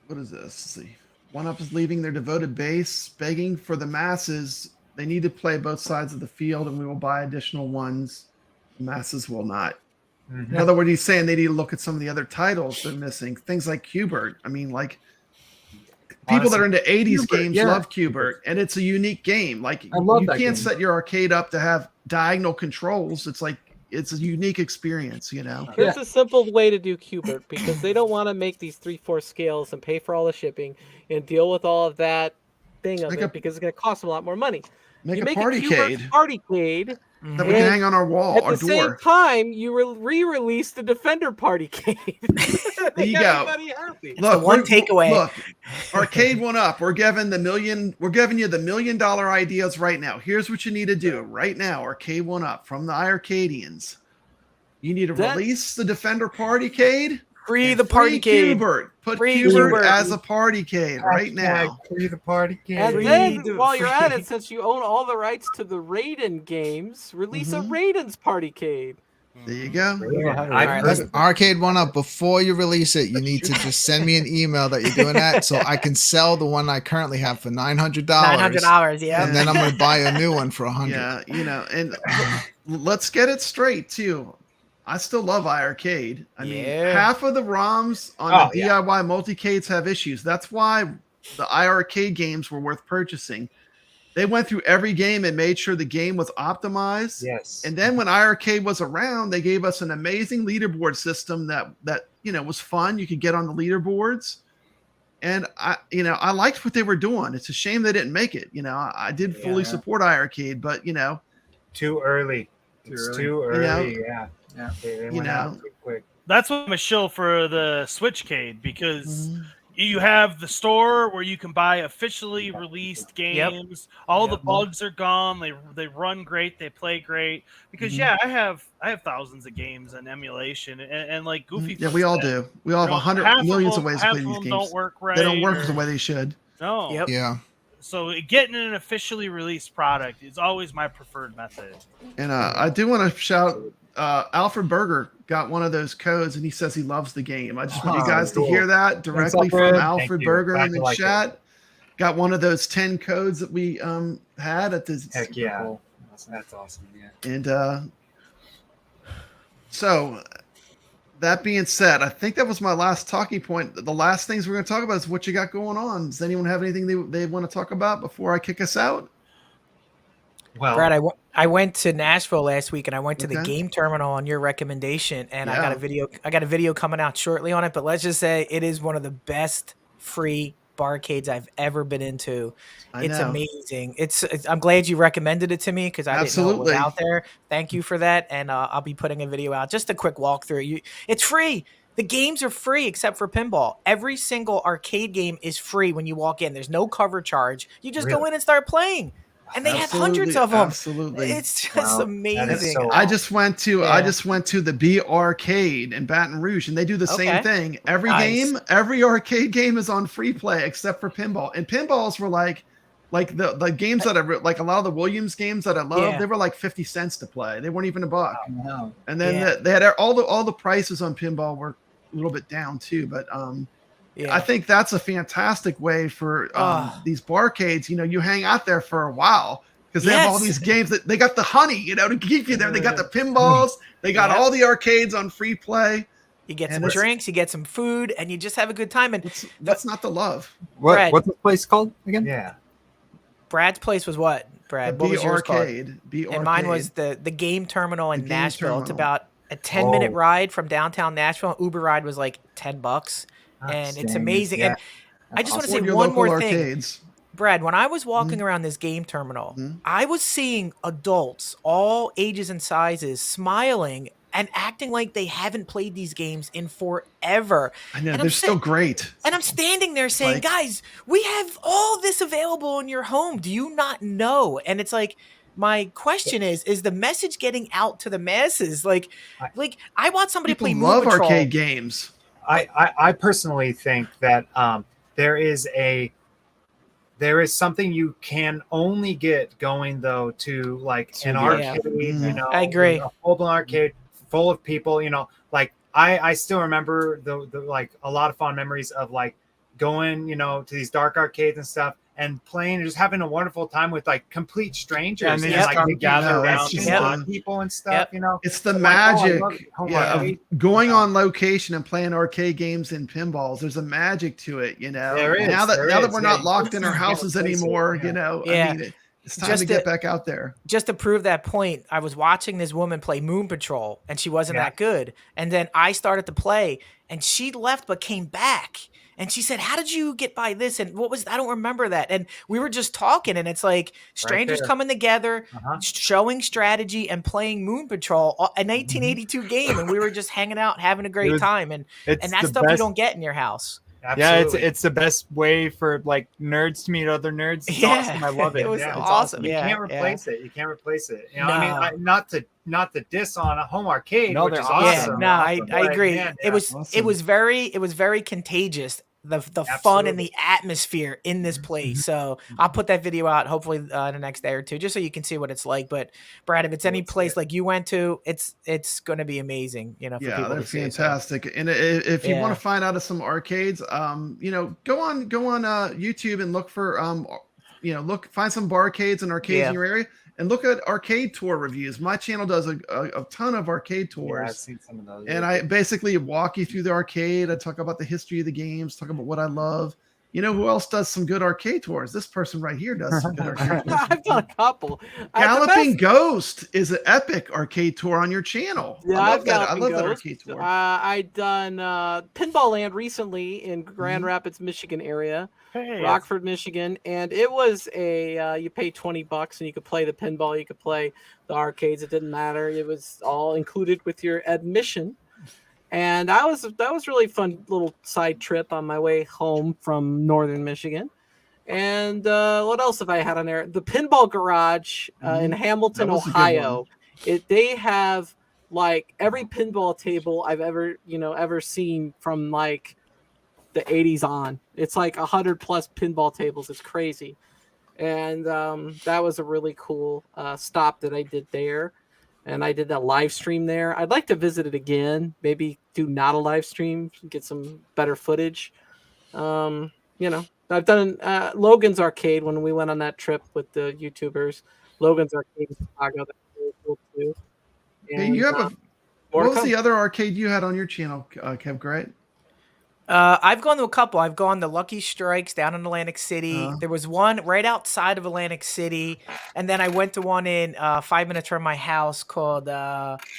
What is this? Let's see. 1UP is leaving their devoted base, begging for the masses. They need to play both sides of the field, and we will buy additional ones. The masses will not. In other words, he's saying they need to look at some of the other titles they're missing. Things like Qbert. I mean, like people that are into 80s games love Qbert, and it's a unique game. Like you can't set your arcade up to have diagonal controls. It's like it's a unique experience, There's a simple way to do Qbert because they don't want to make these 3/4 scales and pay for all the shipping and deal with all of that thing of it because it's going to cost them a lot more money. Make a partycade that we can hang on our wall, at our the door. same time, you re-release the Defender Partycade. There you go. Happy. Look, one takeaway. Look, Arcade1Up. We're giving you the $1 million ideas right now. Here's what you need to do right now. Arcade1Up from the iiRcadians. You need to release the Defender Partycade. Free the Partycade. Qbert. Put Qbert as a Partycade right now. Free the Partycade. And then, while you're at it, since you own all the rights to the Raiden games, release a Raiden's Partycade. There you go. Arcade1Up, before you release it, you need to just send me an email that you're doing that so I can sell the one I currently have for $900. $900, yeah. And then I'm going to buy a new one for $100. Yeah, and let's get it straight, too. I still love iiRcade. I mean, half of the ROMs on the DIY multicades have issues. That's why the iiRcade games were worth purchasing. They went through every game and made sure the game was optimized. Yes. And then when iiRcade was around, they gave us an amazing leaderboard system that was fun. You could get on the leaderboards. And I liked what they were doing. It's a shame they didn't make it. I did fully support iiRcade, but too early. It's too early. Yeah, they went out quick. That's what I'm a shill for the Switchcade because you have the store where you can buy officially released games. All the bugs are gone. They run great. They play great. Because I have thousands of games in emulation and like Goofy. Yeah, we all do. We all have millions of ways to play these games. Don't work right. They don't work the way they should. No. Yep. Yeah. So getting an officially released product is always my preferred method. And I do want to shout. Alfred Berger got one of those codes, and he says he loves the game. I just want you guys to hear that directly from Alfred Berger in the chat. Got one of those 10 codes that we had at this. Heck yeah, cool. That's awesome. Yeah. And so that being said, I think that was my last talking point. The last things we're going to talk about is what you got going on. Does anyone have anything they want to talk about before I kick us out? Well, Brad, I went to Nashville last week and I went to the game terminal on your recommendation, and I got a video coming out shortly on it. But let's just say it is one of the best free barcades I've ever been into. It's know. amazing. I'm glad you recommended it to me because I didn't know it was out there. Thank you for that, and I'll be putting a video out. Just a quick walkthrough. It's free. The games are free except for pinball. Every single arcade game is free when you walk in. There's no cover charge. You just go in and start playing. And they have hundreds of them. Absolutely. It's just amazing. I just went to the Berzerk in Baton Rouge, and they do the same thing. Every arcade game is on free play except for pinball. And pinballs were like the games that like a lot of the Williams games that I love, they were like 50 cents to play. They weren't even $1. No. And then they had all the prices on pinball were a little bit down too, but I think that's a fantastic way for these barcades. You hang out there for a while because they have all these games that they got the honey, to keep you there. They got the pinballs. They got all the arcades on free play. You get some drinks, you get some food, and you just have a good time. And that's not the love. What's the place called again? Yeah. Brad's place was what? Brad, what was yours called? Berzerk. And mine was the game terminal in Nashville. It's about a 10-minute ride from downtown Nashville. Uber ride was like $10. And it's amazing. And I just want to say one more thing. Brad, when I was walking around this game terminal, I was seeing adults, all ages and sizes, smiling and acting like they haven't played these games in forever. I know, they're still great. And I'm standing there saying, guys, we have all this available in your home. Do you not know? And it's like, my question is the message getting out to the masses? Like I want somebody to play Moon love Patrol. Arcade games. I personally think that there is something you can only get going though to like an arcade, I agree. A full-blown arcade full of people, like I still remember the like a lot of fond memories of like going, to these dark arcades and stuff and playing and just having a wonderful time with like complete strangers and they just come gather around people and stuff, It's the magic of going on location and playing arcade games and pinballs. There's a magic to it, There is, now that we're not locked in our houses anymore, I mean, it's time to get back out there. Just to prove that point, I was watching this woman play Moon Patrol, and she wasn't that good. And then I started to play, and she left but came back. And she said, how did you get by this? And what was, I don't remember that. And we were just talking, and it's like strangers coming together, showing strategy and playing Moon Patrol, a 1982 game. And we were just hanging out, having a great time. And that's stuff you don't get in your house. Absolutely. Yeah, it's the best way for like nerds to meet other nerds. It's awesome. I love it. It was awesome. You can't replace it. You can't replace it. I mean, not to diss on a home arcade, which is awesome. I agree. It was very contagious. The fun and the atmosphere in this place. So I'll put that video out hopefully the next day or two, just so you can see what it's like. But Brad, if it's any place like you went to, it's going to be amazing. For people they're to see, fantastic. So. And if you want to find out of some arcades, go on YouTube and look for find some barcades and arcades in your area. And look at arcade tour reviews. My channel does a ton of arcade tours. Yeah, I've seen some of those. And I basically walk you through the arcade. I talk about the history of the games, talk about what I love. Who else does some good arcade tours? This person right here does some good arcade tours. I've done a couple. Galloping Ghost is an epic arcade tour on your channel. Yeah, I love that arcade tour. I've done Pinball Land recently in Grand Rapids, Michigan area. Rockford, Michigan, and it was you pay $20 and you could play the pinball, you could play the arcades. It didn't matter. It was all included with your admission, and that was really fun little side trip on my way home from northern Michigan. And what else have I had on there? The Pinball Garage in Hamilton, Ohio. They have like every pinball table I've ever seen from like the 80s on. It's like 100 plus pinball tables. It's crazy. And that was a really cool stop that I did there. And I did that live stream there. I'd like to visit it again. Maybe do not a live stream, get some better footage. I've done Logan's Arcade when we went on that trip with the YouTubers. Logan's Arcade in Chicago. That's really cool too. And, you have what was the other arcade you had on your channel, kevgret? I've gone to a couple. I've gone to Lucky Strikes down in Atlantic City. There was one right outside of Atlantic City. And then I went to one in 5 minutes from my house called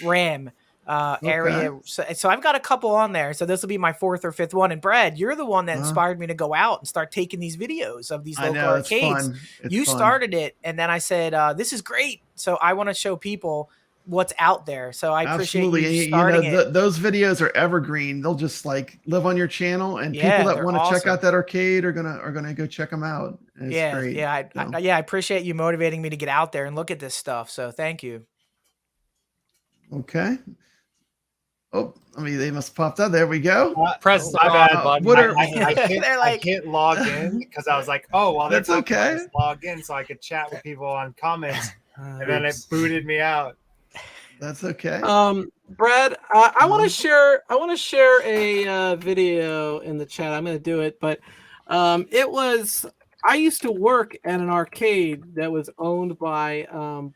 Ram. area. So I've got a couple on there. So this will be my 4th or 5th one. And Brad, you're the one that inspired me to go out and start taking these videos of these local arcades. You started it, and then I said, "This is great." So I want to show people what's out there. So I appreciate you starting it. Those videos are evergreen. They'll just like live on your channel, and people that want to check out that arcade are gonna go check them out. It's great. I appreciate you motivating me to get out there and look at this stuff. So thank you. Okay. Oh, I mean, they must have popped out. There we go. Press my bad button. I can't log in because I was like, oh, well, that's okay. Just log in so I could chat with people on comments, and then it booted me out. That's okay. Brad, I want to share. I want to share a video in the chat. I'm going to do it, but it was. I used to work at an arcade that was owned by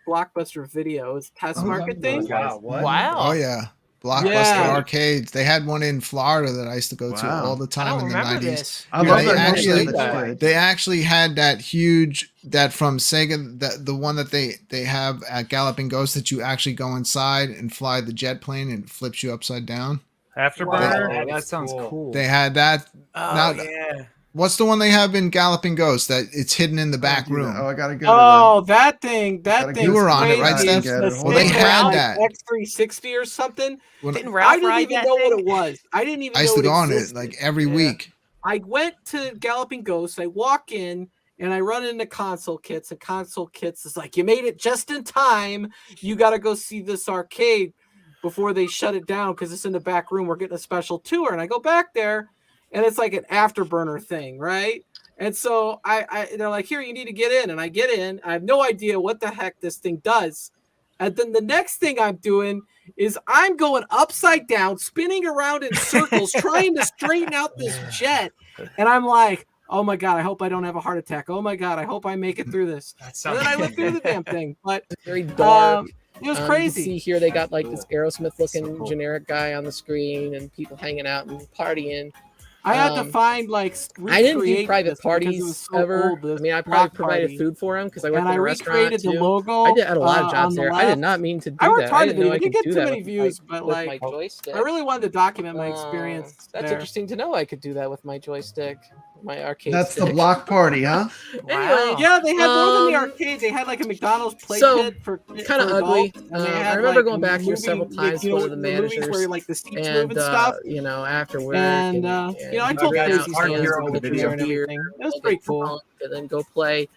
Blockbuster Video. It was a test market thing. Wow. Oh yeah. Blockbuster arcades. They had one in Florida that I used to go to all the time in the 90s. I love that. They actually had that huge from Sega, the one that they have at Galloping Ghost that you actually go inside and fly the jet plane and it flips you upside down. Afterburner? That sounds cool. They had that. Yeah. What's the one they have in Galloping Ghost that it's hidden in the back room? Oh, I gotta go. That thing. You were on it, right, Steph? Well, they had that X360 or something. I didn't even know what it was. I didn't even. I used to know go on it existed. like every week. I went to Galloping Ghost. I walk in and I run into Console Kits, and Console Kits is like, "You made it just in time. You got to go see this arcade before they shut it down because it's in the back room. We're getting a special tour." And I go back there. And it's like an afterburner thing, right? And so they're like, "Here, you need to get in." And I get in. I have no idea what the heck this thing does. And then the next thing I'm doing is I'm going upside down, spinning around in circles, trying to straighten out this jet. And I'm like, "Oh my God, I hope I don't have a heart attack. Oh my God, I hope I make it through this." And then I lived through the damn thing. But it's very dark. It was crazy. You see here, they got like this Aerosmith looking generic guy on the screen and people hanging out and partying. I had to find like. I didn't do private parties ever. I mean, I probably provided food for them because I worked in a restaurant too. The logo, I did a lot of jobs there. I did not mean to do that. I didn't know I could get do too that many views, but like, I really wanted to document my experience. That's interesting to know. I could do that with my joystick, my arcade. That's stick. the block party, huh? Anyway, yeah, they had more than the arcade. They had like a McDonald's play pit for kind of ugly. I remember like going back here several times to one of the managers, where like the seats move and stuff. You know, after work, and you know, I told Casey it was pretty cool. And then go play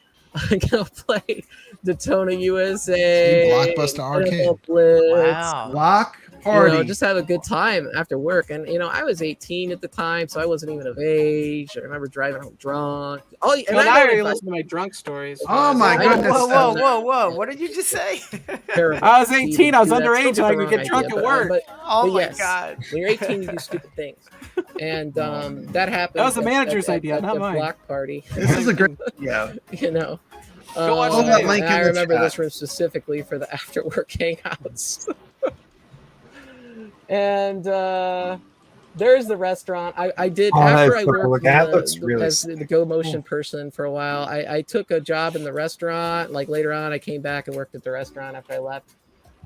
Daytona USA, Blockbuster Arcade. Wow. Block party. You know, just have a good time after work. And you know, I was 18 at the time, so I wasn't even of age. I remember driving home drunk. Oh, and I already listened to my drunk stories. Oh my goodness! Whoa! What did you just say? I was 18. I was underage, and I could get drunk at work. Oh my God! When you're 18, you do stupid things, and that happened. That was the manager's idea, not mine. Block party. This is a great. Yeah. You know. Go watch that link in I the remember chat. this room specifically for the after work hangouts. And there's the restaurant. I did after I worked as the Go Motion person for a while. I took a job in the restaurant. Like later on, I came back and worked at the restaurant after I left.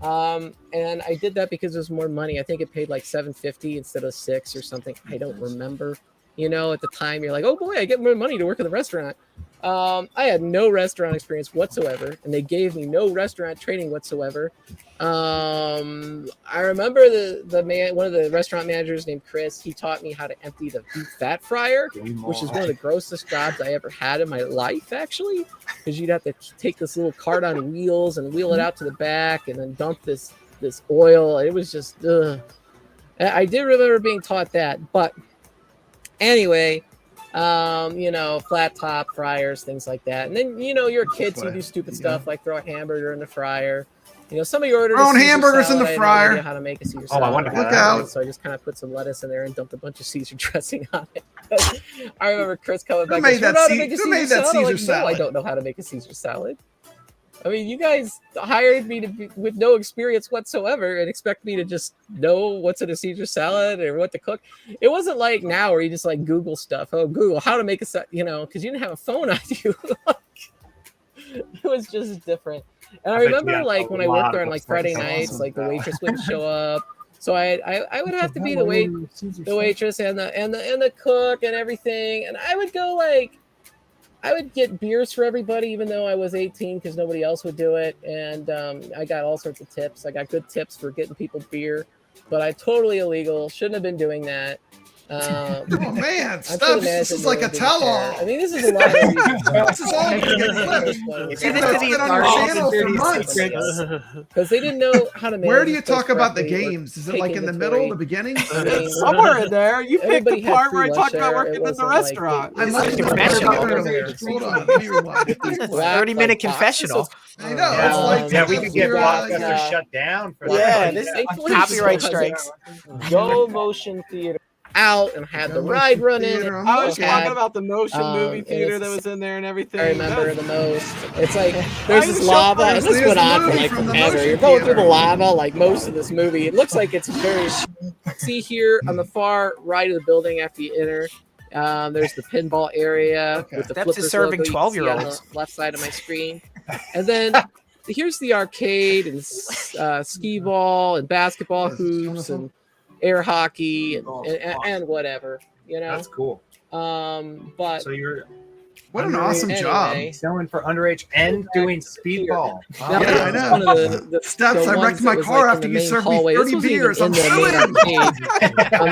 And I did that because it was more money. I think it paid like $7.50 instead of $6 or something. I don't remember. You know, at the time, you're like, "Oh boy, I get more money to work at the restaurant." I had no restaurant experience whatsoever, and they gave me no restaurant training whatsoever. I remember the man, one of the restaurant managers named Chris. He taught me how to empty the beef fat fryer, which is one of the grossest jobs I ever had in my life, actually, because you'd have to take this little cart on wheels and wheel it out to the back, and then dump this oil. It was just, ugh. I did remember being taught that, but anyway. You know, flat top fryers, things like that. And then, you know, you're a kid, so you do stupid stuff like throw a hamburger in the fryer. You know, some of your orders. Throwing hamburgers in the fryer. I had no idea how to make a Caesar salad. I wonder. Look out! So I just kind of put some lettuce in there and dumped a bunch of Caesar dressing on it. I remember Chris coming back. Who made that Caesar salad? No, I don't know how to make a Caesar salad. I mean, you guys hired me with no experience whatsoever and expect me to just know what's in a Caesar salad or what to cook. It wasn't like now where you just like Google stuff. Oh, Google how to make a salad, you know, because you didn't have a phone on you. It was just different. And I remember like when I worked there on like Friday nights, like the waitress wouldn't show up. So I would have to be the waitress and the cook and everything, and I would go like. I would get beers for everybody, even though I was 18, because nobody else would do it. And I got all sorts of tips. I got good tips for getting people beer, but I totally illegal. Shouldn't have been doing that. Oh man, Stubbs, this is like a tell-all. I mean, this is a lot of this is all because they didn't know how to manage. Where do you talk about the games? Is it like in the middle, the beginning? Somewhere in there. You picked the part where I talked about working in the restaurant. Hold on, 30-minute confessional. I know. Yeah, we could get Blockbuster shut down for that. This copyright strikes. Go motion theater. Out and had the ride running. I was talking about the motion movie theater that was in there and everything. I remember the most. It's like there's this lava, and this went on for like forever. You're going through the lava like most of this movie. It looks like it's very. See here on the far right of the building after you enter. There's the pinball area with the Steps is serving 12-year-olds on the left side of my screen, and then here's the arcade and skee ball and basketball hoops and air hockey and whatever, you know. That's cool. But so you're what an awesome job selling for underage and doing speedball. Yeah, I know. One of the Steps, I wrecked my car after you served me 30 beers. I'm and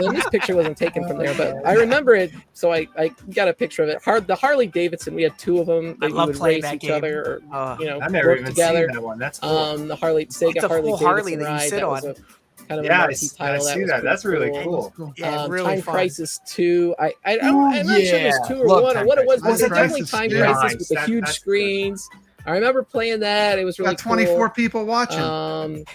then this picture wasn't taken from there, but I remember it. So I got a picture of it. The Harley Davidson, we had two of them. I love playing that each game. Other, or, you know, I've never work even together. seen that one. That's cool. The Sega Harley Davidson ride. That was kind of a marquee title. I see that. That's really cool. Yeah, really Time fun. Crisis 2. I'm not sure it was 2 or 1 or what it was, but it was definitely Time Crisis with the huge screens. I remember playing that. It was really got 24 people watching.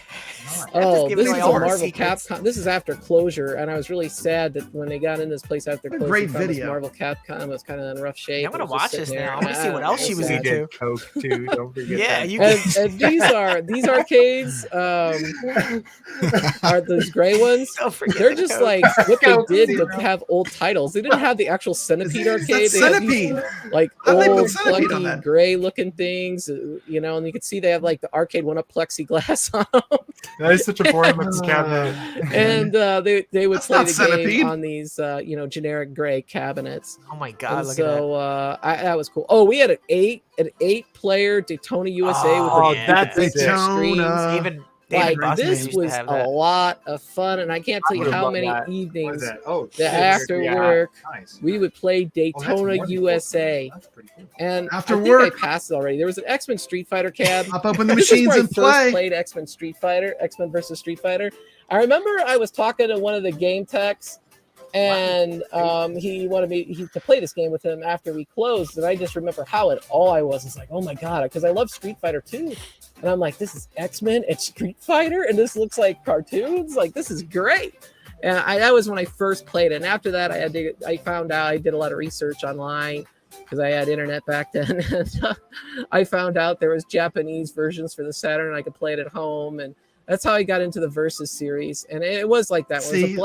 This is a Marvel Capcom. This is after Closure, and I was really sad that when they got in this place after Closure, great video. Marvel Capcom was kind of in rough shape. I'm gonna watch this now. I want to see what else she was into. Coke too. Don't forget yeah, that. And these arcades are those gray ones. They're just like what they did to have old titles. They didn't have the actual Centipede arcade. They Centipede, like old, clunky, gray-looking things, you know, and you could see they have like the Arcade1Up plexiglass on them. That is such a boring looking cabinet. And they would play the Centipede. game on these generic gray cabinets. Oh my god! And look so that was cool. Oh, we had an 8-player Daytona USA with the screens. Even like this was a lot of fun, and I can't tell you how many evenings that after work we would play Daytona USA. And after I think work, I passed it already. There was an X-Men Street Fighter cab. Pop open the machines and play. Played X-Men versus Street Fighter. I remember I was talking to one of the game techs, and he wanted me to play this game with him after we closed, and I just remember how it all I was like, oh my god, because I love Street Fighter 2. And I'm like, this is X-Men and Street Fighter, and this looks like cartoons. Like, this is great. And that was when I first played it. And after that, I found out, I did a lot of research online because I had internet back then. And I found out there was Japanese versions for the Saturn, and I could play it at home. And that's how I got into the Versus series. And it was like that. It was a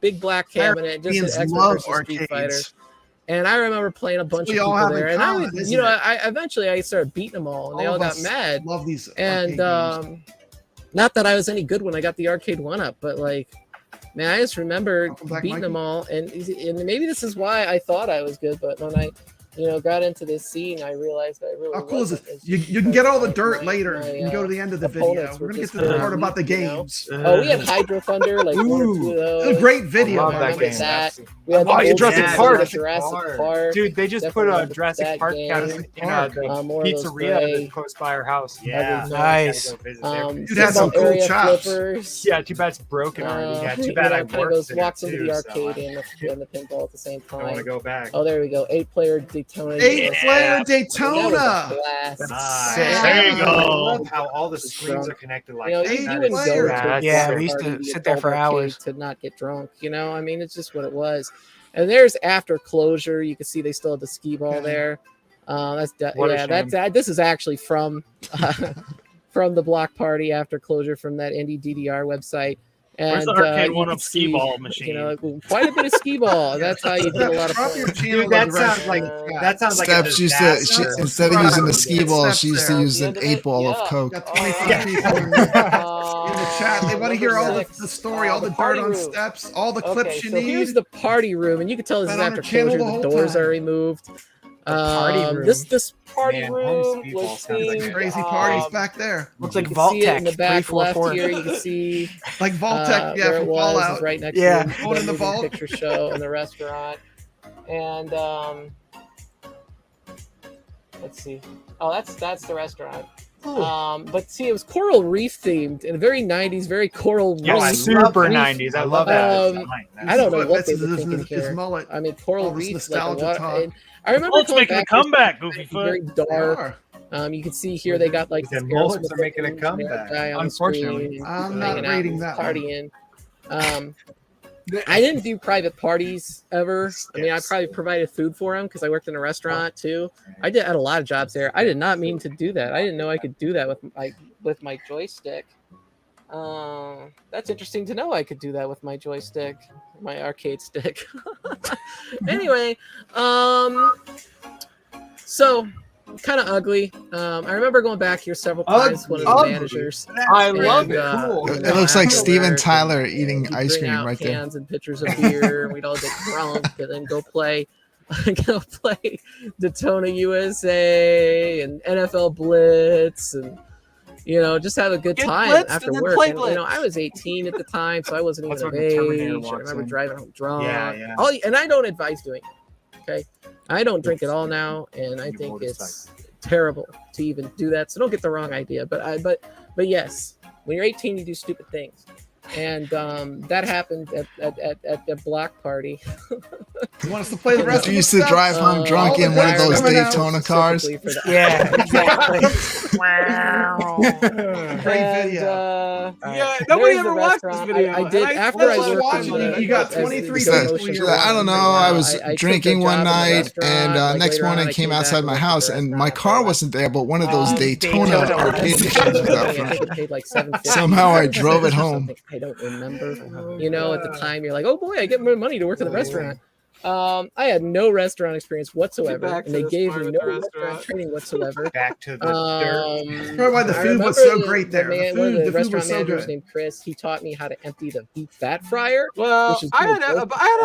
big black cabinet, just an X-Men versus Street Fighter. And I remember playing a bunch of people there, and I would, I eventually started beating them all, and they all got mad. Love these. And not that I was any good when I got the Arcade1Up, but like, man, I just remember beating them all, and maybe this is why I thought I was good, but when I got into this scene, I realized I really. How cool is it? You can get all the dirt later. You can go to the end of the video. We're gonna get to the part about the games. Oh, we had Hydro Thunder, like 1 or 2 of those. It's a great video. I love that game. We had Jurassic Park. Dude, they just put a Jurassic Park cabinet in the pizzeria close by our house. Yeah, nice. Dude had some cool chops. Yeah, too bad it's broken already. Yeah, too bad I worked there walks into the arcade and the pinball at the same time. I want to go back. Oh, there we go. 8-player Daytona. 8-player Daytona. Nice. There you go. I love how all the screens are connected like that. Yeah, we used to sit there for hours to not get drunk. I mean, it's just what it was. And there's after Closure. You can see they still have the skee ball there. This is actually from the block party after Closure from that Indie DDR website. And where's the Arcade1Up skee ball machine? Quite a bit of skee ball. That's how you did a lot of fun. Dude, that sounds like Steps used to instead of using the skee ball, she used to use an 8-ball of Coke. Got 25 people in the chat. They want to hear all the story, all the dirt on steps, all the clips you need. Here's the party room, and you can tell this is after closure. The doors are removed. Party room. This party room was themed, crazy parties back there. Looks like Vault Tech. In the back left here, you can see like Vault Tech, yeah, from Fallout. Right next to the in the vault picture show and the restaurant. And let's see. Oh, that's the restaurant. But see, it was coral reef themed and very 90s, very coral reef. Yeah, super 90s. I love that. I don't know what they were thinking here. I mean, coral reef, like the water. I remember it's making a comeback, Goofy Foot. Very dark. You can see here they got like the mullets are making a comeback. Unfortunately, I'm not reading that partying. I didn't do private parties ever. I mean, I probably provided food for them because I worked in a restaurant too. I had a lot of jobs there. I did not mean to do that. I didn't know I could do that with my joystick. That's interesting to know. I could do that with my joystick, my arcade stick. Anyway, so kind of ugly. I remember going back here several times. One of the managers. I love it. Cool. It looks like Steven Tyler eating ice cream right there. Cans and pitchers of beer. We'd all get drunk and then go play Daytona USA and NFL Blitz and just have a good time after work. And, I was 18 at the time, so I wasn't even of age. I remember driving home drunk. Yeah. And I don't advise doing it. Okay. I don't drink at all now, and I think it's terrible to even do that. So don't get the wrong idea. But yes, when you're 18, you do stupid things, and that happened at the block party. You want us to play the rest? You used to drive home drunk in one of those Daytona cars. Yeah, exactly. Great video. Nobody ever watched this video. I did after I worked. You got 23 I don't know. I was drinking one night, and next morning I came outside my house, and my car wasn't there, but one of those Daytona arcade machines was out front. Somehow I drove it home. I don't remember. At the time, you're like, oh boy, I get more money to work at the restaurant. I had no restaurant experience whatsoever, and they gave me no restaurant training whatsoever. Back to the dirt. That's probably why the food was so great there. One of the restaurant managers named Chris, he taught me how to empty the beef fat fryer. Well, I had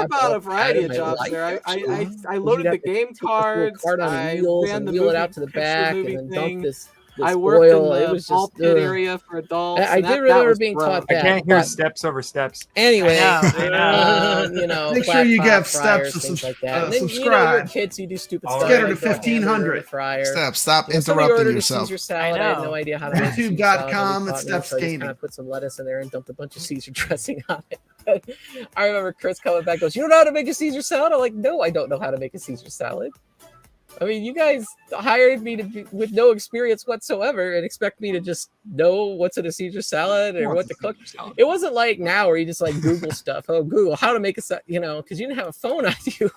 about a variety of jobs there. I loaded the game cards. Card on I wheels ran and the wheel it movie out to the back and then dump this. I worked oil. in It the was ball just pit area for adults. I did remember being taught that. I can't hear steps over steps. Anyway, make sure you get steps to subscribe. You're kids, you do stupid stuff. Get her to 1,500. Stop interrupting yourself. Caesar salad. I had no idea how to make YouTube.com. It's Steps Gaming. Kind of put some lettuce in there and dumped a bunch of Caesar dressing on it. I remember Chris coming back, goes, "You don't know how to make a Caesar salad?" I'm like, "No, I don't know how to make a Caesar salad." I mean, you guys hired me with no experience whatsoever and expect me to just know what's in a Caesar salad or what to cook. It wasn't like now where you just like Google stuff. Oh, Google how to make a salad, because you didn't have a phone on you.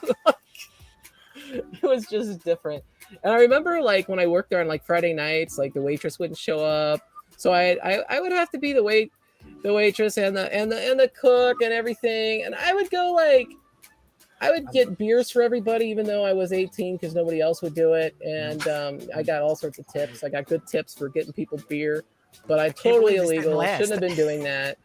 It was just different. And I remember like when I worked there on like Friday nights, like the waitress wouldn't show up, so I would have to be the waitress and the cook and everything, and I would go like. I would get beers for everybody, even though I was 18, because nobody else would do it. And I got all sorts of tips. I got good tips for getting people beer, but I totally illegal. I shouldn't have been doing that.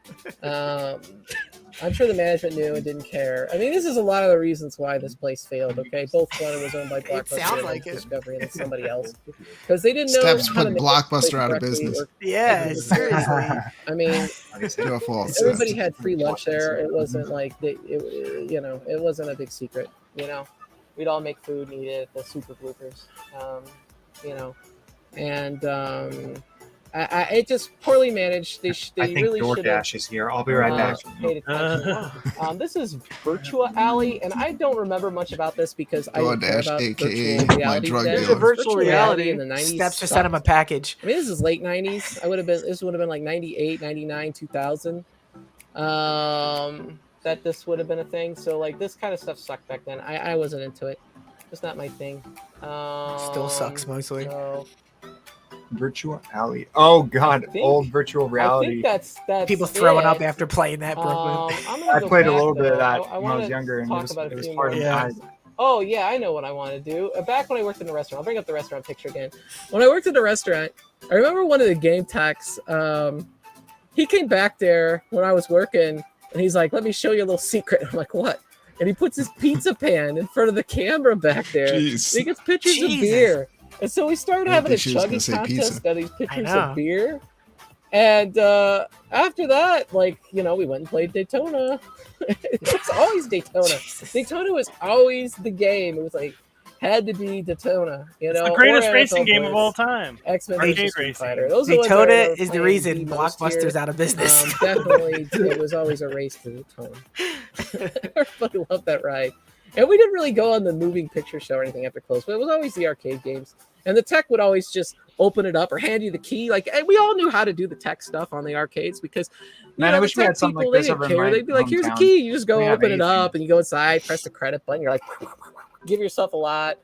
I'm sure the management knew and didn't care. I mean, this is a lot of the reasons why this place failed. Okay, both one was owned by Blockbuster and Discovery and somebody else because they didn't know. Steps put Blockbuster out of business. Yeah, seriously. I mean, everybody had free lunch there. It wasn't like it wasn't a big secret. We'd all make food and eat it. The super bloopers. And. It just poorly managed. They I think really DoorDash is here. I'll be right back. This is Virtua Alley, and I don't remember much about this because I didn't care about AKA virtual my reality. drug There's dealer. a virtual reality in the 90s. Steps just sent him a package. I mean, this is late 90s. This would have been like 98, 99, 2000. That this would have been a thing. So like this kind of stuff sucked back then. I wasn't into it. It's not my thing. Still sucks mostly. So, Virtual Alley. Oh God, old virtual reality. I think that's people throwing up after playing that. Brooklyn. I played a little bit of that when I was younger, and it was part of my. Oh yeah, I know what I want to do. Back when I worked in the restaurant, I'll bring up the restaurant picture again. When I worked in the restaurant, I remember one of the game techs. he came back there when I was working, and he's like, "Let me show you a little secret." I'm like, "What?" And he puts his pizza pan in front of the camera back there. Jeez. He gets pictures of beer. And so we started having a chugging contest of these pictures of beer. And after that, like, you know, we went and played Daytona. It's always Daytona. Daytona was always the game. It was like, had to be Daytona. You know, It's the greatest racing game of all time. X-Men Arcade Street racing. Fighter. Those Daytona are is the reason Blockbuster's out of business. Definitely, it was always a race to Daytona. Everybody loved that ride. And we didn't really go on the moving picture show or anything after close, but it was always the arcade games. And the tech would always just open it up or hand you the key. Like, and we all knew how to do the tech stuff on the arcades because, Man, I wish we had something like this over in my They'd be like, here's a hometown. key. You just go We have open it anything. up and you go inside, press the credit button. You're like, give yourself a lot.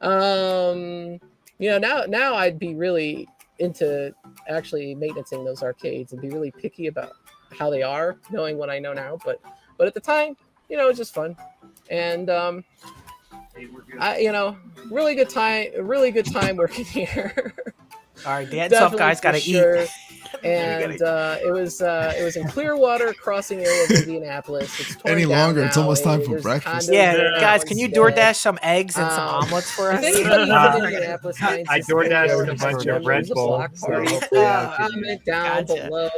You know, now I'd be really into actually maintaining those arcades and be really picky about how they are, knowing what I know now. But at the time, you know, it was just fun. And you know, really good time working here. All right, the Ettinsoft guys got to eat. And it was in Clearwater, crossing area of Indianapolis. It's torn Any down longer, it's now. almost time for There's breakfast. condos Yeah, there guys, can you instead. DoorDash some eggs and some omelets for us? If anybody lives in Indianapolis, I DoorDashed a bunch of Red Bull. Block party. Comment down below.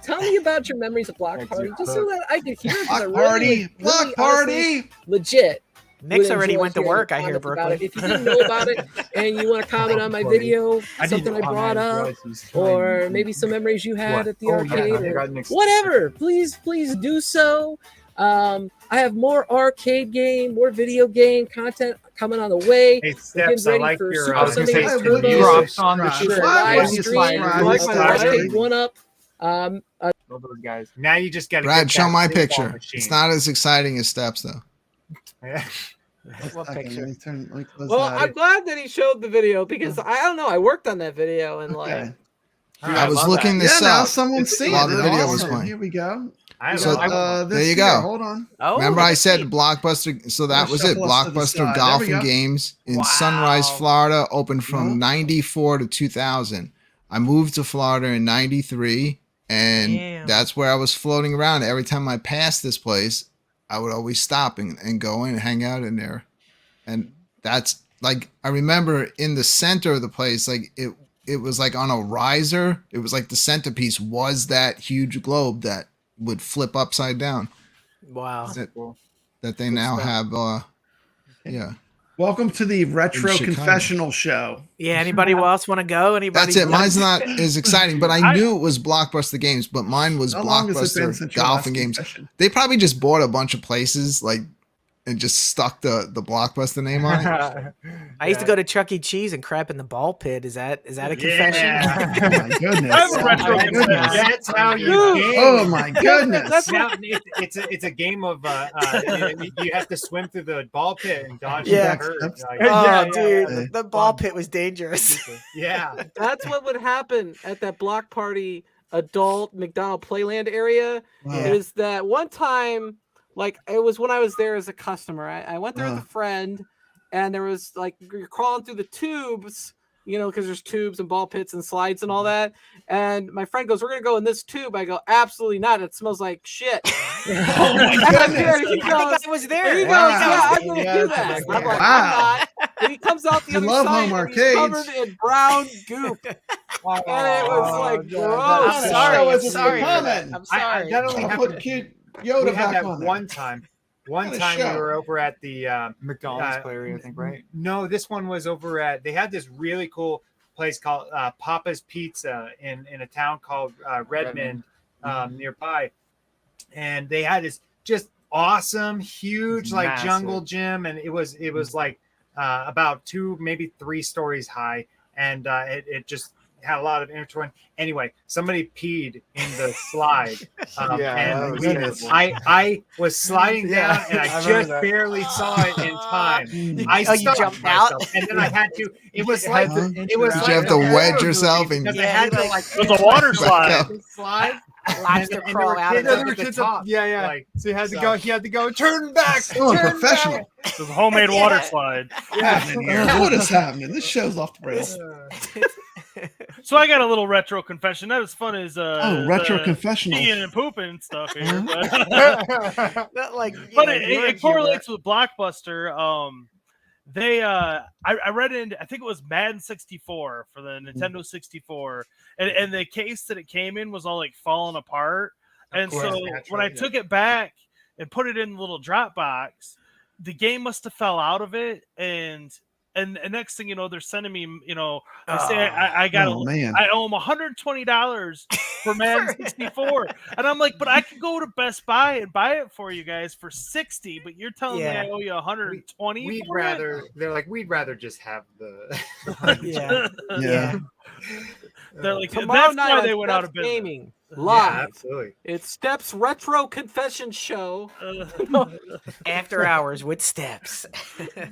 Tell me about your memories of Block Party, just so that I can hear it. Block Party, Block Party, legit. Nick's would already enjoy went to hearing work, I hear, comments about Brooklyn. it. If you didn't know about it and you want to comment on my video, something I brought up, or maybe some memories you had at the arcade, or whatever, please do so. I have more arcade game, more video game content coming on the way. Hey, Steps, I like your drops on the Arcade1Up. Those guys. Now you just got to Brad, show my picture. It's not as exciting as Steps, though. What picture? Well, I'm glad that he showed the video because I don't know. I worked on that video and like. I was looking this now up someone's seeing while it. the video was Awesome. playing. Here we go. So this there you here, go. Hold on. Oh, Remember I said Blockbuster, so that was it. shuffle us to the Blockbuster side. Golf There we and go. Games in Sunrise, Florida, opened from 94 to 2000. I moved to Florida in 93, and that's where I was floating around. Every time I passed this place, I would always stop and go in and hang out in there. And that's like, I remember in the center of the place, like it was like on a riser. It was like the centerpiece was that huge globe that would flip upside down. Wow. That they now have, yeah. Welcome to the Retro In Chicago. Confessional Show. Yeah, anybody else want to go? Anybody? That's it. Mine's not as exciting, but I knew it was Blockbuster Games, but mine was How long has it been Blockbuster since your Golf last and Games. confession? They probably just bought a bunch of places like and just stuck the Blockbuster name on it. I used to go to Chuck E. Cheese and crap in the ball pit. Is that a confession? Oh my goodness. I have a retro confession. That's how you game. Oh my goodness. Now, it's a game of you have to swim through the ball pit and dodge Yeah. the hurt. Like, Oh, dude, the ball pit was dangerous. yeah. That's what would happen at that Block Party adult McDonald Playland area. Wow. Is that one time, like it was when I was there as a customer. I went there with a friend, and there was like you're crawling through the tubes, you know, because there's tubes and ball pits and slides and all that. And my friend goes, "We're gonna go in this tube." I go, "Absolutely not! It smells like shit." Oh my goodness. He I goes, think I was there. He goes, Wow. "Yeah, I'm gonna do that." I'm like, Wow. "I'm not." And he comes out the You other love side home and he's arcades. covered in brown goop. And it was like gross. I'm sorry. I'm sorry. Comment. I'm sorry. I that only I'll happened. put cute We Yoda had back that on there. one time. One What a time show. we were over at the McDonald's area, I think, right? No, this one was over at. They had this really cool place called Papa's Pizza in a town called Redmond, nearby, and they had this just awesome, huge like Massive. jungle gym, and it was like about 2, maybe 3 stories high, and it just had a lot of intertwined. Anyway, somebody peed in the slide, Yeah, and I was sliding down, and I I remember just that. barely saw it in time. I Oh, you stopped jumped out? myself, and then I had to. It was You like had to it was Did like you have to a wedge horror yourself movie and- because I Yeah, had to like- like It was a water slide. slide. Lobster And crawl there out were of kids- it. there were kids up- Yeah. Like, so you had to go. He had to go. Turn back. So turn unprofessional. back. It was a homemade water slide. Happening here. What is happening? This show's off the rails. So I got a little retro confession. Not as fun as retro confessional, peeing and pooping and stuff here, Not like, but it correlates with Blockbuster. I read in, I think it was Madden 64 for the Nintendo 64, and the case that it came in was all like falling apart. And so when I took it back and put it in the little drop box, the game must have fell out of it, and next thing you know, they're sending me, they say I owe them $120 for Madden 64, and I'm like, but I could go to Best Buy and buy it for you guys for $60, but you're telling me I owe you $120. They're like, we'd rather just have the yeah. They're like, Tomorrow that's night why on they went out of Steps business. Gaming live. Yeah, absolutely. It's Steps Retro Confession Show. After hours with Steps.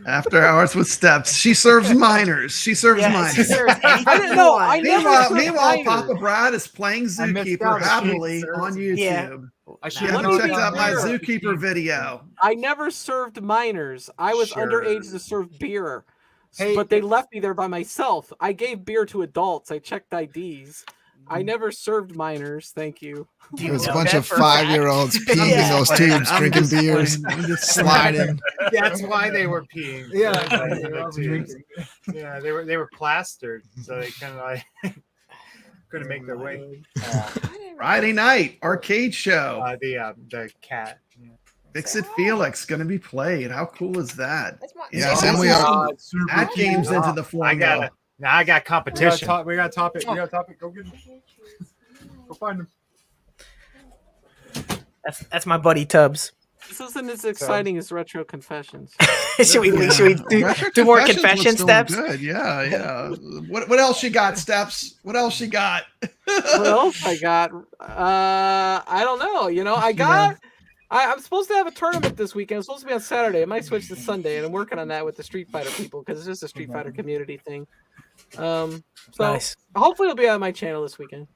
After hours with Steps. She serves minors. She serves minors. I didn't know. Meanwhile, Papa Brad is playing Zookeeper happily on YouTube. Yeah. You haven't checked out my Zookeeper video. I never served minors. I was underage to serve beer. But they left me there by myself. I gave beer to adults. I checked IDs. I never served minors. Thank you. There was a bunch of 5-year-olds peeing in those tubes, drinking beers, sliding. That's why they were peeing. Yeah, they were plastered, so they kind of like couldn't make their way. Friday night arcade show. The cat. Fix It Felix going to be played. How cool is that? Yes, and we are add games into the form. I got competition. We got a topic. Go get him. Go find him. That's my buddy Tubbs. This isn't as exciting as Retro Confessions. should we do more confession Steps? Good, yeah. What else you got, Steps? What else you got? What else I got? I don't know. I'm supposed to have a tournament this weekend. It's supposed to be on Saturday. I might switch to Sunday, and I'm working on that with the Street Fighter people because it's just a Street Fighter community thing. So nice. Hopefully it'll be on my channel this weekend.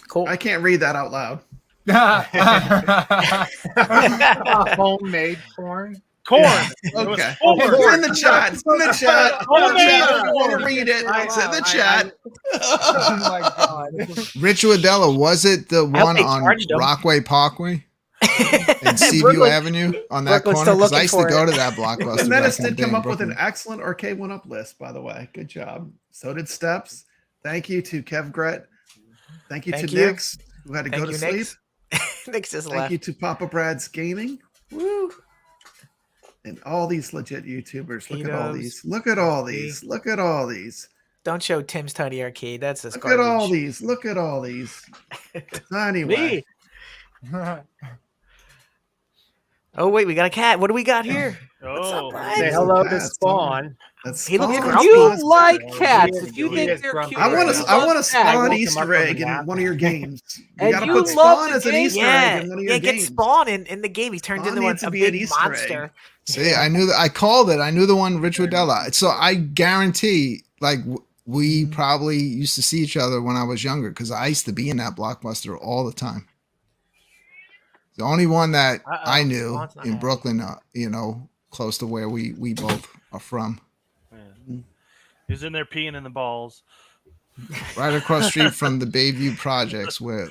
Cool. I can't read that out loud. Homemade porn. Corn. Okay. It's in the chat. It's in the chat. I want to read it. It's in the chat. Oh my god. Rich Adela, was it the one on Rockaway Parkway? And Seaview Avenue on that corner? Because I used to go to that Blockbuster. Menace did come up with an excellent Arcade1Up list, by the way. Good job. So did Steps. Thank you to kevgret. Thank you to Nix, who had to go to sleep. Nix just left. Thank you to Papa Brad's Gaming. Woo. And all these legit YouTubers. Look at all these. Look at all these. Look at all these. Don't show Tim's Tiny Arcade. That's just garbage. Look at all these. Look at all these. Anyway. Oh wait, we got a cat. What do we got here? What's up, Brian? Say hello to Spawn. He looks grumpy. You like cats. If you think they're cute, I want to spawn Easter egg in one of your games. You got to put Spawn as an Easter egg in one of your games. Get Spawn in the game. He turns into a big monster. See, I knew that. I called it. I knew the one Rich Adela. So I guarantee, like, we probably used to see each other when I was younger because I used to be in that Blockbuster all the time. The only one that I knew in Brooklyn, close to where we both are from. Yeah. He's in there peeing in the balls. Right across the street from the Bayview Projects where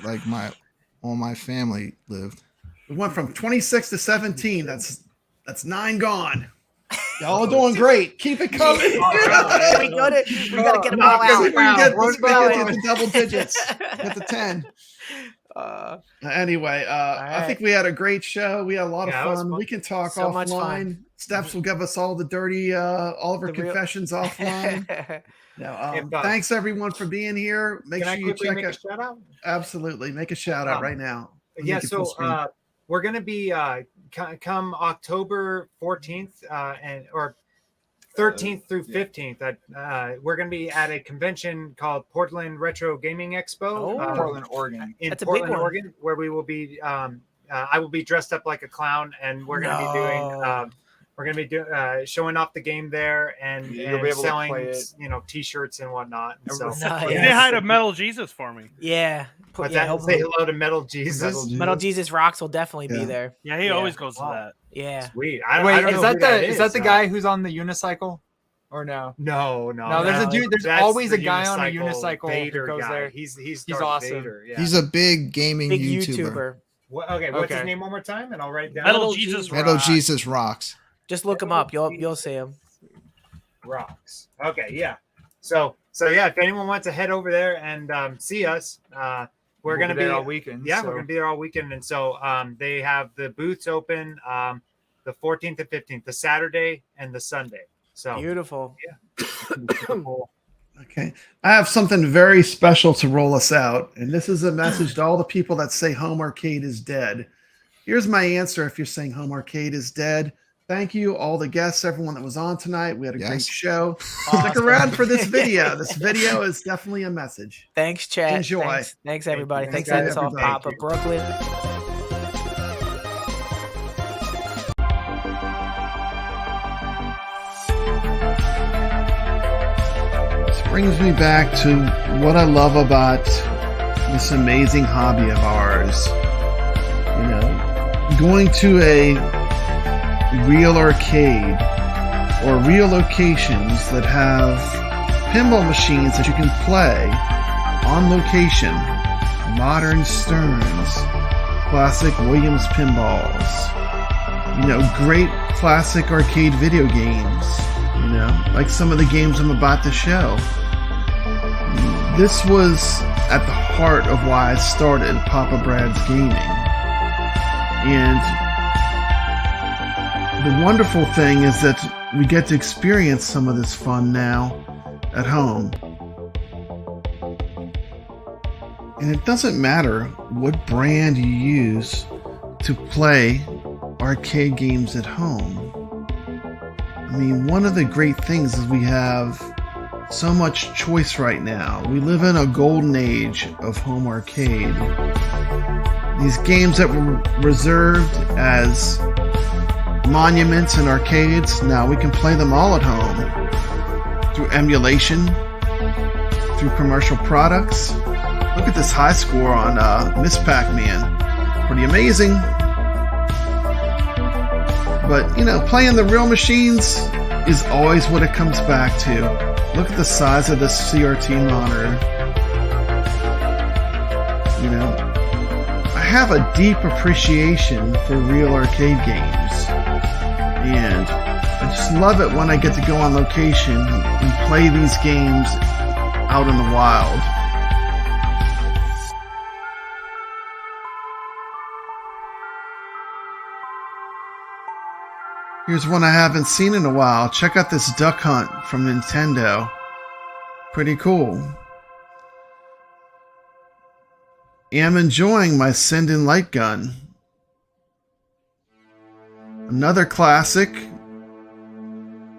all my family lived. We went from 26 to 17. That's 9 gone. Y'all are doing great. Keep it coming. We gotta get them all out. We get the double digits. Get the 10. Anyway, I think we had a great show. We had a lot of fun. We can talk offline. Steps will give us all the dirty, all of our confessions offline. Thanks everyone for being here. Make sure you check out. Shout out? Absolutely, make a shout out right now. Yeah, so we're gonna be come October 14th or 13th through 15th. We're going to be at a convention called Portland Retro Gaming Expo, Portland, Oregon. In Portland, Oregon, where we will be. I will be dressed up like a clown, and we're going to be doing. We're going to be showing off the game there and selling, T-shirts and whatnot. And so, say hi to Metal Jesus for me. Yeah. Say hello to Metal Jesus. Metal Jesus Rocks will definitely be there. Yeah, he always goes to that. Yeah. Sweet. Is that the guy who's on the unicycle? Or no? No. There's a dude. There's That's always the a guy on a unicycle Vader who goes guy. there. He's Darth awesome. Vader. Yeah. He's a big gaming Big YouTuber. What's his name one more time? And I'll write it down. Metal Jesus Metal Rocks. Jesus Rocks. Just look him up. You'll see him. Rocks. Okay, yeah. So yeah, if anyone wants to head over there and see us, we're going to be there all weekend. Yeah, so. we're going to be there all weekend, and so they have the booths open the 14th and 15th, the Saturday and the Sunday. So beautiful. Yeah. Cool. Okay. I have something very special to roll us out, and this is a message to all the people that say Home Arcade is dead. Here's my answer if you're saying Home Arcade is dead. Thank you, all the guests, everyone that was on tonight. We had a great show. Stick around for this video. This video is definitely a message. Thanks, chat. Enjoy. Thanks everybody. Thanks, Thank you, Ettinsoft, Papa, Brooklyn. Brings me back to what I love about this amazing hobby of ours. You know, going to a real arcade or real locations that have pinball machines that you can play on location. Modern Stearns, classic Williams pinballs, you know, great classic arcade video games, you know, like some of the games I'm about to show. This was at the heart of why I started Papa Brad's Gaming. And the wonderful thing is that we get to experience some of this fun now at home. And it doesn't matter what brand you use to play arcade games at home. I mean, one of the great things is we have so much choice right now. We live in a golden age of home arcade. These games that were reserved as monuments in arcades, now we can play them all at home through emulation, through commercial products. Look at this high score on Miss Pac-Man. Pretty amazing. But, you know, playing the real machines is always what it comes back to. Look at the size of this CRT monitor. You know, I have a deep appreciation for real arcade games. And I just love it when I get to go on location and play these games out in the wild. Here's one I haven't seen in a while. Check out this Duck Hunt from Nintendo. Pretty cool. Am enjoying my Send-In light gun. Another classic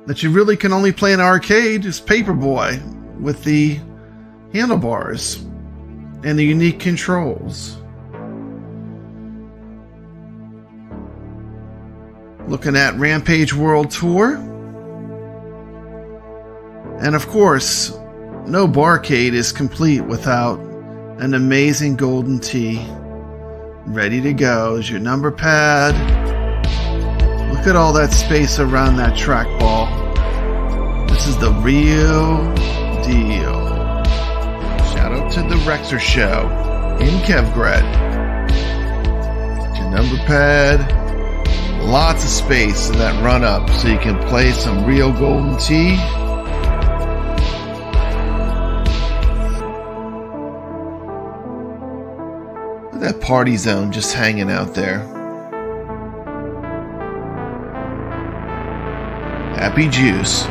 that you really can only play in an arcade is Paperboy with the handlebars and the unique controls. Looking at Rampage World Tour. And of course, no barcade is complete without an amazing golden tee. Ready to go is your number pad. Look at all that space around that trackball. This is the real deal. Shout out to the Rexer Show in Kevgret. Your number pad. Lots of space in that run up so you can play some real golden tee. Look at that party zone just hanging out there. Happy Juice.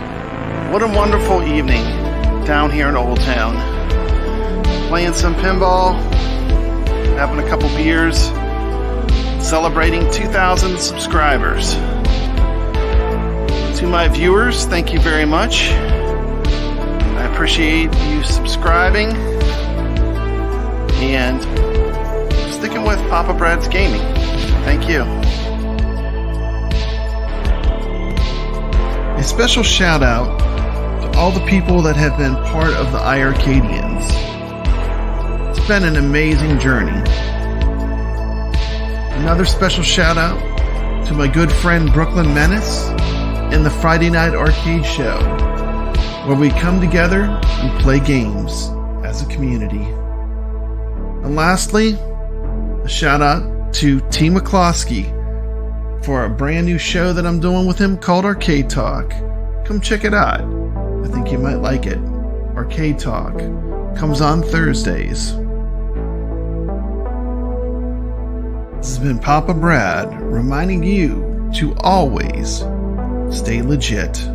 What a wonderful evening down here in Old Town. Playing some pinball, having a couple beers. Celebrating 2,000 subscribers. To my viewers, thank you very much. I appreciate you subscribing and sticking with Papa Brad's Gaming. Thank you. A special shout out to all the people that have been part of the iiRcadians. It's been an amazing journey. Another special shout out to my good friend Brooklyn Menace and the Friday Night Arcade Show. where we come together and play games as a community. And lastly, a shout out to T. McCloskey for a brand new show that I'm doing with him called Arcade Talk. Come check it out. I think you might like it. Arcade Talk comes on Thursdays. This has been Papa Brad reminding you to always stay legit.